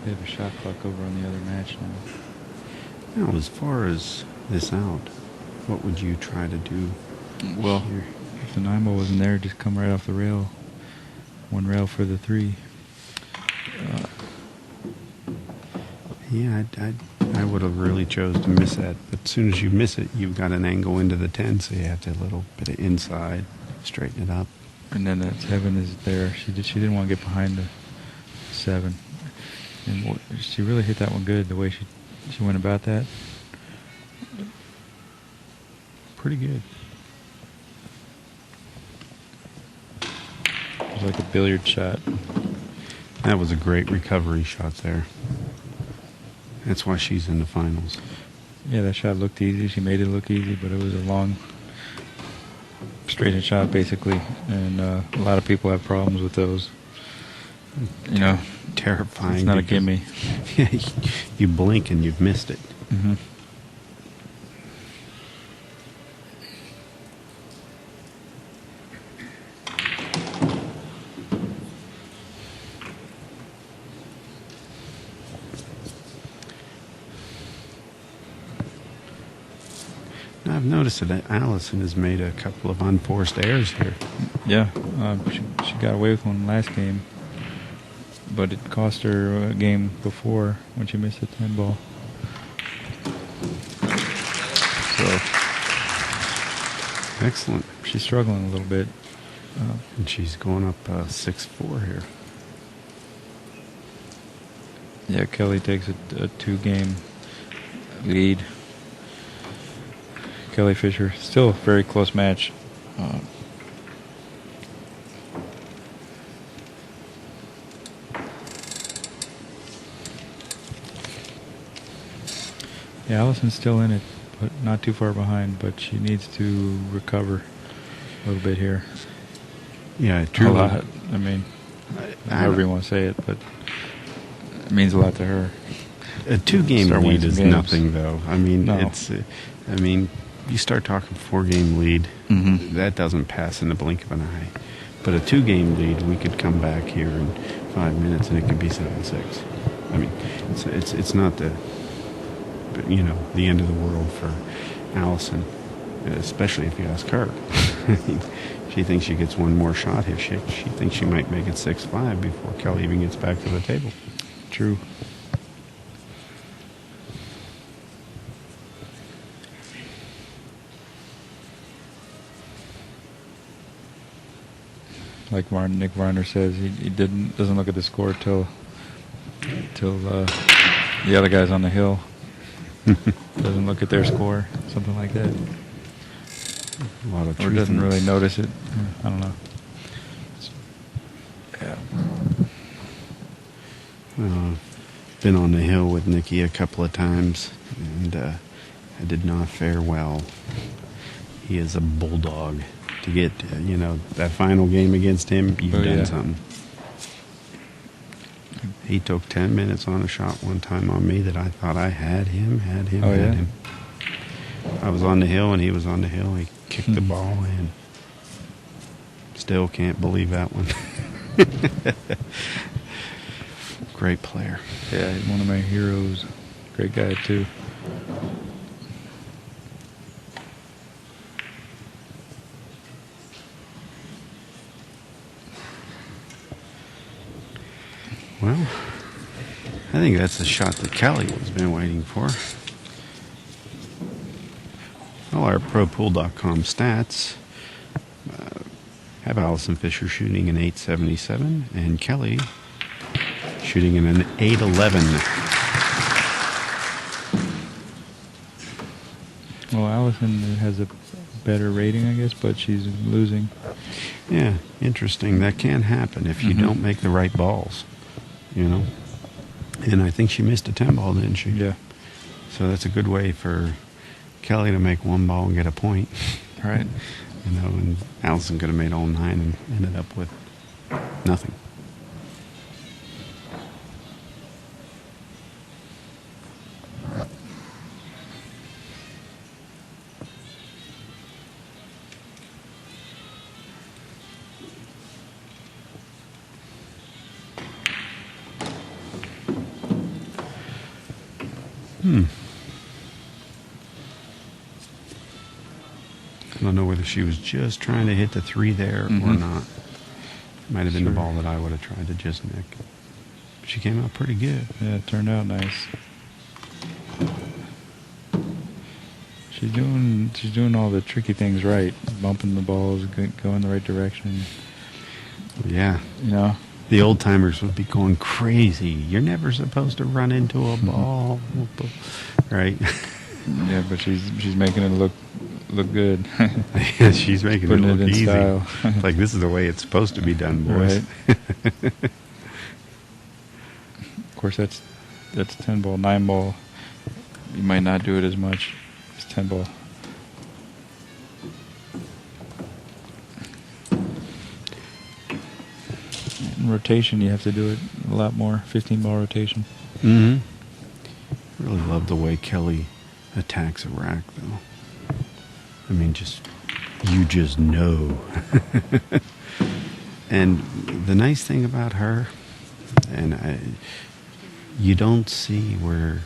They have a shot clock over on the other match now. Now, as far as this out, what would you try to do? Well, here? if the 9 ball wasn't there, just come right off the rail. One rail for the 3. Yeah, I would have really chose to miss that. But as soon as you miss it, you've got an angle into the 10, so you have to a little bit of inside, straighten it up. And then that 7 is there. She didn't want to get behind the 7. And she really hit that one good, the way she went about that. Pretty good. It was like a billiard shot. That was a great recovery shot there. That's why she's in the finals. Yeah, that shot looked easy. She made it look easy, but it was a long, straightened shot, basically. And a lot of people have problems with those. You know, Terrifying. it's not a because- gimme. Yeah, you blink and you've missed it. Hmm. Now, I've noticed that Allison has made a couple of unforced errors here. Yeah, she got away with one last game, but it cost her a game before when she missed the 10 ball. So Excellent. she's struggling a little bit. And she's going up 6-4 here. Yeah, Kelly takes a 2-game lead. Kelly Fisher, still a very close match. Yeah, Allison's still in it, but not too far behind, but she needs to recover a little bit here. Yeah, A truly. lot. I mean, I however you don't- want to say it, but it means a lot to her. A 2-game Start winning lead is some games. nothing, though. I mean, No. you start talking 4-game lead, Mhm. that doesn't pass in the blink of an eye. But a 2-game lead, we could come back here in 5 minutes and it could be 7-6. I mean, it's not the end of the world for Allison, especially if you ask her. I mean, she thinks she gets one more shot here. She thinks she might make it 6-5 before Kelly even gets back to the table. True. Like Nick Varner says, he doesn't look at the score till the other guy's on the hill. Doesn't look at their score, something like that, A lot of or truth doesn't in- really notice it. I don't know. Yeah. Been on the hill with Nikki a couple of times, and I did not fare well. He is a bulldog. To get, that final game against him, you've Oh, done yeah. something. He took 10 minutes on a shot one time on me that I thought I had him. Oh, yeah? him. I was on the hill and he was on the hill. He kicked the ball in. Still can't believe that one. Great player. Yeah, he's one of my heroes. Great guy too. Well, I think that's the shot that Kelly has been waiting for. Well, our ProPool.com stats have Allison Fisher shooting an 877 and Kelly shooting in an 811. Well, Allison has a better rating, I guess, but she's losing. Yeah, interesting. That can happen if you Mhm. don't make the right balls, And I think she missed a 10 ball, didn't she? Yeah. So that's a good way for Kelly to make one ball and get a point. Right. And Allison could have made all 9 and ended up with nothing. I don't know whether she was just trying to hit the 3 there or Mhm. not. Might have been Sure. the ball that I would have tried to just nick. She came out pretty good. Yeah, it turned out nice. She's doing all the tricky things right. Bumping the balls, going the right direction. Yeah. The old timers would be going crazy. You're never supposed to run into a ball. Right? Yeah, but she's making it look good. Yeah, she's making Putting it it look in easy. style. Like, this is the way it's supposed to be done, boys. Right. Of course, that's 10 ball, 9 ball. you might not do it as much as 10 ball. In rotation, you have to do it a lot more. 15 ball rotation. Mm-hmm. Really love the way Kelly attacks a rack, though. I mean, you just know. And the nice thing about her, you don't see where,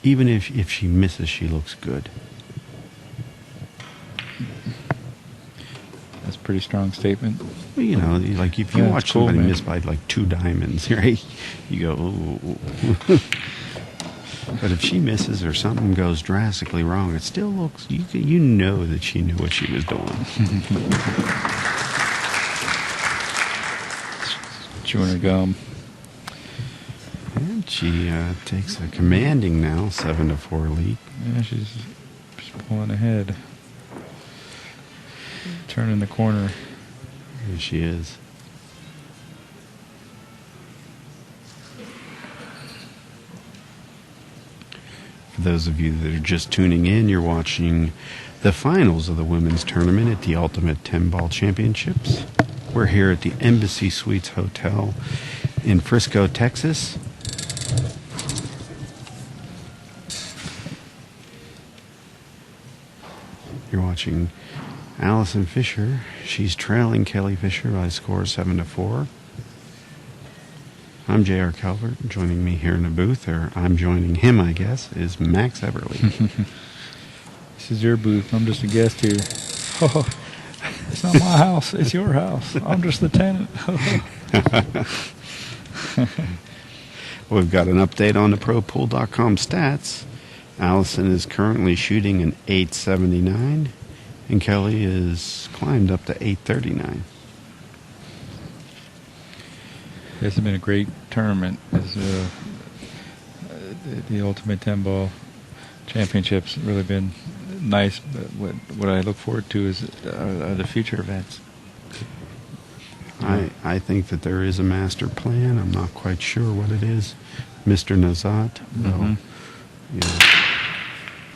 even if she misses, she looks good. That's a pretty strong statement. Well, you know, like if you Yeah, watch it's cool, somebody man. miss by like 2 diamonds, right? You go, ooh. But if she misses or something goes drastically wrong, it still looks, you know that she knew what she was doing. Chewing her gum. And she takes a commanding now 7-4 lead. Yeah, she's pulling ahead. Turning the corner. Here she is. For those of you that are just tuning in, you're watching the finals of the women's tournament at the Ultimate 10 Ball Championships. We're here at the Embassy Suites Hotel in Frisco, Texas. You're watching Allison Fisher. She's trailing Kelly Fisher by a score of 7-4. I'm J.R. Calvert. Joining me here in the booth, or I'm joining him, I guess, is Max Everly. This is your booth. I'm just a guest here. Oh, it's not my house. It's your house. I'm just the tenant. We've got an update on the ProPool.com stats. Allison is currently shooting an 879, and Kelly is climbed up to 839. This has been a great tournament. It's, the Ultimate 10 Ball Championships really been nice. But what I look forward to is are the future events. I think that there is a master plan. I'm not quite sure what it is. Mr. Nazat will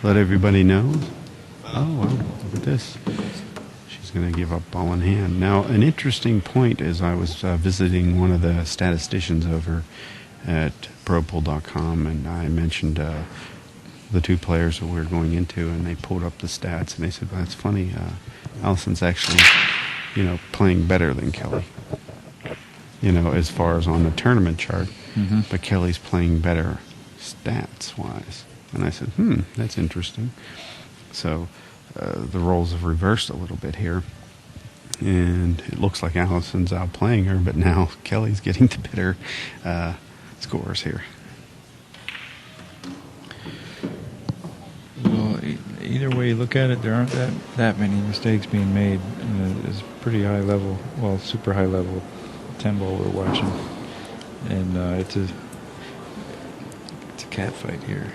let everybody know. Oh, well, look at this. She's going to give up ball in hand. Now, an interesting point is I was visiting one of the statisticians over at ProPool.com, and I mentioned the 2 players that we were going into, and they pulled up the stats, and they said, well, that's funny. Allison's actually, playing better than Kelly, as far as on the tournament chart. Mm-hmm. But Kelly's playing better stats-wise. And I said, that's interesting. So the roles have reversed a little bit here. And it looks like Allison's outplaying her, but now Kelly's getting the better scores here. Well, either way you look at it, there aren't that many mistakes being made. It's pretty high level, well, super high level 10 ball we're watching. And it's a cat fight here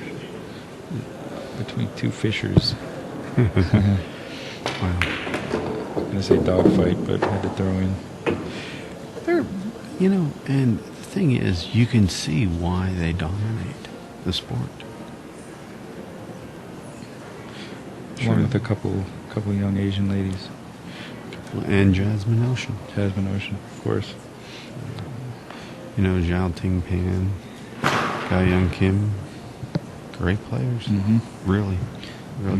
between 2 Fishers. Wow. I'm going to say dog fight, but had to throw in. They're, and the thing is, you can see why they dominate the sport. One with a couple young Asian ladies. And Jasmine Ocean. Jasmine Ocean, of course. Zhao Ting Pan, Ga Young Kim. Great players. Mm-hmm. Really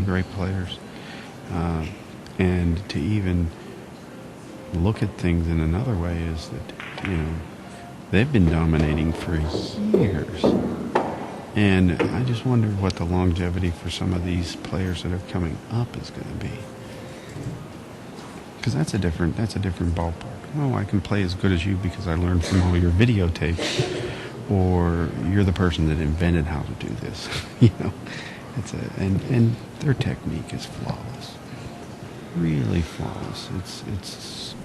great players. And to even look at things in another way is that, they've been dominating for years. And I just wonder what the longevity for some of these players that are coming up is going to be. Because that's a different ballpark. Oh, I can play as good as you because I learned from all your videotapes. Or you're the person that invented how to do this. And their technique is flawless. Really flawless. It's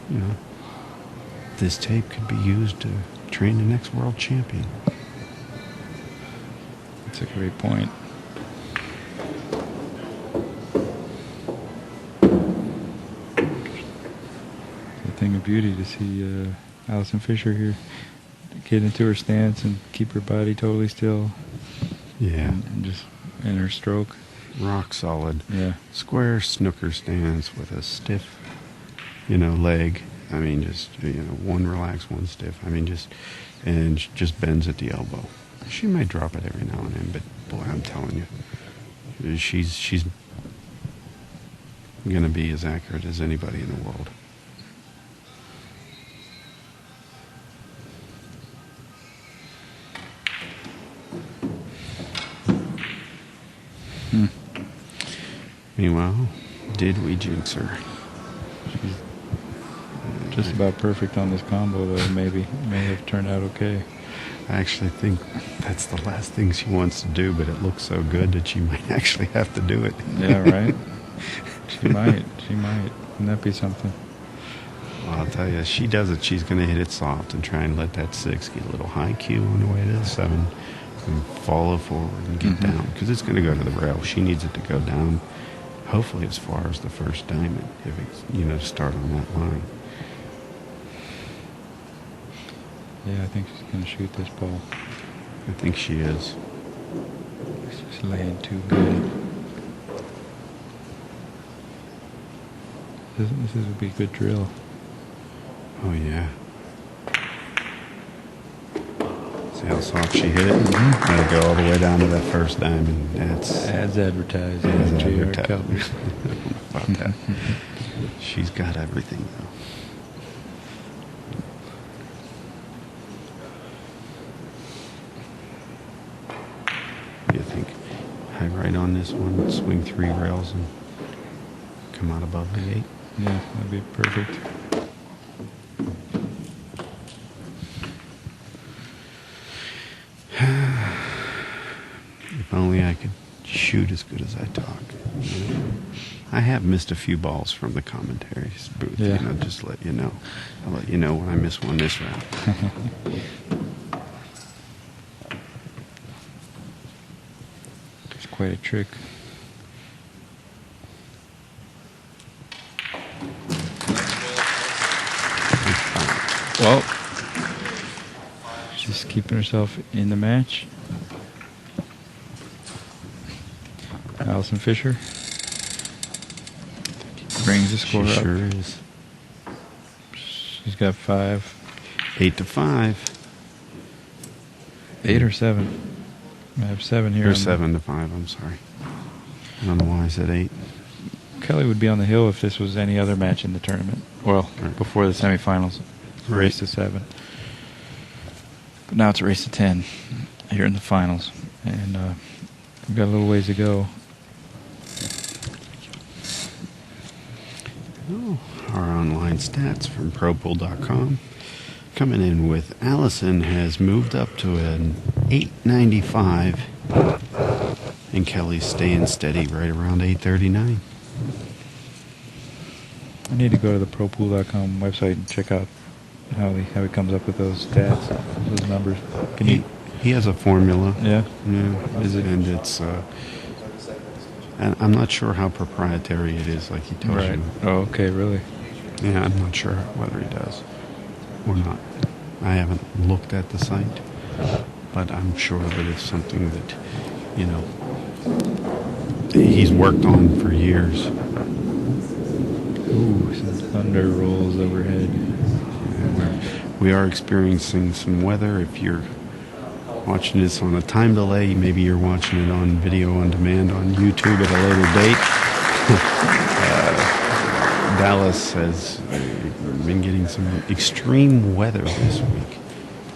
this tape could be used to train the next world champion. That's a great point. It's a thing of beauty to see Allison Fisher here get into her stance and keep her body totally still. Yeah. And just in her stroke. Rock solid. Yeah. Square snooker stance with a stiff, leg. I mean, just, one relaxed, one stiff. I mean, just bends at the elbow. She might drop it every now and then, but boy, I'm telling you, she's going to be as accurate as anybody in the world. Meanwhile, did we jinx her? She's just about perfect on this combo, though. Maybe may have turned out okay. I actually think that's the last thing she wants to do, but it looks so good that she might actually have to do it. Yeah, right? She might. Wouldn't that be something? Well, I'll tell you, she does it. She's going to hit it soft and try and let that 6 get a little high Q on the way to the 7 and follow forward and get down, because it's going to go to the rail. She needs it to go down, hopefully as far as the first diamond, if it's, to start on that line. Yeah, I think she's going to shoot this ball. I think she is. She's laying too good. This would be a good drill. Oh, yeah. See how soft she hit it? Let it go all the way down to that first diamond. That's As advertised. as J.R. advertised. Kelly. About that. She's got everything, though. What do you think? High right on this one, swing 3 rails and come out above the 8. Yeah, that'd be perfect. If only I could shoot as good as I talk. I have missed a few balls from the commentaries booth. Yeah. Just to let you know. I'll let you know when I miss one this round. It's quite a trick. Well, she's keeping herself in the match. Allison Fisher brings the score She up. sure is. She's got 5. 8-5. 8 or 7. I have 7 here. Or on 7-5. I'm sorry. I don't know why I said 8. Kelly would be on the hill if this was any other match in the tournament. Well, Right. before the semifinals, race to 7. But now it's a race to 10 here in the finals, and we've got a little ways to go. Oh, our online stats from ProPool.com coming in with Allison has moved up to an 895, and Kelly's staying steady right around 839. I need to go to the ProPool.com website and check out how he comes up with those stats, those numbers. Can you? He has a formula. Yeah. Yeah, Is it? and it's and I'm not sure how proprietary it is, like he tells Right. you. Oh, okay. Really? Yeah, I'm not sure whether he does or not. I haven't looked at the site, but I'm sure that it's something that, he's worked on for years. Ooh, some thunder rolls overhead. We are experiencing some weather. If you're watching this on a time delay, maybe you're watching it on video on demand on YouTube at a later date. Dallas has been getting some extreme weather this week.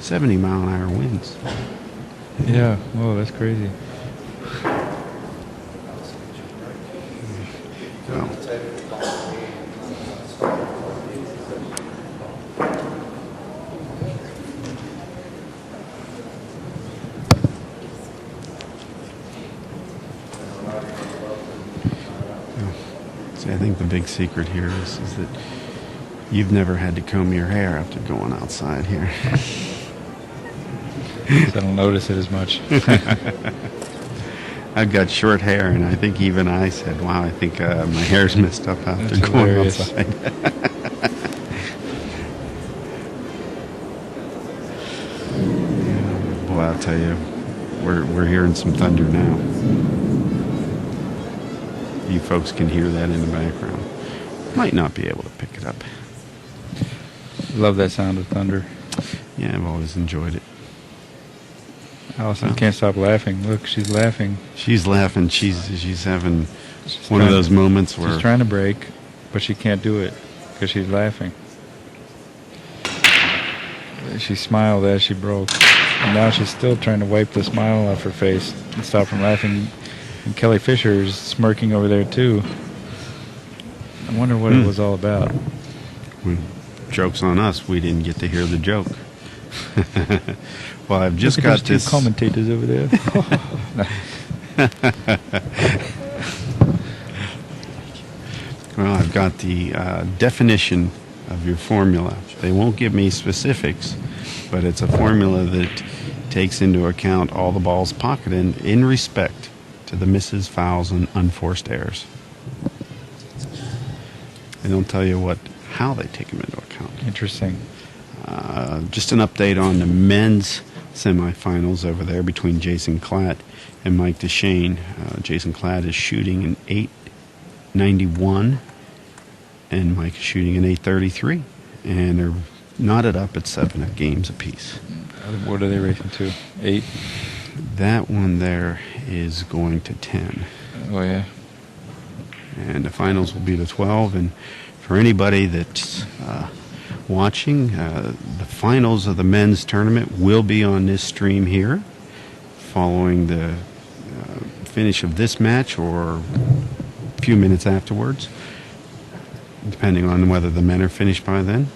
70-mile-an-hour winds. Yeah. Whoa, that's crazy. Well, see, I think the big secret here is that you've never had to comb your hair after going outside here. I don't notice it as much. I've got short hair, and I think even I said, wow, I think my hair's messed up after That's going hilarious. outside. Boy, I'll tell you, we're hearing some thunder now. You folks can hear that in the background. Might not be able to pick it up. Love that sound of thunder. Yeah, I've always enjoyed it. Allison can't stop laughing. Look, she's laughing. She's laughing. She's having She's one of trying- those moments where She's trying to break, but she can't do it because she's laughing. She smiled as she broke. And now she's still trying to wipe the smile off her face and stop from laughing. And Kelly Fisher is smirking over there, too. I wonder what it was all about. joke's on us. We didn't get to hear the joke. Well, I've just Look at got those two this. commentators over there. Well, I've got the definition of your formula. They won't give me specifics, but it's a formula that takes into account all the balls pocketed in respect to the misses, fouls, and unforced errors. They don't tell you how they take them into account. Interesting. Just an update on the men's semifinals over there between Jason Klatt and Mike DeShane. Jason Klatt is shooting an 891, and Mike is shooting an 833, and they're knotted up at 7 games apiece. What are they racing to? 8? That one there is going to 10. Oh, yeah. And the finals will be to 12. And for anybody that's watching, the finals of the men's tournament will be on this stream here following the finish of this match or a few minutes afterwards, depending on whether the men are finished by then.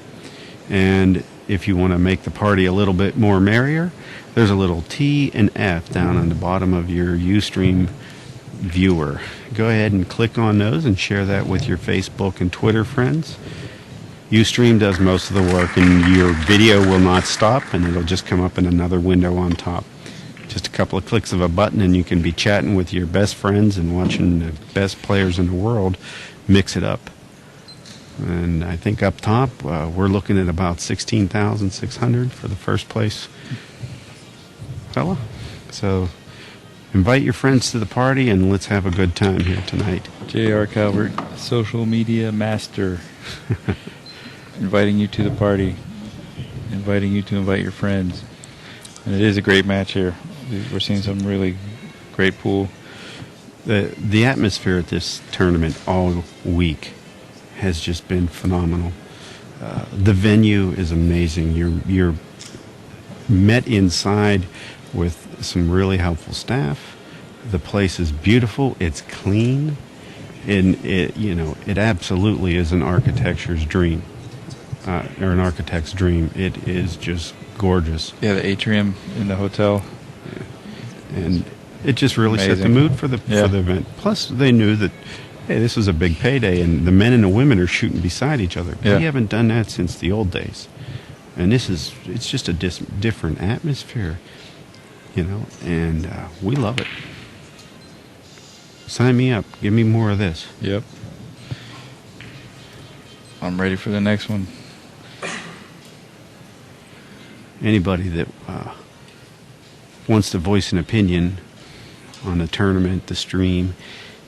And if you want to make the party a little bit more merrier, there's a little T and F down on the bottom of your Ustream viewer. Go ahead and click on those and share that with your Facebook and Twitter friends. Ustream does most of the work, and your video will not stop, and it'll just come up in another window on top. Just a couple of clicks of a button, and you can be chatting with your best friends and watching the best players in the world mix it up. And I think up top, we're looking at about 16,600 for the first place fella. So invite your friends to the party, and let's have a good time here tonight. J.R. Calvert, social media master. Inviting you to the party. Inviting you to invite your friends. And it is a great match here. We're seeing some really great pool. The atmosphere at this tournament all week has just been phenomenal. The venue is amazing. You're met inside with some really helpful staff. The place is beautiful. It's clean, and it absolutely is an architecture's dream, or an architect's dream. It is just gorgeous. Yeah, the atrium in the hotel. And it just really set the Amazing. mood for the event. Plus, they knew that, hey, this was a big payday, and the men and the women are shooting beside each other. Yeah. We haven't done that since the old days. And it's just a different atmosphere, and we love it. Sign me up. Give me more of this. Yep. I'm ready for the next one. Anybody that wants to voice an opinion on the tournament, the stream,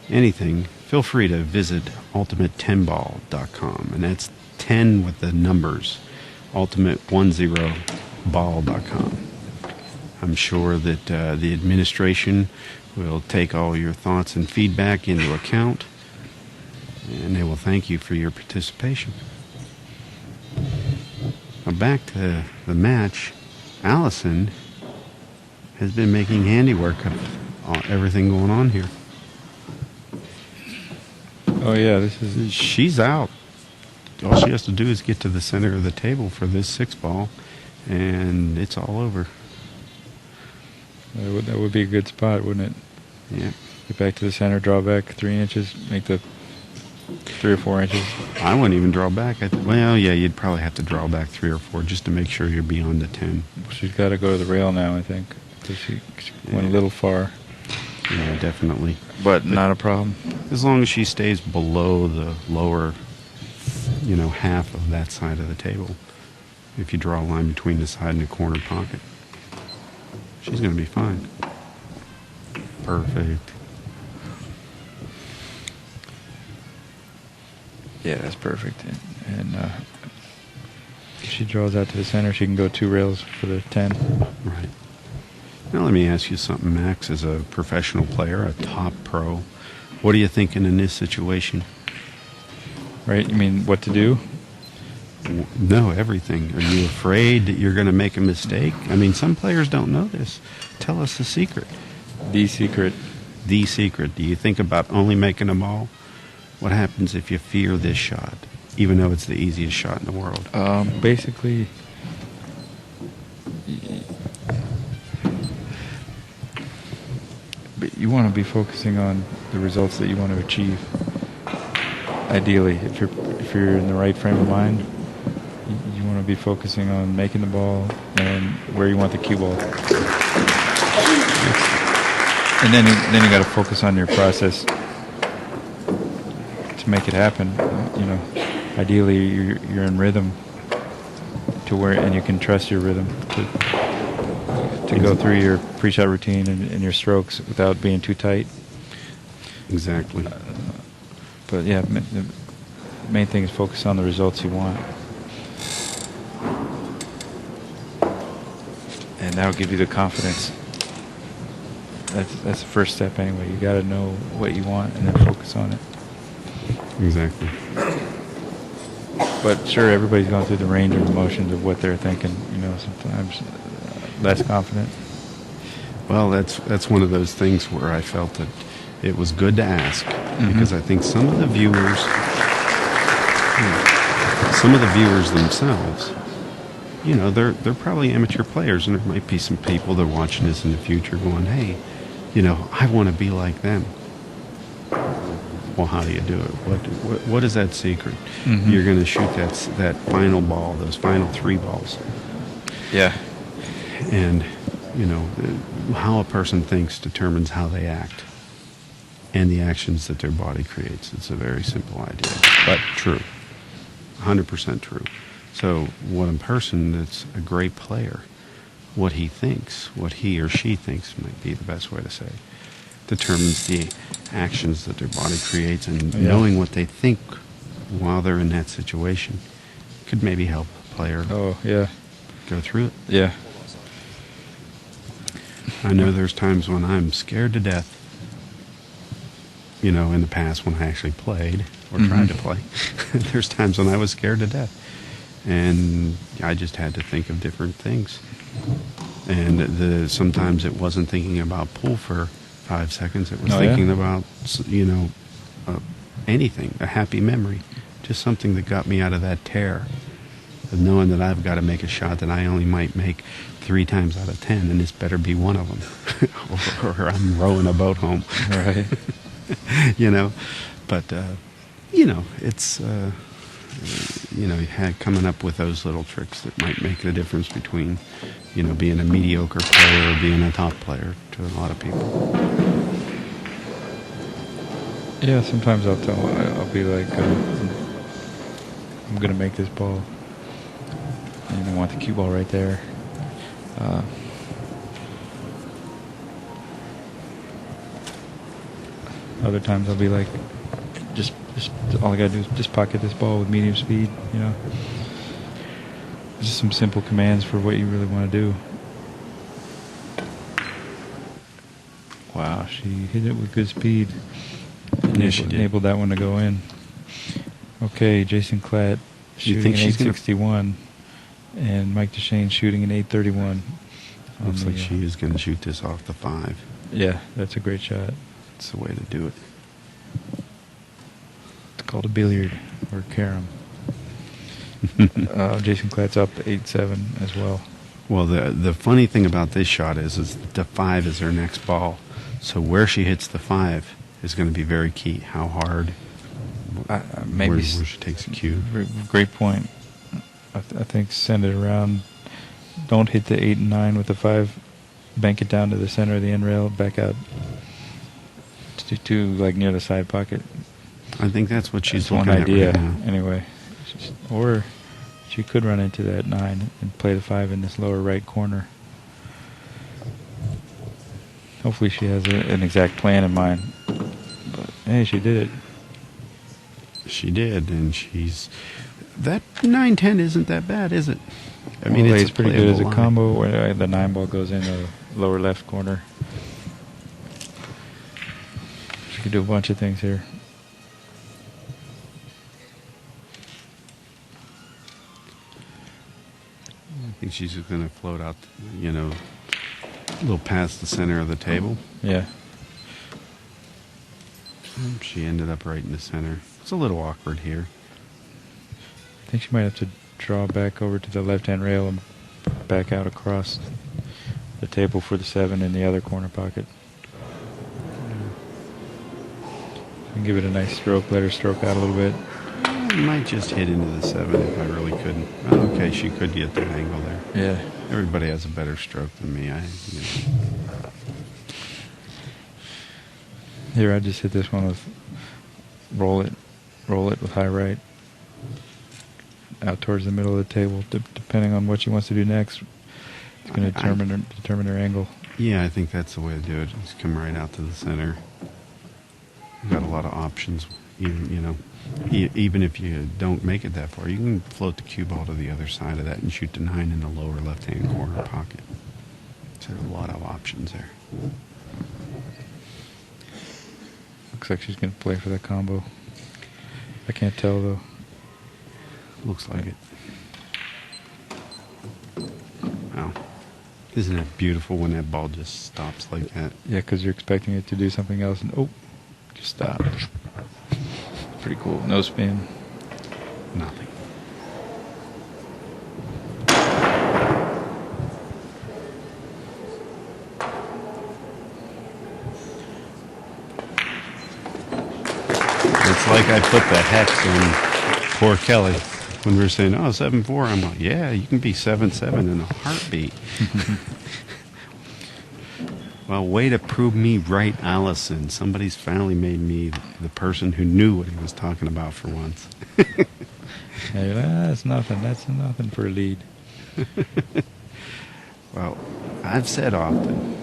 anything, feel free to visit ultimate10ball.com. And that's 10 with the numbers, ultimate10ball.com. I'm sure that the administration will take all your thoughts and feedback into account, and they will thank you for your participation. Now back to the match. Allison has been making handiwork of everything going on here. Oh, yeah, She's out. All she has to do is get to the center of the table for this 6-ball, and it's all over. That would be a good spot, wouldn't it? Yeah. Get back to the center, draw back 3 inches, make the 3 or 4 inches. I wouldn't even draw back. Well, yeah, you'd probably have to draw back 3 or 4 just to make sure you're beyond the 10. She's got to go to the rail now, I think, because she went a little far. Yeah, definitely. But not a problem. As long as she stays below the lower, half of that side of the table. If you draw a line between the side and the corner pocket, she's going to be fine. Perfect. Yeah, that's perfect. And if she draws out to the center, she can go 2 rails for the 10. Right. Now let me ask you something, Max. As a professional player, a top pro, what are you thinking in this situation? Right? You mean what to do? No, everything. Are you afraid that you're going to make a mistake? I mean, some players don't know this. Tell us the secret. The secret. The secret. Do you think about only making a ball? What happens if you fear this shot, even though it's the easiest shot in the world? Basically, but you want to be focusing on the results that you want to achieve. Ideally, if you're in the right frame of mind, you want to be focusing on making the ball and where you want the cue ball. And then you got to focus on your process to make it happen. You know, ideally you're in rhythm to where, and you can trust your rhythm to go through your pre-shot routine and your strokes without being too tight. Exactly. But yeah, the main thing is focus on the results you want, and that'll give you the confidence. That's the first step anyway. You got to know what you want and then focus on it. Exactly. But sure, everybody's going through the range of emotions of what they're thinking. You know, sometimes less confident. Well, that's one of those things where I felt that it was good to ask, because I think some of the viewers themselves, you know, they're probably amateur players, and there might be some people that are watching this in the future going, hey, you know, I want to be like them. Well, how do you do it? What is that secret? You're going to shoot that final ball, those final 3 balls. Yeah. And, you know, how a person thinks determines how they act and the actions that their body creates. It's a very simple idea, but true. 100% true. So what a person that's a great player, what he thinks, what he or she thinks might be the best way to say, determines the actions that their body creates, and knowing what they think while they're in that situation could maybe help a player go through it. Yeah. I know there's times when I'm scared to death, you know, in the past when I actually played or tried to play. There's times when I was scared to death. And I just had to think of different things. And sometimes it wasn't thinking about pool for 5 seconds. It was thinking about, you know, anything, a happy memory, just something that got me out of that tear of knowing that I've got to make a shot that I only might make 3 times out of 10, and this better be one of them, or I'm rowing a boat home. Right. You know, but you know, it's you know, coming up with those little tricks that might make the difference between, you know, being a mediocre player or being a top player to a lot of people. Yeah, sometimes I'll be like, I'm gonna make this ball, and I want the cue ball right there. Other times I'll be like, just all I gotta do is just pocket this ball with medium speed, you know. Just some simple commands for what you really want to do. Wow, she hit it with good speed. Enabled that one to go in. Okay, Jason Klatt shooting an 861, and Mike Deshane shooting an 831. Looks like she is going to shoot this off the 5. Yeah, that's a great shot. It's the way to do it. It's called a billiard or carom. Jason Klatt's up 8-7 as well. Well, the funny thing about this shot is the 5 is her next ball. So where she hits the 5 is going to be very key. How hard, maybe where she takes a cue. Great point. I think send it around. Don't hit the 8 and 9 with the 5. Bank it down to the center of the end rail. Back out to like near the side pocket. I think that's what she's That's looking one idea, at right now. anyway. Or she could run into that 9 and play the 5 in this lower right corner. Hopefully she has an exact plan in mind. But, hey, she did it. She did, and she's... That 9-10 isn't that bad, is it? I mean, Well, it's it's a pretty good as a playable line. combo where the 9 ball goes in the lower left corner. She could do a bunch of things here. I think she's just going to float out, you know, a little past the center of the table. Yeah. She ended up right in the center. It's a little awkward here. I think she might have to draw back over to the left-hand rail and back out across the table for the 7 in the other corner pocket. And give it a nice stroke, let her stroke out a little bit. I might just hit into the 7 if I really couldn't. Okay, she could get that angle there. Yeah. Everybody has a better stroke than me. Here, I just hit this one with roll it with high right out towards the middle of the table. Depending on what she wants to do next, it's going to determine her angle. Yeah, I think that's the way to do it. Just come right out to the center. You've got a lot of options. Even if you don't make it that far, you can float the cue ball to the other side of that and shoot the 9 in the lower left-hand corner pocket. So there's a lot of options there. Looks like she's going to play for that combo. I can't tell, though. Looks like it. Wow. Isn't it beautiful when that ball just stops like that? Yeah, because you're expecting it to do something else, and just stop. Pretty cool. No spin. Nothing. It's like I put the hex on poor Kelly when we were saying, 7-4. I'm like, yeah, you can be 7-7 in a heartbeat. Well, way to prove me right, Allison. Somebody's finally made me the person who knew what he was talking about for once. Hey, that's nothing. That's nothing for a lead. Well, I've said often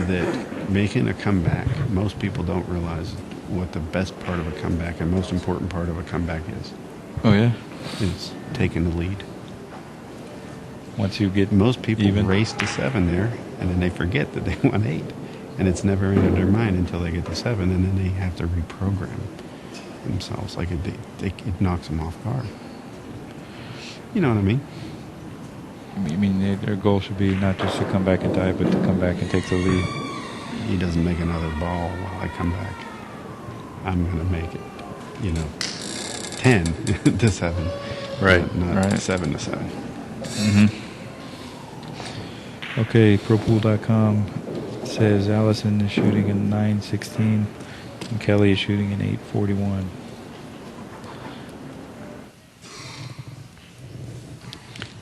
that making a comeback, most people don't realize what the best part of a comeback and most important part of a comeback is. Oh, yeah? Is taking the lead. Once you get Most people even. race to 7 there, and then they forget that they won 8. And it's never entered their mind until they get to 7, and then they have to reprogram themselves. Like it knocks them off guard. You know what I mean? I mean, their goal should be not just to come back and tie, but to come back and take the lead. He doesn't make another ball while I come back. I'm going to make it, 10 to 7. Right, Not right. 7 to 7. Mm-hmm. Okay, ProPool.com says Allison is shooting in 9.16 and Kelly is shooting in 8.41.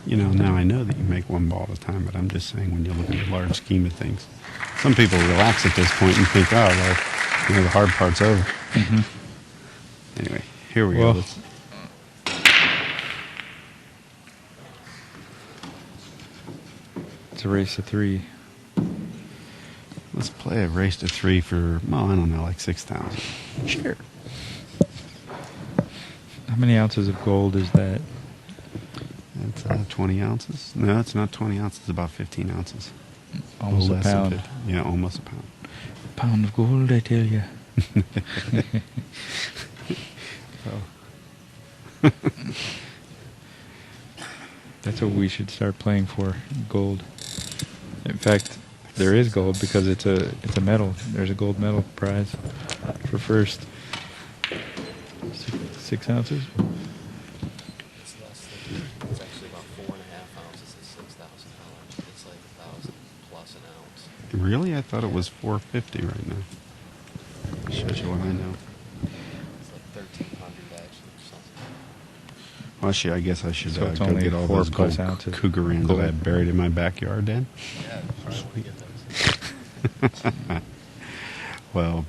Now I know that you make one ball at a time, but I'm just saying when you look at the large scheme of things, some people relax at this point and think, the hard part's over. Mm-hmm. Anyway, here we go. It's a race to 3. Let's play a race to 3 for, I don't know, like 6,000. Sure. How many ounces of gold is that? That's 20 ounces. No, it's not 20 ounces. It's about 15 ounces. Almost a Less than pound. 50. Yeah, almost a pound. Pound of gold, I tell you. That's what we should start playing for, gold. In fact, there is gold because it's a medal. There's a gold medal prize for first. 6 ounces? It's less than, it's actually about 4.5 ounces is $6,000. It's like 1,000 plus an ounce. Really? I thought it was $450 right now. Shows you what I know. It's like 1,300 actually or something. Well, actually, I guess I should So it's go only get all 4 those plus gold ounces. cougarins that I have buried in my backyard then. Yeah, probably want to get those. Well,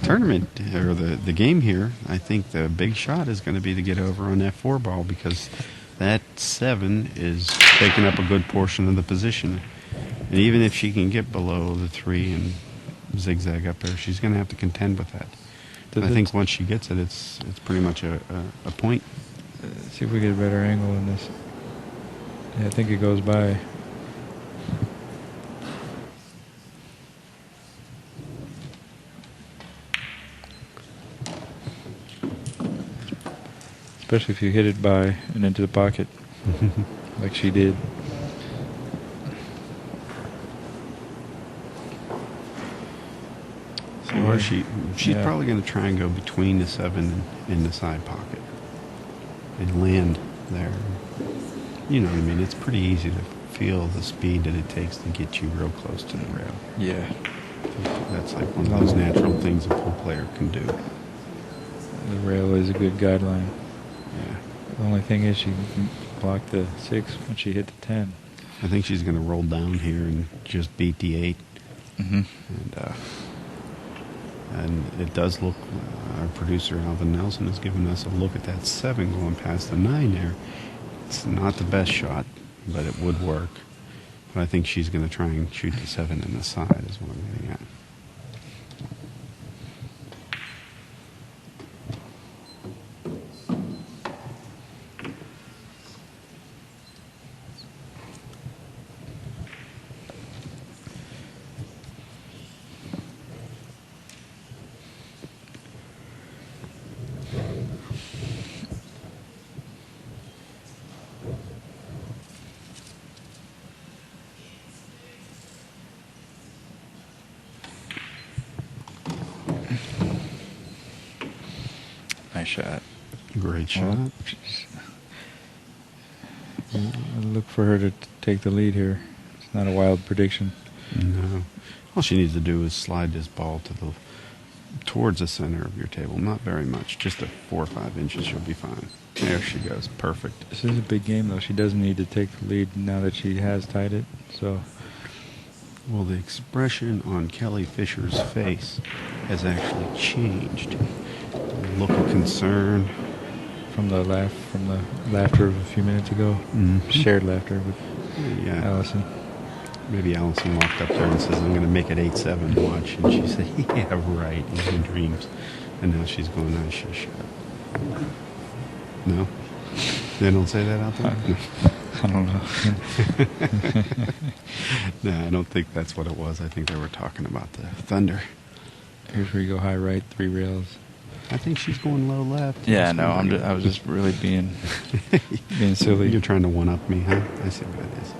tournament, or the game here, I think the big shot is going to be to get over on that 4 ball because that 7 is taking up a good portion of the position. And even if she can get below the 3 and zigzag up there, she's going to have to contend with that. Does I it- think once she gets it, it's pretty much a point. See if we get a better angle in this. Yeah, I think it goes by. Especially if you hit it by and into the pocket, like she did. So she's Yeah. probably going to try and go between the 7 and in the side pocket and land there. You know what I mean? It's pretty easy to feel the speed that it takes to get you real close to the rail. Yeah. That's like one of those natural things a pool player can do. The rail is a good guideline. Yeah. The only thing is she can block the 6 when she hit the 10. I think she's going to roll down here and just beat the 8. Mm-hmm. And it does look, our producer Alvin Nelson has given us a look at that 7 going past the 9 there. It's not the best shot, but it would work. But I think she's going to try and shoot the 7 in the side is what I'm getting at. Nice shot. Great shot. Well, I look for her to take the lead here. It's not a wild prediction. No. All she needs to do is slide this ball towards the center of your table. Not very much. Just 4 or 5 inches, she'll be fine. There she goes. Perfect. This is a big game, though. She doesn't need to take the lead now that she has tied it. So, Well, the expression on Kelly Fisher's face has actually changed. A look of concern. from the laughter of a few minutes ago, shared laughter with Yeah. Allison. Maybe Allison walked up there and says, I'm going to make it 8-7, watch. And she said, yeah, right, in dreams. And now she's going, oh, shush up. No? They don't say that out there? I don't know. No, I don't think that's what it was. I think they were talking about the Thunder. Here's where you go high right, 3 rails. I think she's going low left. Yeah, no, I was just really being silly. You're trying to one-up me, huh? I see what it is.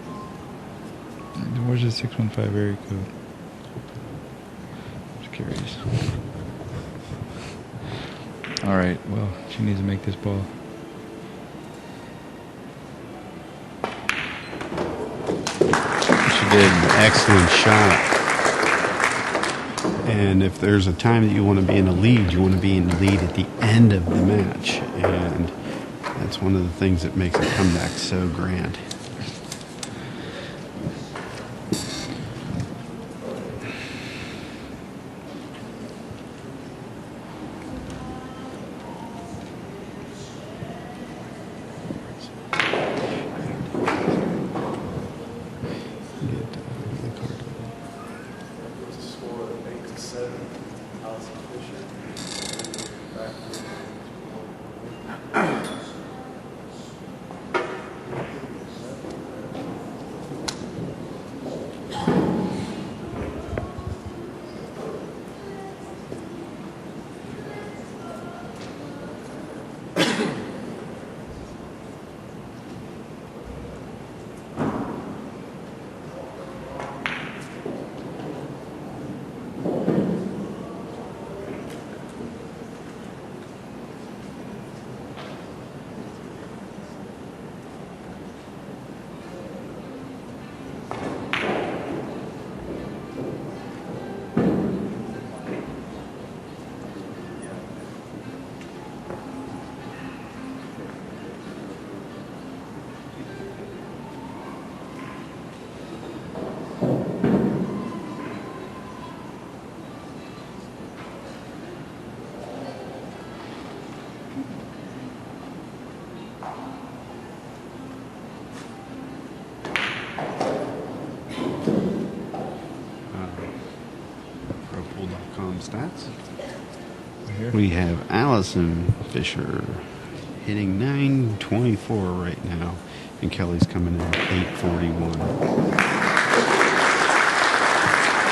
Where's the 615 area code? Just curious. All right, well, she needs to make this ball. She did an excellent shot. And if there's a time that you want to be in the lead, you want to be in the lead at the end of the match. And that's one of the things that makes a comeback so grand. Score of 8-7, Allison Fisher. Back Here. We have Allison Fisher hitting 924 right now, and Kelly's coming in at 841.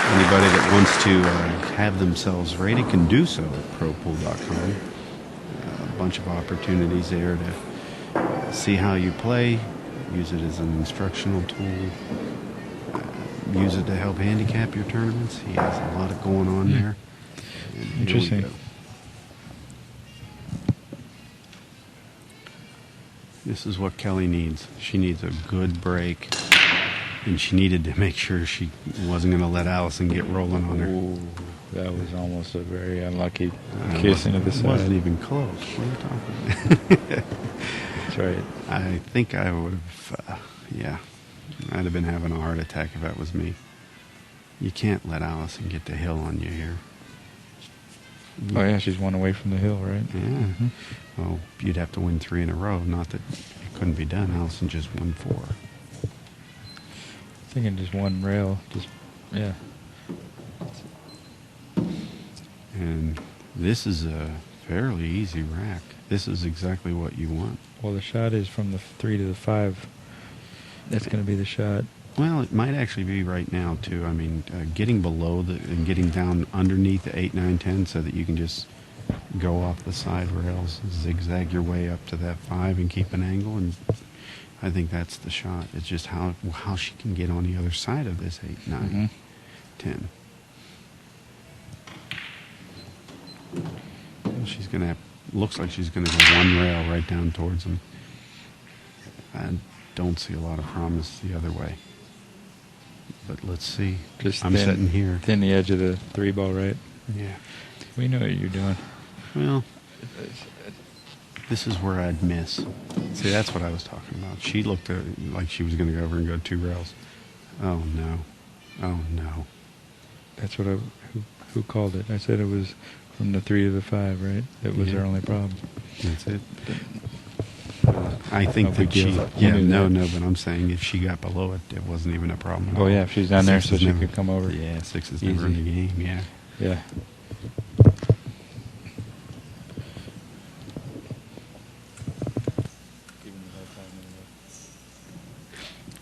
Anybody that wants to have themselves rated can do so at ProPool.com. A bunch of opportunities there to see how you play, use it as an instructional tool, use it to help handicap your tournaments. He has a lot of going on there. And here we Interesting. go. This is what Kelly needs. She needs a good break, and she needed to make sure she wasn't going to let Allison get rolling on her. Ooh, that was almost a very unlucky kiss into the It wasn't side. even close. What are you talking about? That's right. I think I would have, I'd have been having a heart attack if that was me. You can't let Allison get the hill on you here. Oh yeah, she's one away from the hill, right? Yeah. Mhm. Well, you'd have to win 3 in a row. Not that it couldn't be done. Allison just won 4. Thinking just one rail, just yeah. And this is a fairly easy rack. This is exactly what you want. Well, the shot is from the 3 to the 5. That's going to be the shot. Well, it might actually be right now, too. I mean, getting below and getting down underneath the 8, 9, 10 so that you can just go off the side rails, zigzag your way up to that 5 and keep an angle. And I think that's the shot. It's just how she can get on the other side of this 8, 9, Mhm. 10. Well, she's going to have, looks like she's going to go one rail right down towards him. I don't see a lot of promise the other way. But let's see. Just I'm sitting here. thin the edge of the 3 ball, right? Yeah. We know what you're doing. Well, this is where I'd miss. See, that's what I was talking about. She looked like she was going to go over and go 2 rails. Oh, no. Oh, no. That's what who called it. I said it was from the 3 to the 5, right? That was Yeah. her only problem. That's it. I think No that big deal. she... You Yeah, knew no, that. but I'm saying if she got below it, it wasn't even a problem at Oh all. yeah, if she's down there, 6 so is she never- could come over. Yeah, 6 is never in Easy. the game, yeah. Yeah.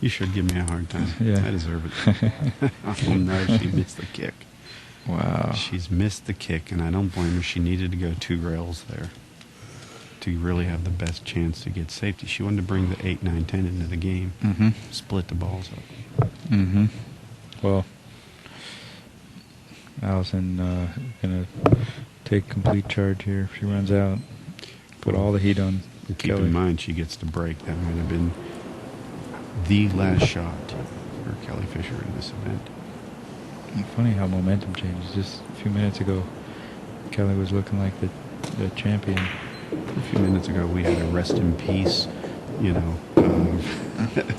You should give me a hard time. Yeah. I deserve it. Oh, no, she missed the kick. Wow. She's missed the kick, and I don't blame her. She needed to go 2 rails there to really have the best chance to get safety. She wanted to bring the 8, 9, 10 into the game, Mm-hmm. split the balls up. Mm-hmm. Well, Allison gonna take complete charge here if she runs out. Put all the heat on And keep Kelly. in mind, she gets the break. That might have been the last shot for Kelly Fisher in this event. Funny how momentum changes. Just a few minutes ago, Kelly was looking like the champion. A few minutes ago, we had a rest in peace,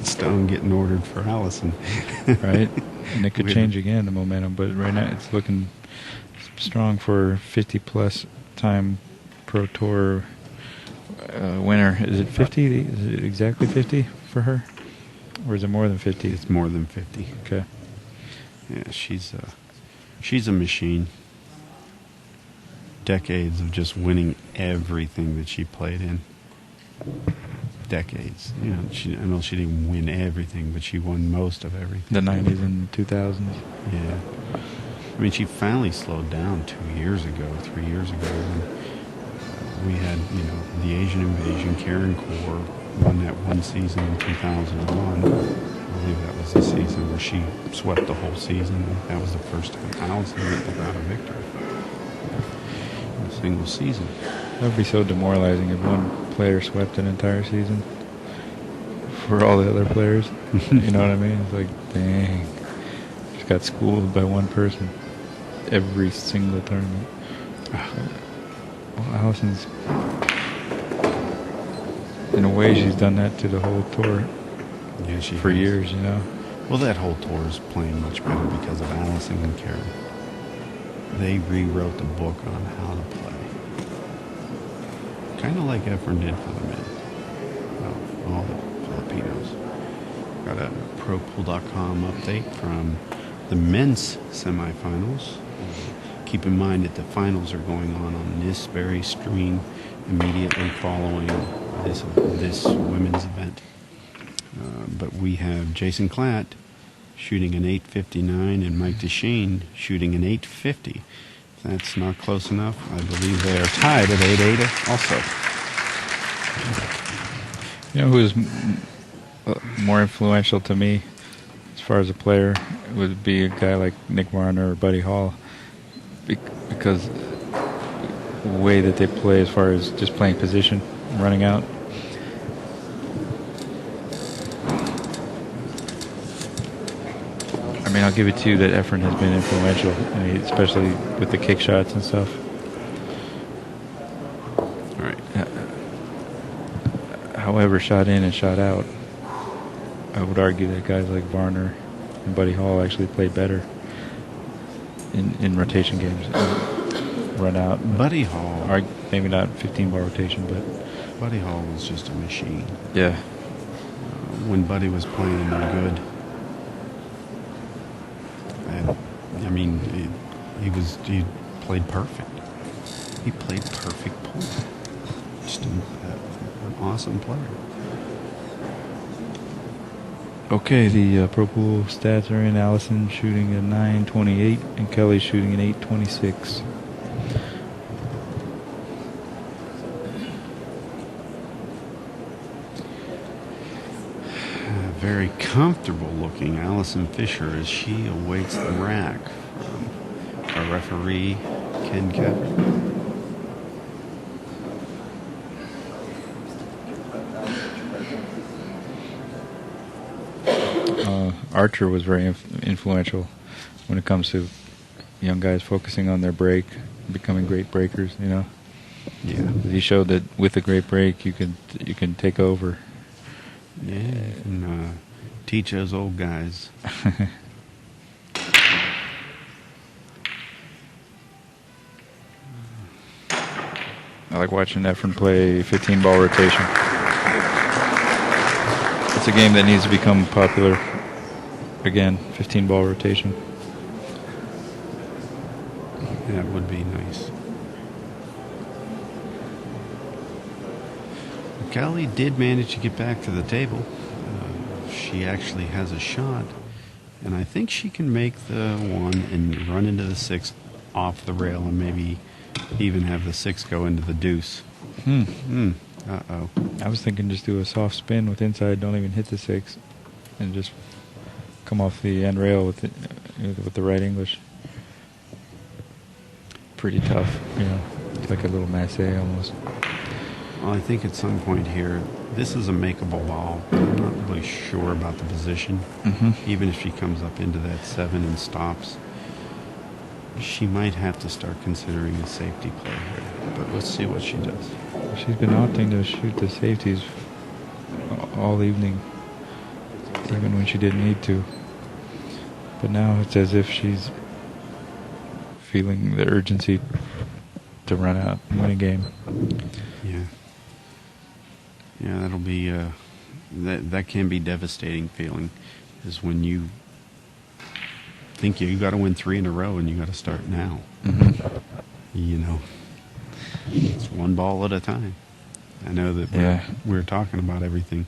stone getting ordered for Allison. Right? And it could We- change again, the momentum. But right now, it's looking strong for 50-plus time Pro Tour winner. Is it 50? Is it exactly 50 for her? Or is it more than 50? It's more than 50. Okay. Yeah, she's a machine. Decades of just winning everything that she played in. Decades. I know she didn't win everything, but she won most of everything. The 90s and 2000s. Yeah. I mean, she finally slowed down 2 years ago, 3 years ago. And we had, the Asian invasion. Karen Kaur won that one season in 2001. I believe that was the season where she swept the whole season. That was the first time Allison went without a victory in a single season. That would be so demoralizing if one player swept an entire season for all the other players. You know what I mean? It's like, dang. Just got schooled by one person every single tournament. Well, Allison's... In a way, she's done that to the whole tour Yeah, she for has. years, Well, that whole tour is playing much better because of Allison and Karen. They rewrote the book on how to play. Kind of like Efren did for the men. Well, all the Filipinos. Got a ProPool.com update from the men's semifinals. keep in mind that the finals are going on this very stream immediately following this women's event. But we have Jason Klatt shooting an 8:59 and Mike DeShane shooting an 8:50. If that's not close enough, I believe they are tied at 8-8 also. You know who is more influential to me as far as a player would be a guy like Nick Varner or Buddy Hall, because the way that they play as far as just playing position, running out. I mean, I'll give it to you that Efren has been influential, especially with the kick shots and stuff. All right. However, shot in and shot out, I would argue that guys like Varner and Buddy Hall actually play better in rotation games. Run out. Buddy Hall. Maybe not 15-ball rotation, but Buddy Hall was just a machine. yeah. When Buddy was playing good, I mean, he played perfect. He played perfect pool. Just an awesome player. Okay, the Pro Pool stats are in. Allison shooting a 9.28 and Kelly shooting an 8.26. Very comfortable looking Allison Fisher as she awaits the rack from our referee, Ken Kevin. Archer was very influential when it comes to young guys focusing on their break, becoming great breakers, you know. Yeah. He showed that with a great break you can take over. Yeah, and teach those old guys. I like watching Efren play 15-ball rotation. It's a game that needs to become popular again, 15-ball rotation. That would be nice. Kelly did manage to get back to the table. She actually has a shot, and I think she can make the one and run into the 6 off the rail and maybe even have the 6 go into the deuce. Uh-oh. I was thinking just do a soft spin with inside, don't even hit the 6, and just come off the end rail with the right English. Pretty tough, you know. It's like a little masse almost. Well, I think at some point here, this is a makeable ball. I'm not really sure about the position. Even if she comes up into that 7 and stops, she might have to start considering a safety play here. But let's see what she does. She's been opting to shoot the safeties all evening, even when she didn't need to. But now it's as if she's feeling the urgency to run out and win a game. Yeah. Yeah, that'll be that can be devastating feeling, is when you think you got to win 3 in a row and you got to start now. You know, it's one ball at a time. I know that we're talking about everything.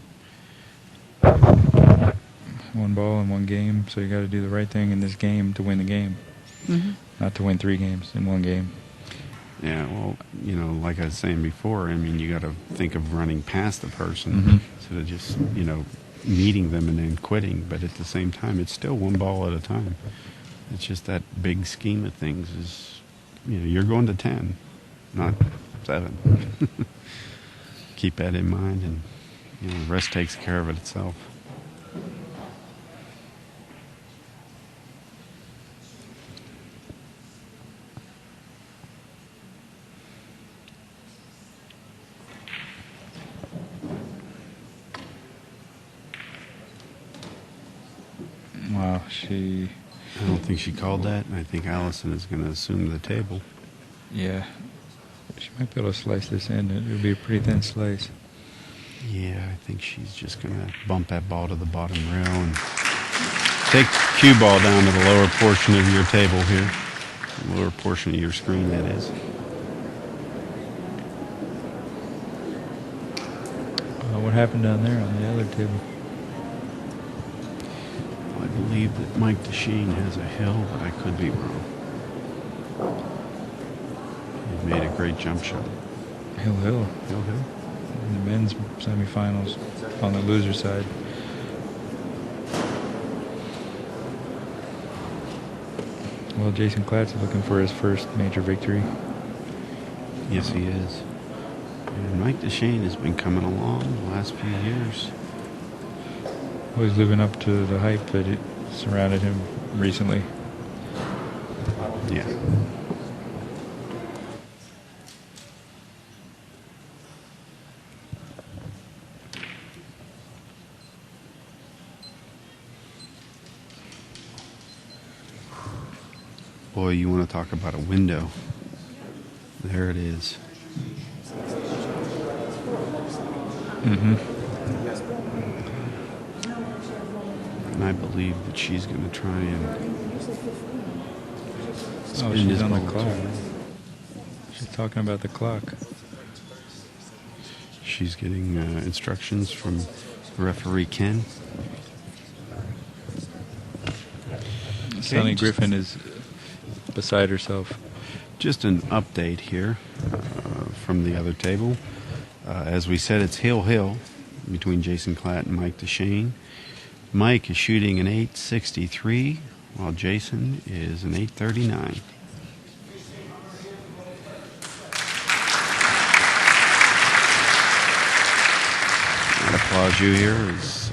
One ball in one game, so you got to do the right thing in this game to win the game, not to win 3 games in one game. Yeah, well, you know, like I was saying before, I mean, you got to think of running past the person instead of just, you know, meeting them and then quitting. But at the same time, it's still one ball at a time. It's just that big scheme of things is, you know, you're going to 10, not 7. Keep that in mind, and, you know, the rest takes care of it itself. Wow, I don't think she called that, and I think Allison is going to assume the table. Yeah. She might be able to slice this in. It would be a pretty thin slice. Yeah, I think she's just going to bump that ball to the bottom rail and take cue ball down to the lower portion of your table here. Lower portion of your screen, that is. What happened down there on the other table? I believe that Mike DeSheen has a hill, but I could be wrong. He made a great jump shot. Hill. Hill. In the men's semifinals on the loser side. Well, Jason Klatt's looking for his first major victory. Yes, he is. And Mike DeShane has been coming along the last few years. Well, he's living up to the hype that it surrounded him recently. Yeah. Boy, you want to talk about a window. There it is. Mm-hmm. And I believe that she's going to try and Oh, spin she's this on the ball clock. too. She's talking about the clock. She's getting instructions from referee Ken. Sonny Griffin is beside herself. Just an update here from the other table. As we said, it's hill between Jason Klatt and Mike DeShane. Mike is shooting an 863, while Jason is an 839. That applause you hear is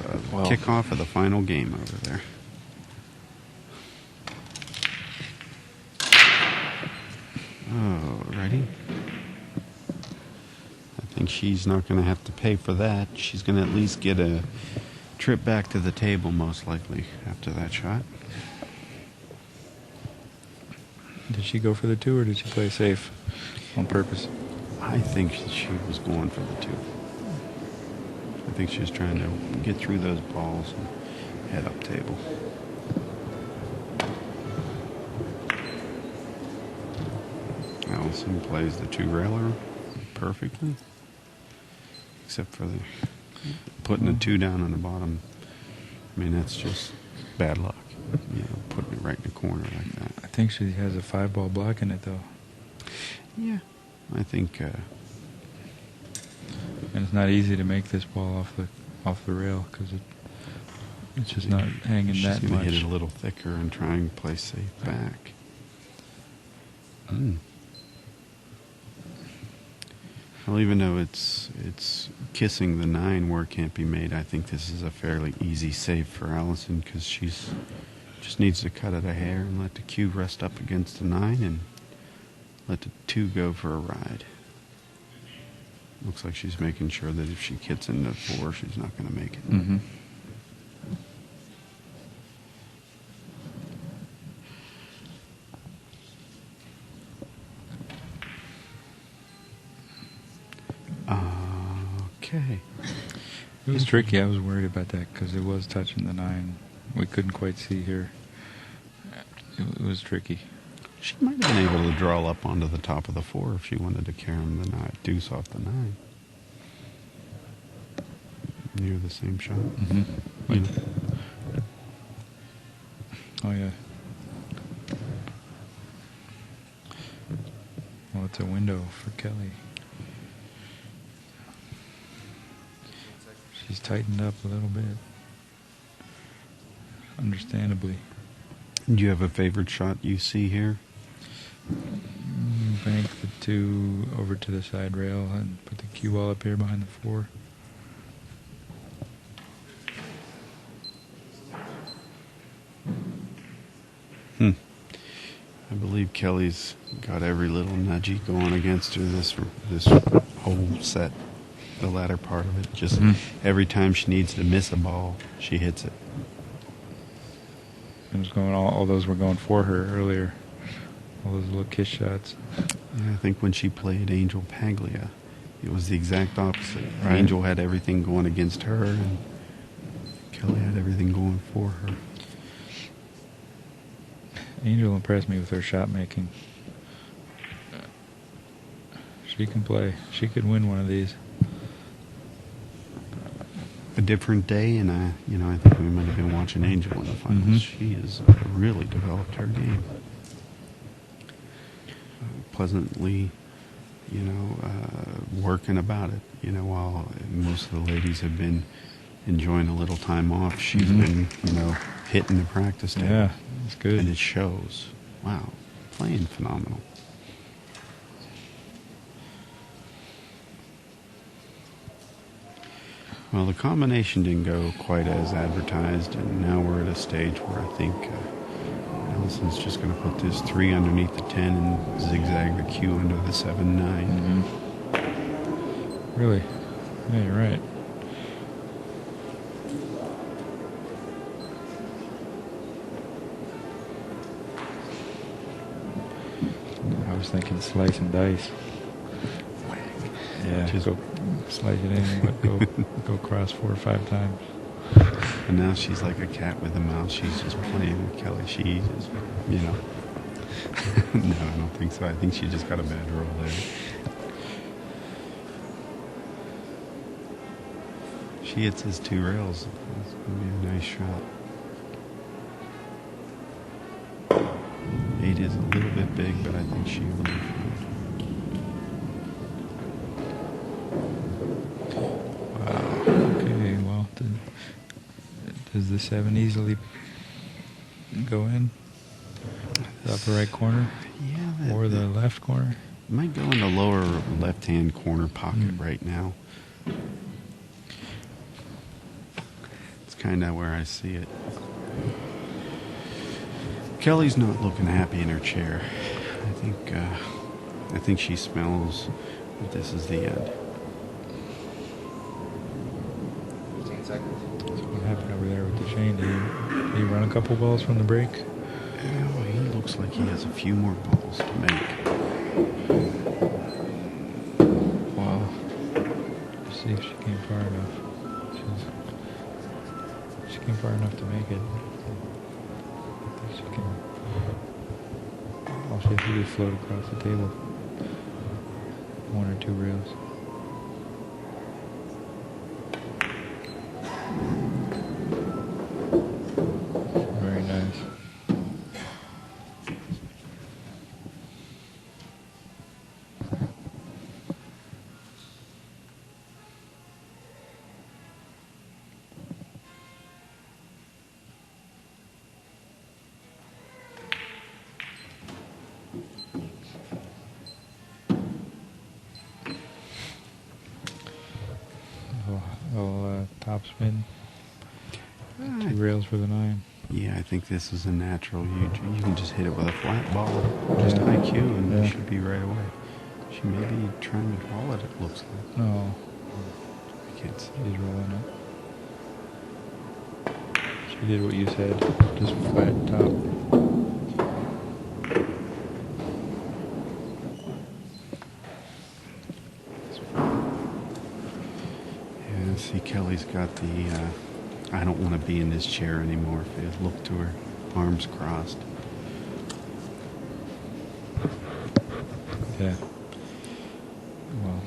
kickoff of the final game over there. Oh, ready? I think she's not going to have to pay for that. She's going to at least get a trip back to the table, most likely, after that shot. Did she go for the two, or did she play safe on purpose? I think she was going for the two. I think she was trying to get through those balls and head up table. Allison plays the two-railer perfectly, except for the putting the two down on the bottom. I mean, that's just bad luck, you know, putting it right in the corner like that. I think she has a 5-ball block in it, though. Yeah, I think. And it's not easy to make this ball off the rail because it's just not hanging she's that gonna much. hit it a little thicker and try and play safe back. Well, even though it's kissing the 9 where it can't be made, I think this is a fairly easy save for Allison because she's just needs to cut it a hair and let the cue rest up against the 9 and let the 2 go for a ride. Looks like she's making sure that if she hits into 4, she's not going to make it. Mm-hmm. Okay. It was tricky. I was worried about that because it was touching the 9. We couldn't quite see here. It was tricky. She might have been able to draw up onto the top of the 4 if she wanted to carry the deuce off the 9. Near the same shot. Mm-hmm. You know. Oh, yeah. Well, it's a window for Kelly. She's tightened up a little bit. Understandably. Do you have a favorite shot you see here? Bank the 2 over to the side rail and put the cue ball up here behind the 4. I believe Kelly's got every little nudgy going against her this whole set, the latter part of it. Just every time she needs to miss a ball, she hits it. It was going all those were going for her earlier. All those little kiss shots. Yeah, I think when she played Angel Paglia, it was the exact opposite. Right. Angel had everything going against her, and Kelly had everything going for her. Angel impressed me with her shot making. She can play. She could win one of these. A different day, and I think we might have been watching Angel in the finals. She has really developed her game. Pleasantly, working about it. While most of the ladies have been enjoying a little time off, she's been, hitting the practice table. Yeah, it's good. And it shows. Wow, playing phenomenal. Well, the combination didn't go quite as advertised, and now we're at a stage where I think Allison's just going to put this 3 underneath the 10 and zigzag the Q under the 7-9. Really? Yeah, you're right. I was thinking slice and dice. Yeah, Just go slice it in, but go across 4 or 5 times. And now she's like a cat with a mouse. She's just playing with Kelly. She is, No, I don't think so. I think she just got a bad roll there. She hits his 2 rails. It's going to be a nice shot. 8 is a little bit big, but I think she will be fine. Okay, well, does the 7 easily go in? The upper right corner? Yeah. Or the left corner? Might go in the lower left-hand corner pocket right now. It's kind of where I see it. Kelly's not looking happy in her chair. I think she smells that this is the end. 15 seconds. So what happened over there with the chain? Did he run a couple balls from the break? Yeah, well, he looks like he has a few more balls to make. Wow. Let's see if she came far enough. She came far enough to make it. I think she can. All she has to do is float across the table. 1 or 2 rails. Very nice. Topspin. 2 rails for the 9. Yeah, I think this is a natural. You can just hit it with a flat ball, just IQ, and it should be right away. She may be trying to roll it, it looks like. No, I can't see. she's rolling it. She did what you said, just flat top. Yeah, see, Kelly's got the, I don't want to be in this chair anymore phase. Look to her, arms crossed. Yeah. Well.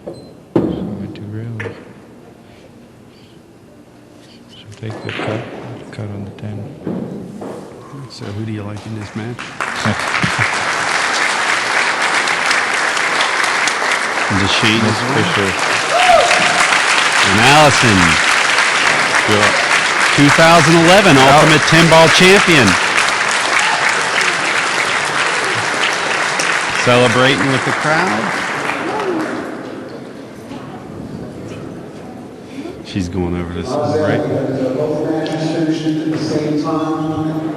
So went 2 rails. She'll take the cut on the 10. So who do you like in this match? The Shane Miss Fisher. and Allison. 2011 Ultimate 10-Ball Champion. Celebrating with the crowd. She's going over to celebrate. Both matches finished at the same time.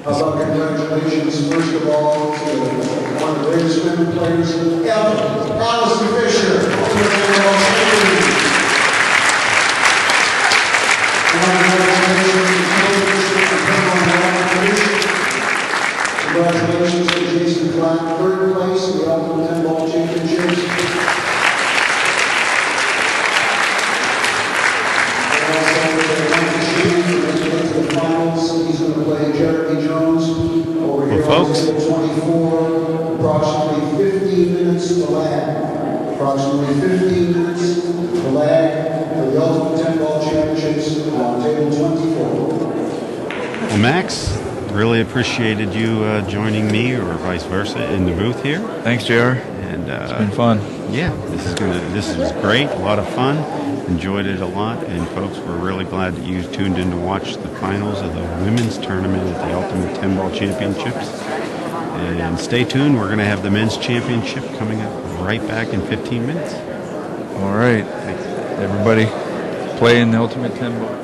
How about congratulations, first of all, to one of the greatest women players ever, Allison Fisher. Congratulations to Jason folks. 24, approximately 15 minutes to lag. Approximately 15 minutes to lag for the Ultimate 10 Ball Championships on table 24. Well, Max, really appreciated you joining me, or vice versa, in the booth here. Thanks, JR. And It's been fun. yeah, this is great. A lot of fun. Enjoyed it a lot. And folks, we're really glad that you tuned in to watch the finals of the women's tournament at the Ultimate 10 Ball Championships. And stay tuned. We're going to have the men's championship coming up right back in 15 minutes. All right. Everybody play in the Ultimate 10 Ball.